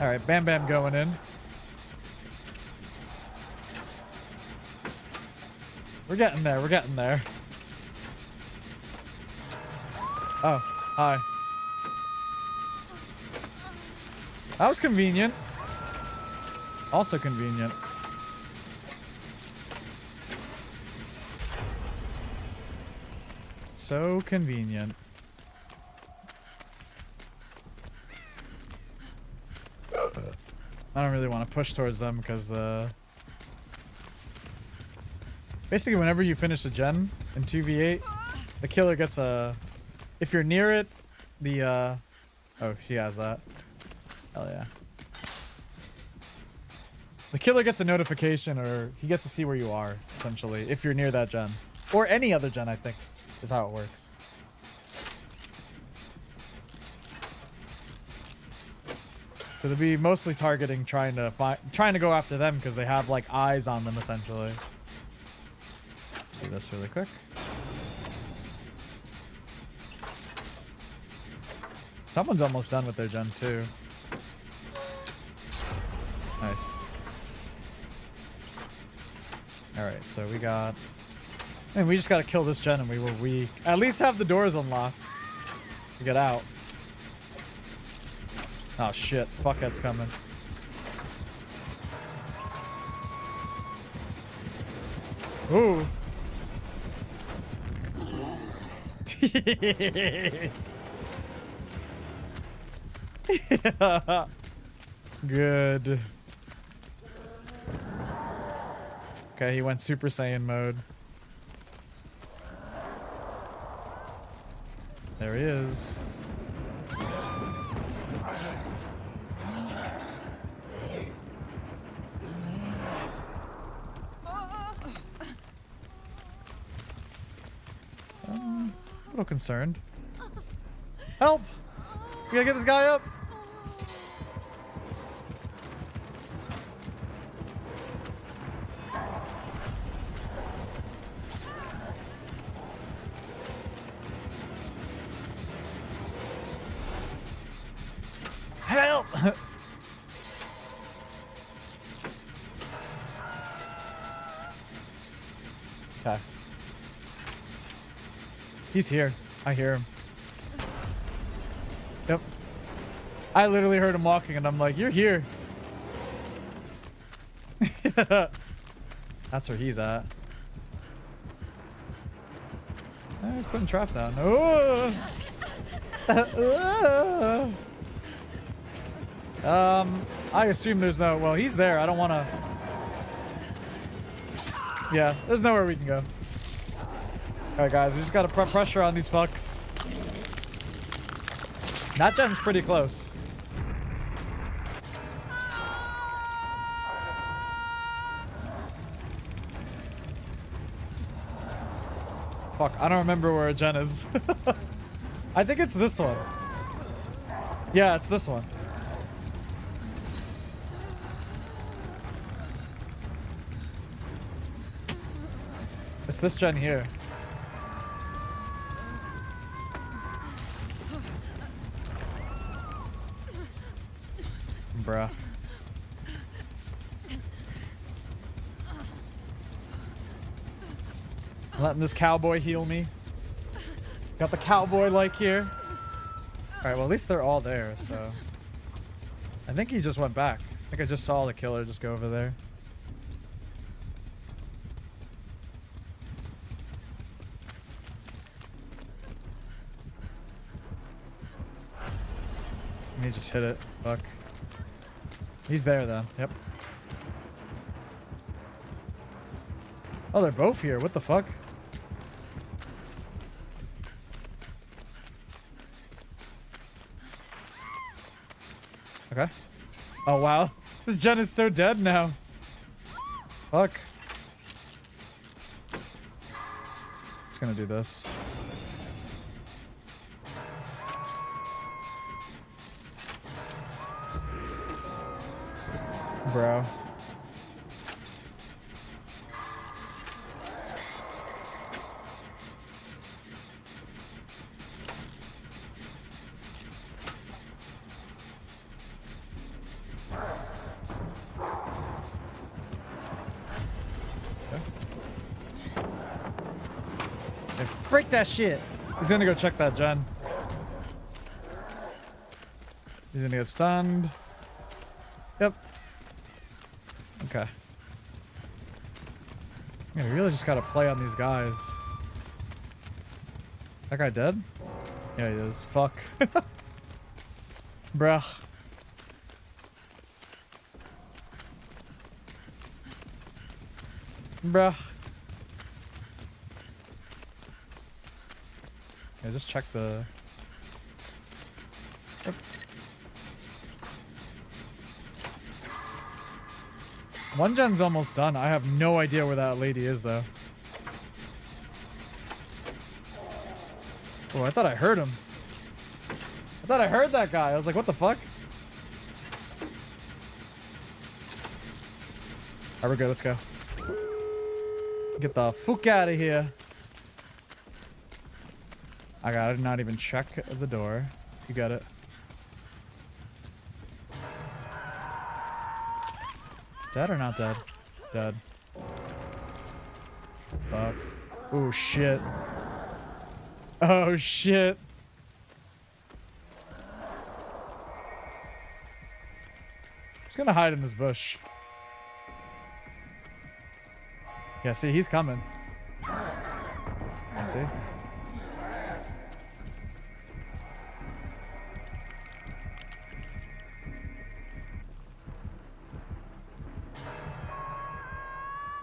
Alright, Bam Bam going in. We're getting there, we're getting there. Oh, hi. That was convenient. Also convenient. So convenient. I don't really want to push towards them because basically whenever you finish a gen in 2v8, the killer gets a... If you're near it, the oh, he has that. Hell yeah. The killer gets a notification, or he gets to see where you are, essentially, if you're near that gen. Or any other gen, I think, is how it works. So they'll be mostly targeting, trying to go after them because they have like eyes on them essentially. Do this really quick. Someone's almost done with their gen too. Nice. All right, so we got, and we just gotta kill this gen, and we at least have the doors unlocked to get out. Oh shit, fuckhead's coming. Ooh. Yeah. Good. Okay, he went Super Saiyan mode. There he is. A little concerned. Help! We gotta get this guy up. Help! Okay. He's here. I hear him. Yep. I literally heard him walking and I'm like, you're here. That's where he's at. Oh, he's putting traps down. Oh! I assume there's no... Well, he's there. I don't want to... Yeah, there's nowhere we can go. Alright, guys. We just got to put pressure on these fucks. That gen's pretty close. Fuck, I don't remember where a gen is. I think it's this one. Yeah, it's this one. It's this gen here. Bruh. Letting this cowboy heal me. Got the cowboy like here. Alright, well at least they're all there, so. I think he just went back. I think I just saw the killer just go over there. He just hit it. Fuck. He's there then. Yep. Oh, they're both here. What the fuck? Okay. Oh, wow. This gen is so dead now. Fuck. It's gonna do this. Bro. Hey, break that shit. He's gonna go check that gen. He's gonna get stunned. Yep. Okay. Man, we really just gotta play on these guys. That guy dead? Yeah, he is. Fuck. Bruh. Bruh. Yeah, just check the... Yep. One gen's almost done. I have no idea where that lady is, though. Oh, I thought I heard him. I thought I heard that guy. I was like, what the fuck? Alright, we're good. Let's go. Get the fuck out of here. I did not even check the door. You got it. Dead or not dead? Dead. Fuck. Oh shit. Oh shit. Just gonna hide in this bush. Yeah, see, he's coming. I see.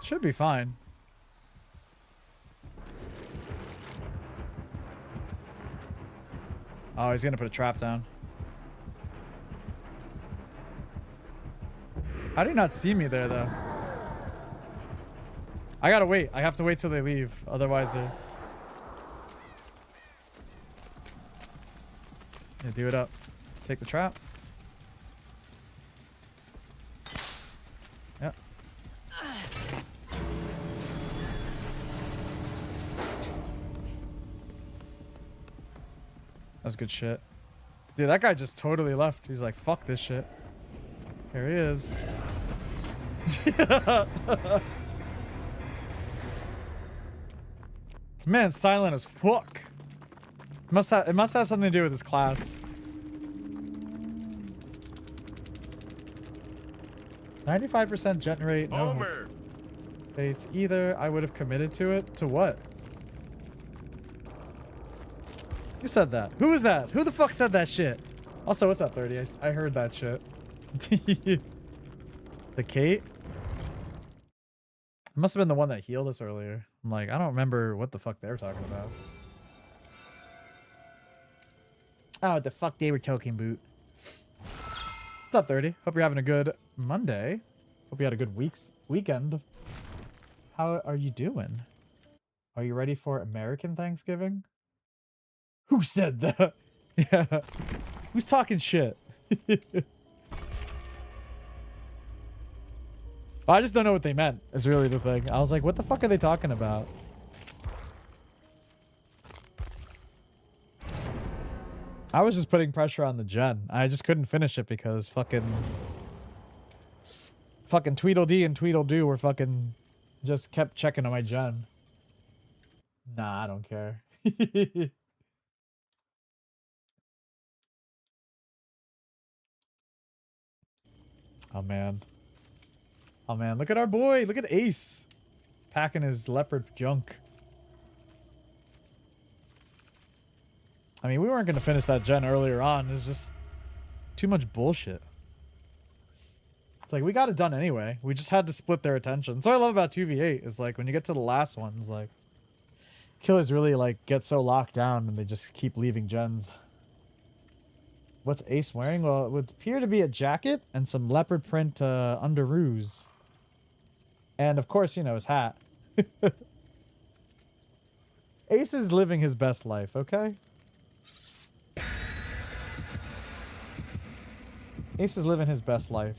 Should be fine. Oh, he's gonna put a trap down. How do you not see me there, though? I gotta wait. I have to wait till they leave. Otherwise, they're... Yeah, do it up. Take the trap. Yep. That was good shit. Dude, that guy just totally left. He's like, fuck this shit. Here he is. Man, silent as fuck. It must have something to do with his class. 95% gen rate. No Homer. States either. I would have committed to it. To what? Who said that? Who was that? Who the fuck said that shit? Also, what's up, 30? I heard that shit. The Kate? It must have been the one that healed us earlier. I'm like, I don't remember what the fuck they were talking about. Oh, what the fuck they were talking about. What's up, 30? Hope you're having a good Monday. Hope you had a good weekend. How are you doing? Are you ready for American Thanksgiving? Who said that? Yeah. Who's talking shit? I just don't know what they meant, is really the thing. I was like, what the fuck are they talking about? I was just putting pressure on the gen. I just couldn't finish it because fucking Tweedledee and Tweedledoo were fucking just kept checking on my gen. Nah, I don't care. Oh man. Oh man, look at our boy. Look at Ace. He's packing his leopard junk. I mean, we weren't going to finish that gen earlier on. It's just too much bullshit. It's like, we got it done anyway. We just had to split their attention. That's what I love about 2v8 is like, when you get to the last ones, like, killers really like get so locked down and they just keep leaving gens. What's Ace wearing? Well, it would appear to be a jacket and some leopard print underoos. And of course, you know, his hat. Ace is living his best life, okay? Ace is living his best life.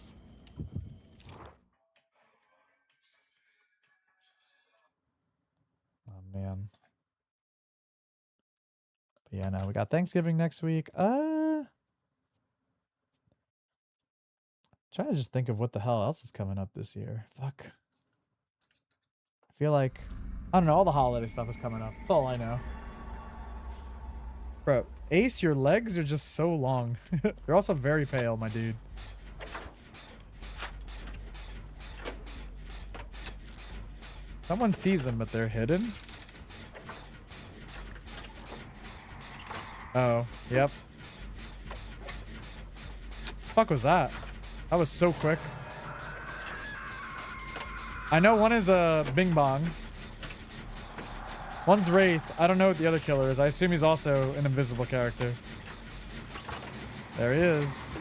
Oh, man. But yeah, no, we got Thanksgiving next week. Trying to just think of what the hell else is coming up this year. Fuck. I feel like, I don't know, all the holiday stuff is coming up. That's all I know. Bro, Ace, your legs are just so long. You're also very pale, my dude. Someone sees them, but they're hidden. Oh, yep. Fuck was that? That was so quick. I know one is a Bing Bong. One's Wraith. I don't know what the other killer is. I assume he's also an invisible character. There he is.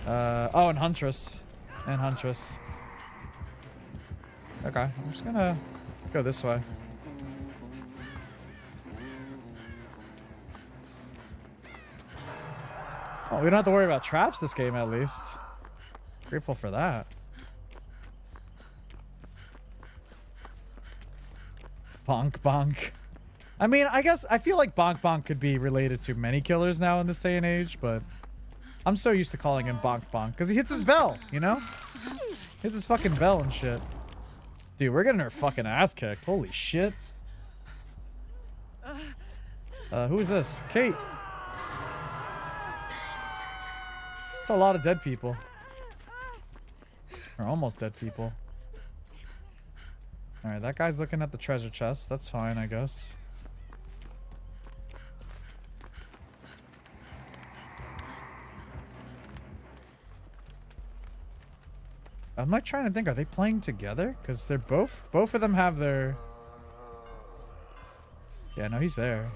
Oh, and Huntress. And Huntress. Okay, I'm just gonna go this way. Oh, we don't have to worry about traps this game, at least. Grateful for that. Bonk bonk. I mean, I guess I feel like bonk bonk could be related to many killers now in this day and age, but I'm so used to calling him bonk bonk because he hits his bell, you know? Hits his fucking bell and shit. Dude, we're getting our fucking ass kicked. Holy shit. Who is this? Kate. It's a lot of dead people. Or almost dead people. Alright, that guy's looking at the treasure chest. That's fine, I guess. I'm like trying to think, are they playing together? Because they're both of them have their... Yeah, no, he's there.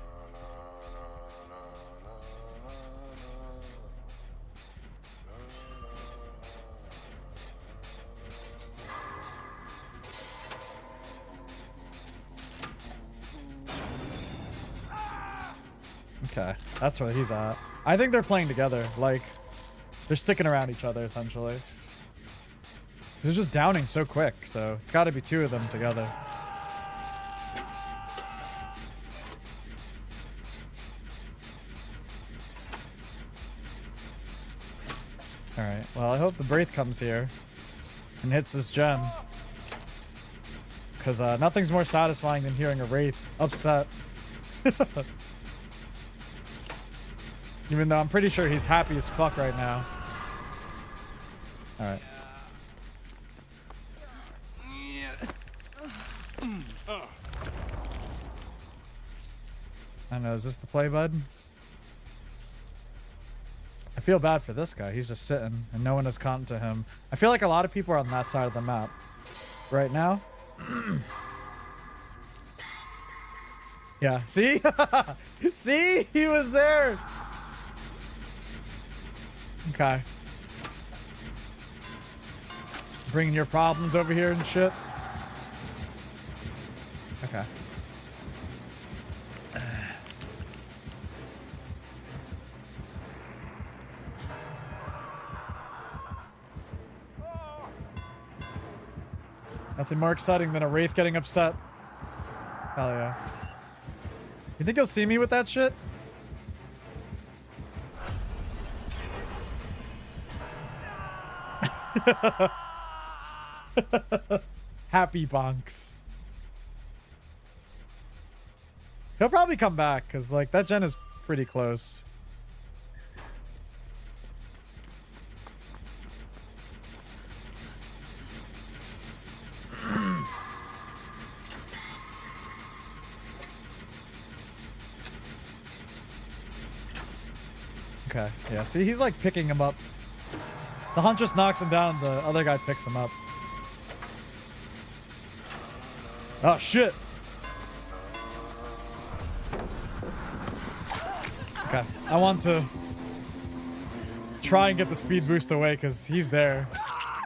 Okay, that's where he's at. I think they're playing together. Like, they're sticking around each other, essentially. They're just downing so quick, so it's got to be two of them together. Alright, well, I hope the Wraith comes here and hits this gen. Because nothing's more satisfying than hearing a Wraith upset. Even though I'm pretty sure he's happy as fuck right now. Alright. I don't know, is this the play, bud? I feel bad for this guy. He's just sitting and no one has gotten to him. I feel like a lot of people are on that side of the map right now. Yeah, see? See? He was there. Okay. Bringing your problems over here and shit. Okay. Nothing more exciting than a Wraith getting upset. Hell yeah. You think he'll see me with that shit? Happy bonks. He'll probably come back because like that gen is pretty close. Okay, yeah, see, he's like picking him up. The Huntress knocks him down and the other guy picks him up. Oh, shit. Okay, I want to try and get the speed boost away because he's there.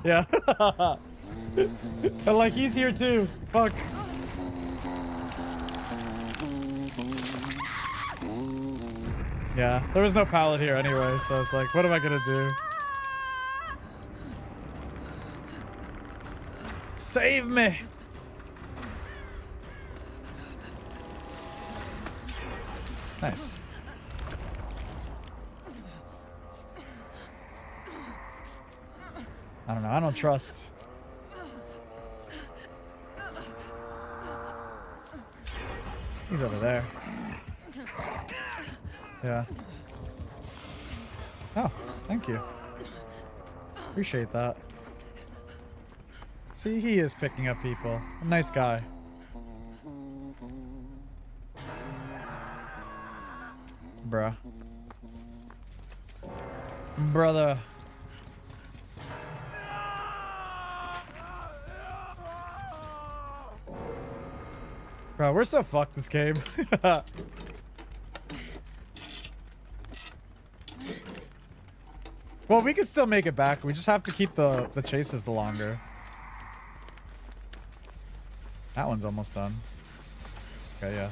Yeah. But like, he's here too. Fuck. Yeah, there was no pallet here anyway, so it's like, what am I gonna do? Save me! Nice. I don't know, I don't trust. He's over there. Yeah. Oh, thank you. Appreciate that. See, he is picking up people. A nice guy. Bruh. Brother. Bro, we're so fucked this game. Well, we can still make it back. We just have to keep the chases the longer. That one's almost done. Okay, yeah.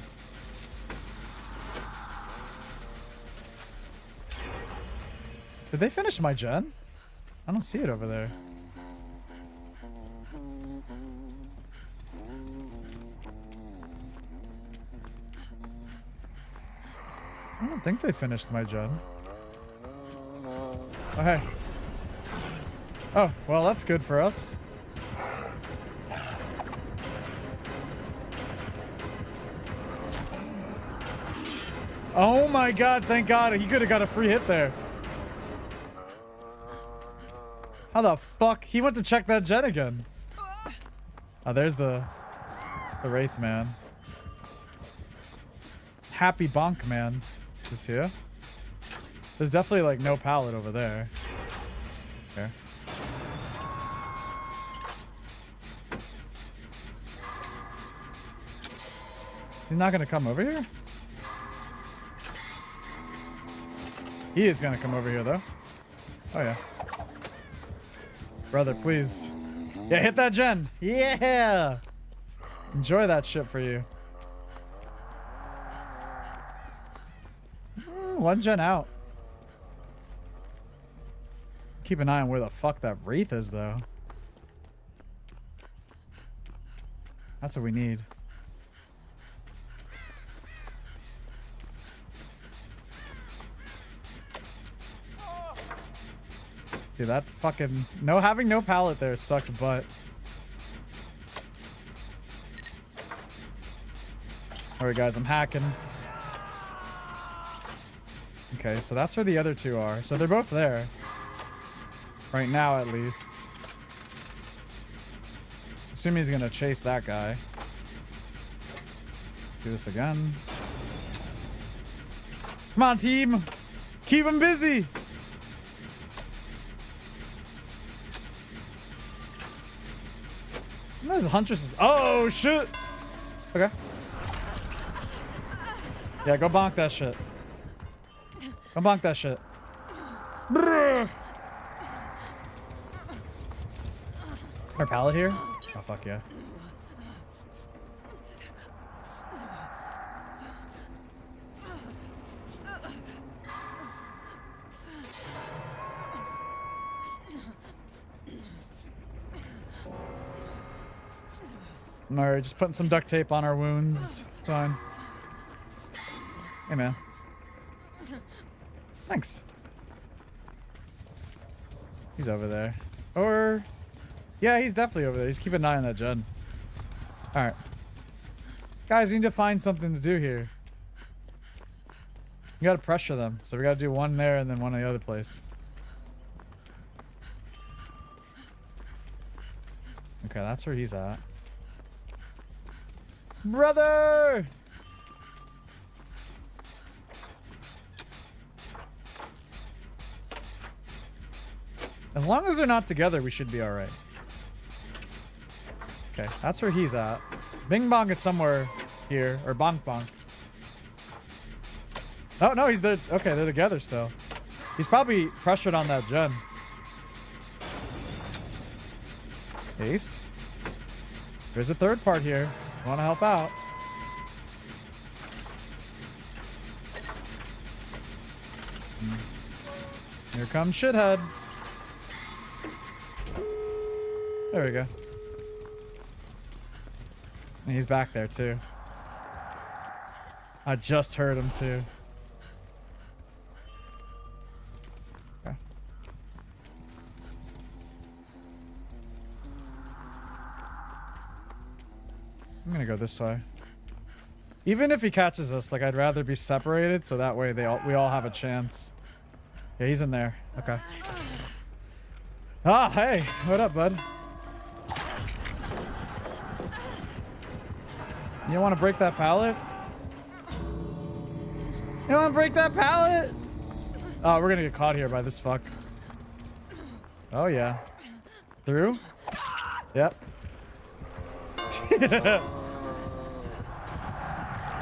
Did they finish my gen? I don't see it over there. I don't think they finished my gen. Oh, hey. Oh, well, that's good for us. Oh my god, thank god. He could have got a free hit there. How the fuck? He went to check that gen again. Oh, there's the Wraith man. Happy Bonk man is here. There's definitely like no pallet over there. Okay. He's not gonna come over here? He is gonna come over here though. Oh yeah. Brother, please. Yeah, hit that gen. Yeah. Enjoy that shit for you. One gen out. Keep an eye on where the fuck that wraith is, though. That's what we need. Dude, that fucking... having no pallet there sucks butt. Alright, guys, I'm hacking. Okay, so that's where the other two are. So they're both there. Right now, at least. Assuming he's gonna chase that guy. Do this again. Come on, team! Keep him busy! There's Huntress. Oh, shit! Okay. Yeah, go bonk that shit. Go bonk that shit. Brrr. Our pallet here? Oh, fuck yeah. Alright, just putting some duct tape on our wounds. It's fine. Hey, man. Thanks. He's over there. Or... yeah, he's definitely over there. He's keeping an eye on that gen. Alright. Guys, we need to find something to do here. We gotta pressure them. So we gotta do one there and then one in the other place. Okay, that's where he's at. Brother! As long as they're not together, we should be alright. Okay, that's where he's at. Bing Bong is somewhere here. Or Bonk Bonk. Oh, no, he's there. Okay, they're together still. He's probably pressured on that gen. Ace. There's a third part here. Want to help out. Here comes Shithead. There we go. And he's back there too. I just heard him too. Okay. I'm gonna go this way. Even if he catches us, like, I'd rather be separated so that way we all have a chance. Yeah, he's in there. Okay. Ah, hey, what up, bud? You don't want to break that pallet? You don't want to break that pallet? Oh, we're gonna get caught here by this fuck. Oh yeah. Through? Yep.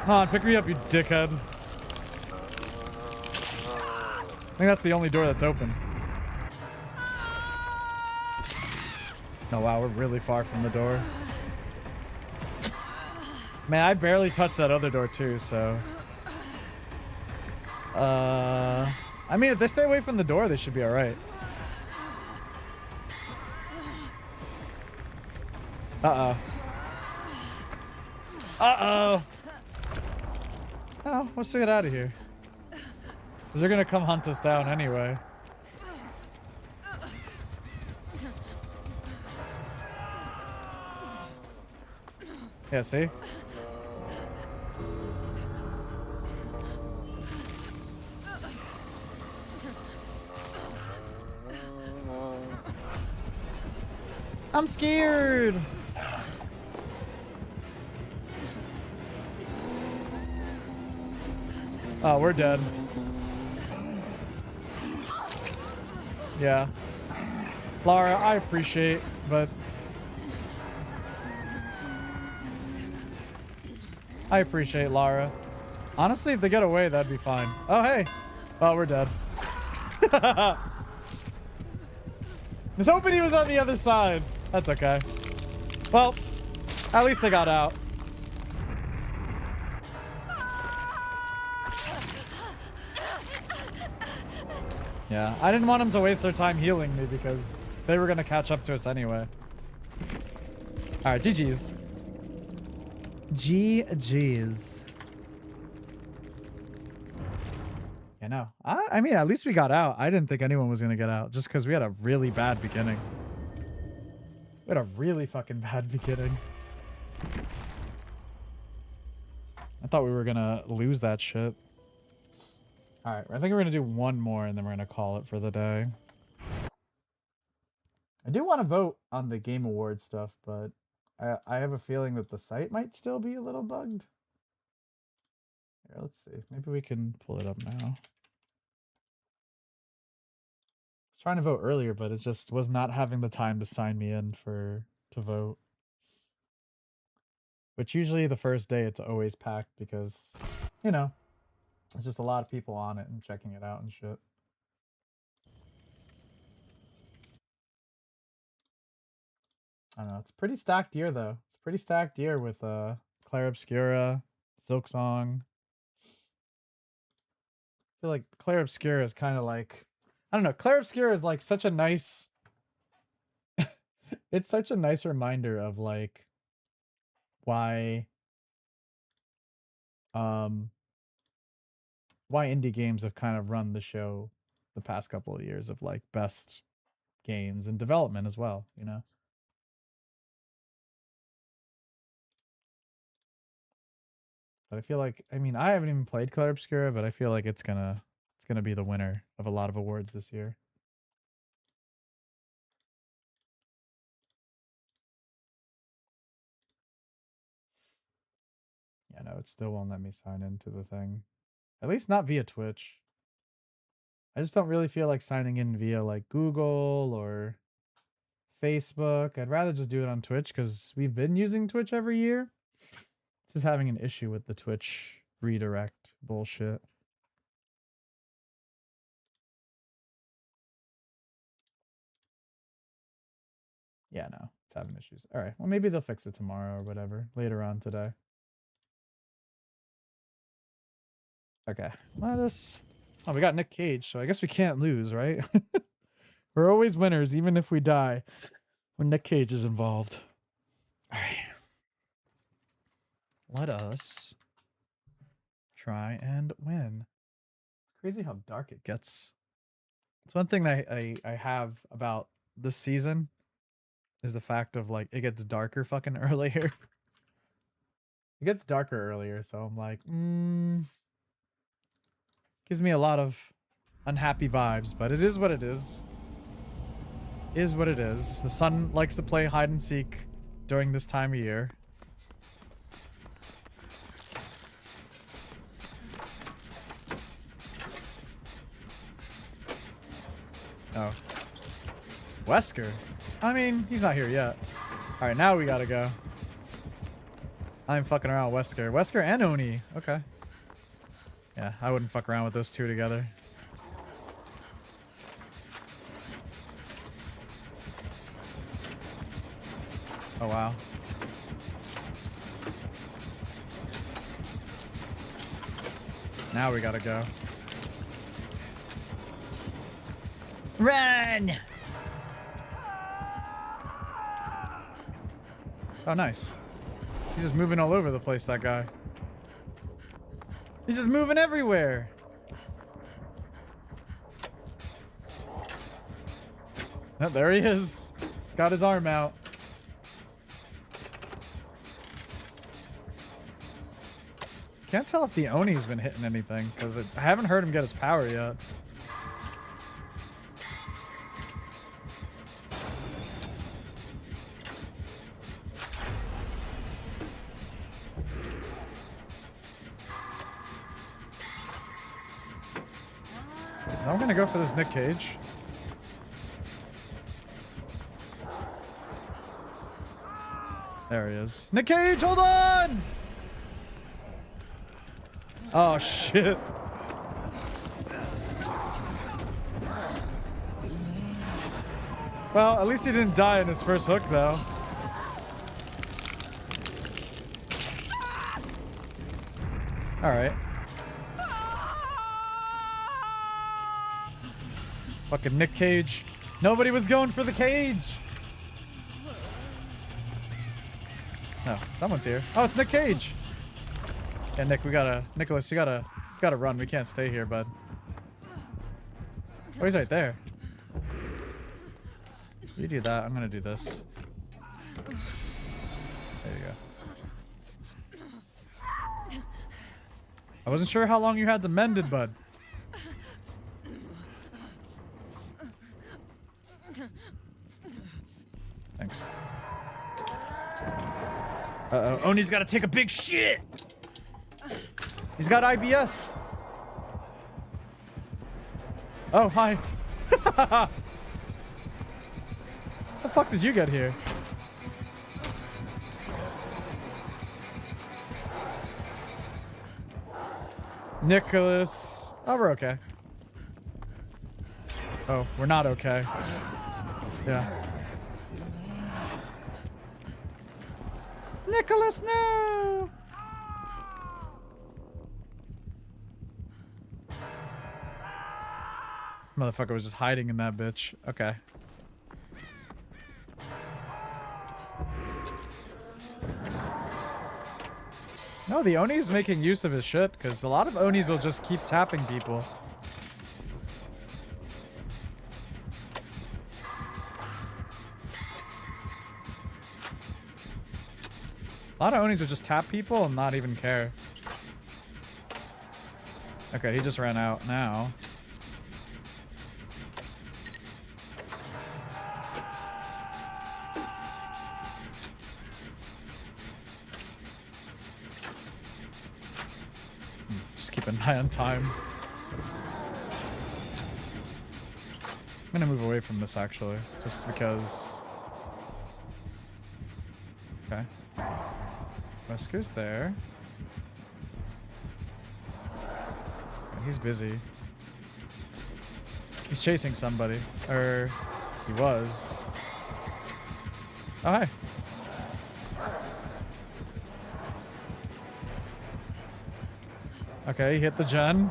Come on, pick me up, you dickhead. I think that's the only door that's open. Oh wow, we're really far from the door. Man, I barely touched that other door too, so... I mean, if they stay away from the door, they should be alright. Uh-oh. Uh-oh! Oh, let's get out of here. Because they're gonna come hunt us down anyway. Yeah, see? I'm scared. Oh, we're dead. Yeah. Lara, I appreciate, but... I appreciate Lara. Honestly, if they get away, that'd be fine. Oh, hey. Oh, we're dead. I was hoping he was on the other side. That's okay. Well, at least they got out. Yeah, I didn't want them to waste their time healing me because they were going to catch up to us anyway. All right, GG's. GG's. Yeah, no. I mean, at least we got out. I didn't think anyone was going to get out just because we had a really bad beginning. We had a really fucking bad beginning. I thought we were going to lose that shit. All right, I think we're going to do one more and then we're going to call it for the day. I do want to vote on the Game Award stuff, but I have a feeling that the site might still be a little bugged. Here, let's see. Maybe we can pull it up now. I was trying to vote earlier, but it just was not having the time to sign me in to vote. Which usually the first day it's always packed because, you know, there's just a lot of people on it and checking it out and shit. I don't know. It's a pretty stacked year, though. It's a pretty stacked year with Claire Obscura, Silksong. I feel like Claire Obscura is kind of like... I don't know. Claire Obscura is like such a nice... it's such a nice reminder of like why indie games have kind of run the show the past couple of years of like best games and development as well, you know? But I feel like, I mean, I haven't even played Claire Obscura, but I feel like it's gonna be the winner of a lot of awards this year. Yeah, no, it still won't let me sign into the thing. At least not via Twitch. I just don't really feel like signing in via like Google or Facebook. I'd rather just do it on Twitch because we've been using Twitch every year. Just having an issue with the Twitch redirect bullshit. Yeah, no, it's having issues. All right, well, maybe they'll fix it tomorrow or whatever, later on today. Okay, let us... Oh, we got Nick Cage, so I guess we can't lose, right? We're always winners, even if we die when Nick Cage is involved. All right. Let us try and win. It's crazy how dark it gets. It's one thing that I have about this season is the fact of like it gets darker fucking earlier. It gets darker earlier, so I'm like, gives me a lot of unhappy vibes, but it is what it is. Is what it is. The sun likes to play hide and seek during this time of year. Oh. Wesker? I mean, he's not here yet. Alright, now we gotta go. I'm fucking around with Wesker. Wesker and Oni. Okay. Yeah, I wouldn't fuck around with those two together. Oh, wow. Now we gotta go. Run! Oh, nice. He's just moving all over the place, that guy. He's just moving everywhere. Oh, there he is. He's got his arm out. Can't tell if the Oni's been hitting anything, because I haven't heard him get his power yet. I'm gonna go for this Nick Cage. There he is. Nick Cage, hold on! Oh, shit. Well, at least he didn't die in his first hook, though. Alright. Fucking Nick Cage. Nobody was going for the cage. No, someone's here. Oh, it's Nick Cage. Yeah, Nick, Nicholas, you gotta run. We can't stay here, bud. Oh, he's right there. You do that. I'm gonna do this. There you go. I wasn't sure how long you had them mended, bud. Thanks. Uh-oh. Oni's gotta take a big shit! He's got IBS. Oh, hi. How the fuck did you get here? Nicholas. Oh, we're okay. Oh, we're not okay. Yeah. Nicholas, no! Motherfucker was just hiding in that bitch. Okay. No, the Oni's making use of his shit, because a lot of Onis will just keep tapping people. A lot of Onis will just tap people and not even care. Okay, he just ran out now. Just keep an eye on time. I'm gonna move away from this actually, just because. Okay. Wesker's there. Okay, he's busy. He's chasing somebody. Or he was. Oh, hi. Okay, he hit the gen.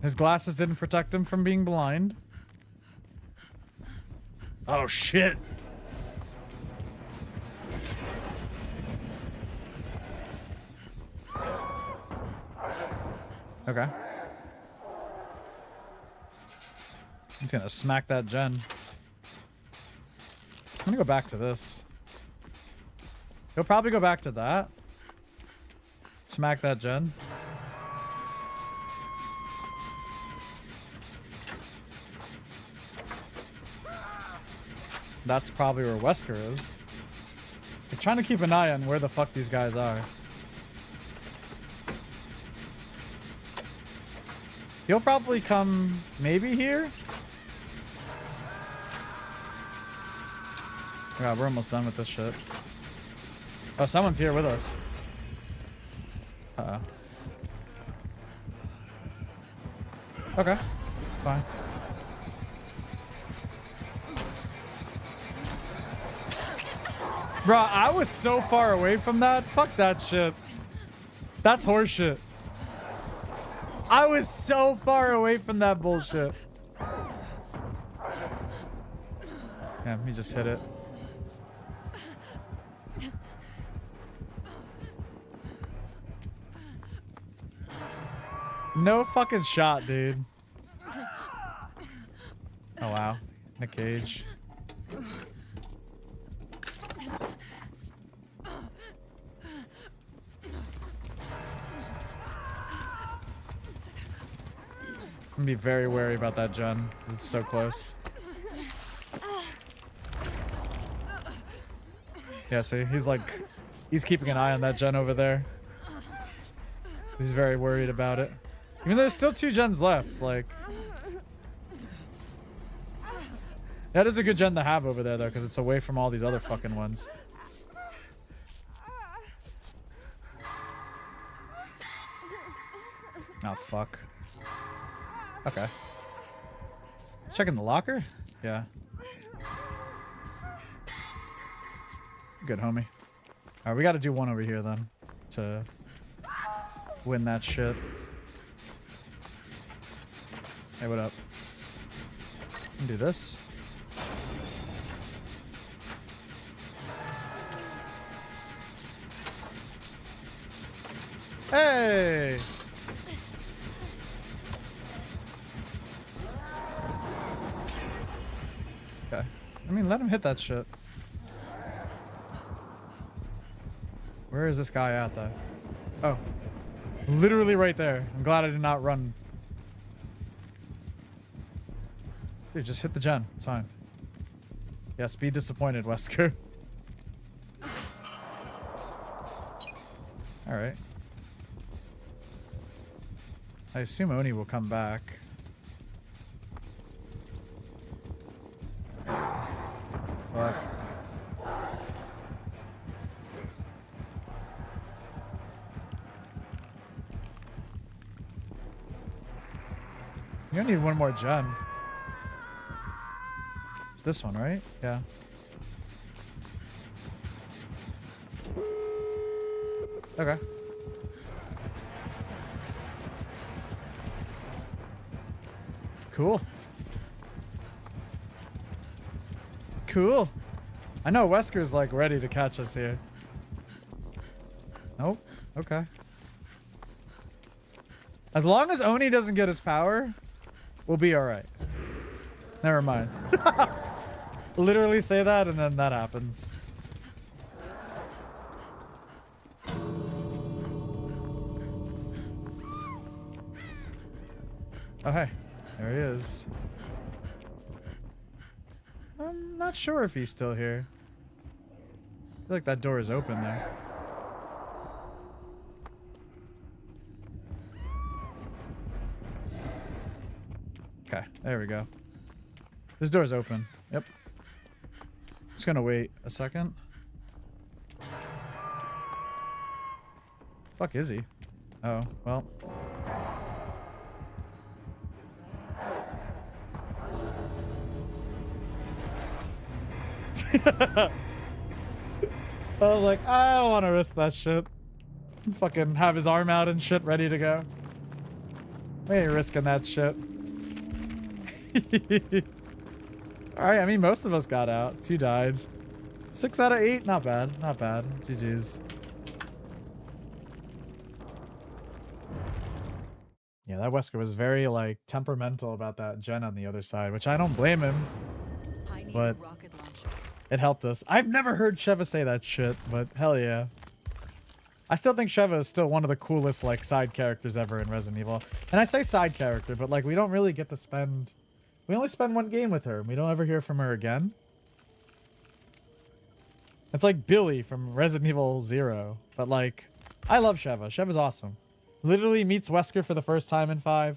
His glasses didn't protect him from being blind. Oh, shit. Okay. He's gonna smack that gen. I'm gonna go back to this. He'll probably go back to that. Smack that gen. That's probably where Wesker is. I'm trying to keep an eye on where the fuck these guys are. He'll probably come maybe here. God, we're almost done with this shit. Oh, someone's here with us. Uh-oh. Okay. Fine. Bro, I was so far away from that. Fuck that shit. That's horseshit. I was so far away from that bullshit. Yeah, he just hit it. No fucking shot, dude. Oh, wow. Nick Cage. I'm gonna be very wary about that gen, because it's so close. Yeah, see, he's keeping an eye on that gen over there. He's very worried about it. Even though there's still 2 gens left, like. That is a good gen to have over there, though, because it's away from all these other fucking ones. Oh, fuck. Okay. Checking the locker? Yeah. Good, homie. Alright, we gotta do one over here, then. To win that shit. Hey, what up? can do this. Hey! Okay. I mean, let him hit that shit. Where is this guy at, though? Oh. Literally right there. I'm glad I did not run. Dude, just hit the gen. It's fine. Yes, be disappointed, Wesker. Alright. I assume Oni will come back. There he is. Fuck. You don't need one more gen. It's this one, right? Yeah. Okay. Cool. Cool. I know Wesker's like ready to catch us here. Nope. Okay. As long as Oni doesn't get his power, we'll be alright. Never mind. Literally say that and then that happens. Oh, hey. There he is. I'm not sure if he's still here. I feel like that door is open there. Okay, there we go. This door's open. Yep. Just gonna wait a second. Fuck is he? Oh, well. I was like, I don't want to risk that shit. Fucking have his arm out and shit ready to go. We ain't risking that shit. Alright, I mean, most of us got out. 2 died. 6 out of 8? Not bad. Not bad. GG's. Yeah, that Wesker was very, like, temperamental about that gen on the other side, which I don't blame him. But it helped us. I've never heard Sheva say that shit, but hell yeah. I still think Sheva is still one of the coolest, like, side characters ever in Resident Evil. And I say side character, but, like, we don't really get to spend... We only spend 1 game with her. We don't ever hear from her again. It's like Billy from Resident Evil 0. But, like, I love Sheva. Sheva's awesome. Literally meets Wesker for the first time in 5.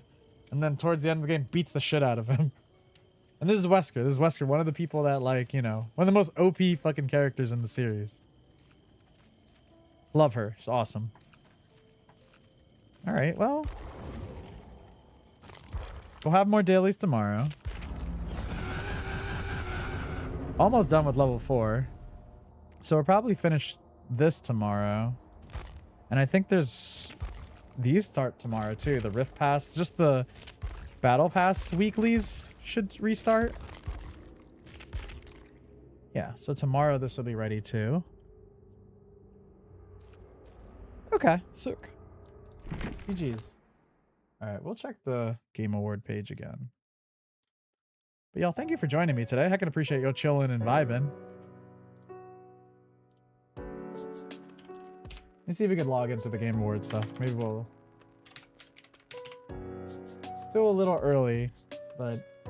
And then towards the end of the game, beats the shit out of him. And this is Wesker. This is Wesker, one of the people that, like, you know, one of the most OP fucking characters in the series. Love her. She's awesome. Alright, well... We'll have more dailies tomorrow. Almost done with level 4. So we'll probably finish this tomorrow. And I think there's... These start tomorrow too. The Rift Pass. Just the Battle Pass weeklies should restart. Yeah, so tomorrow this will be ready too. Okay, sick. GG's. Alright, we'll check the Game Award page again. But y'all, thank you for joining me today. I can appreciate y'all chilling and vibing. Let me see if we can log into the Game Award stuff. Maybe we'll... Still a little early, but...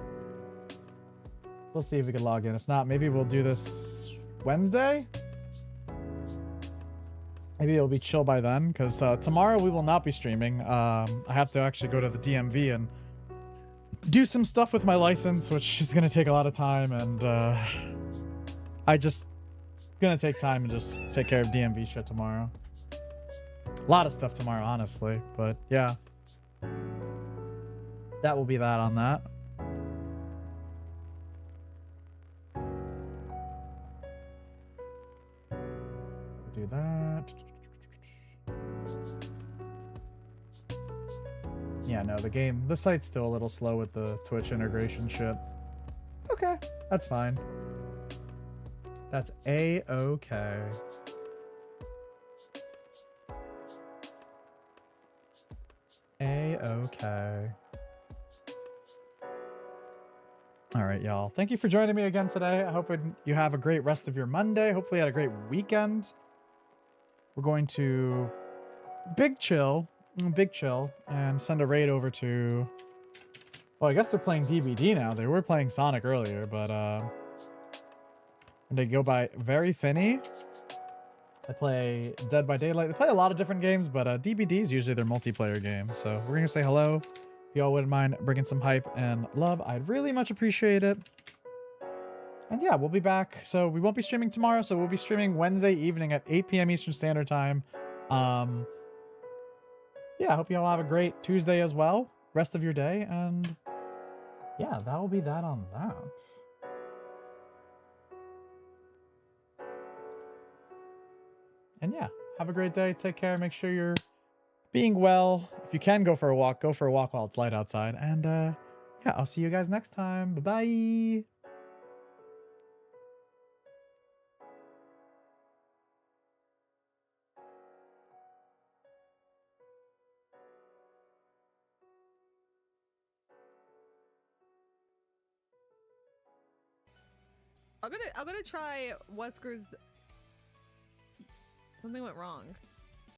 We'll see if we can log in. If not, maybe we'll do this Wednesday? Maybe it'll be chill by then, because tomorrow we will not be streaming. I have to actually go to the DMV and do some stuff with my license, which is going to take a lot of time, and I just going to take time and just take care of DMV shit tomorrow. A lot of stuff tomorrow, honestly, but yeah. That will be that on that. Do that. Yeah, no, the site's still a little slow with the Twitch integration shit. okay. That's fine. That's A-okay. A-okay. All right, y'all. Thank you for joining me again today. I hope you have a great rest of your Monday. Hopefully you had a great weekend. We're going to big chill, and send a raid over to... Well, I guess they're playing DBD now. They were playing Sonic earlier, but they go by Very Finny. They play Dead by Daylight. They play a lot of different games, but DBD is usually their multiplayer game. So we're gonna say hello. If y'all wouldn't mind bringing some hype and love, I'd really much appreciate it. And yeah, we'll be back. So we won't be streaming tomorrow, so we'll be streaming Wednesday evening at 8 p.m. Eastern Standard Time. Yeah, I hope you all have a great Tuesday as well. Rest of your day, and yeah, that will be that on that. And yeah, have a great day. Take care. Make sure you're being well. If you can go for a walk while it's light outside. And yeah, I'll see you guys next time. Bye-bye. I'm gonna try Wesker's. Something went wrong.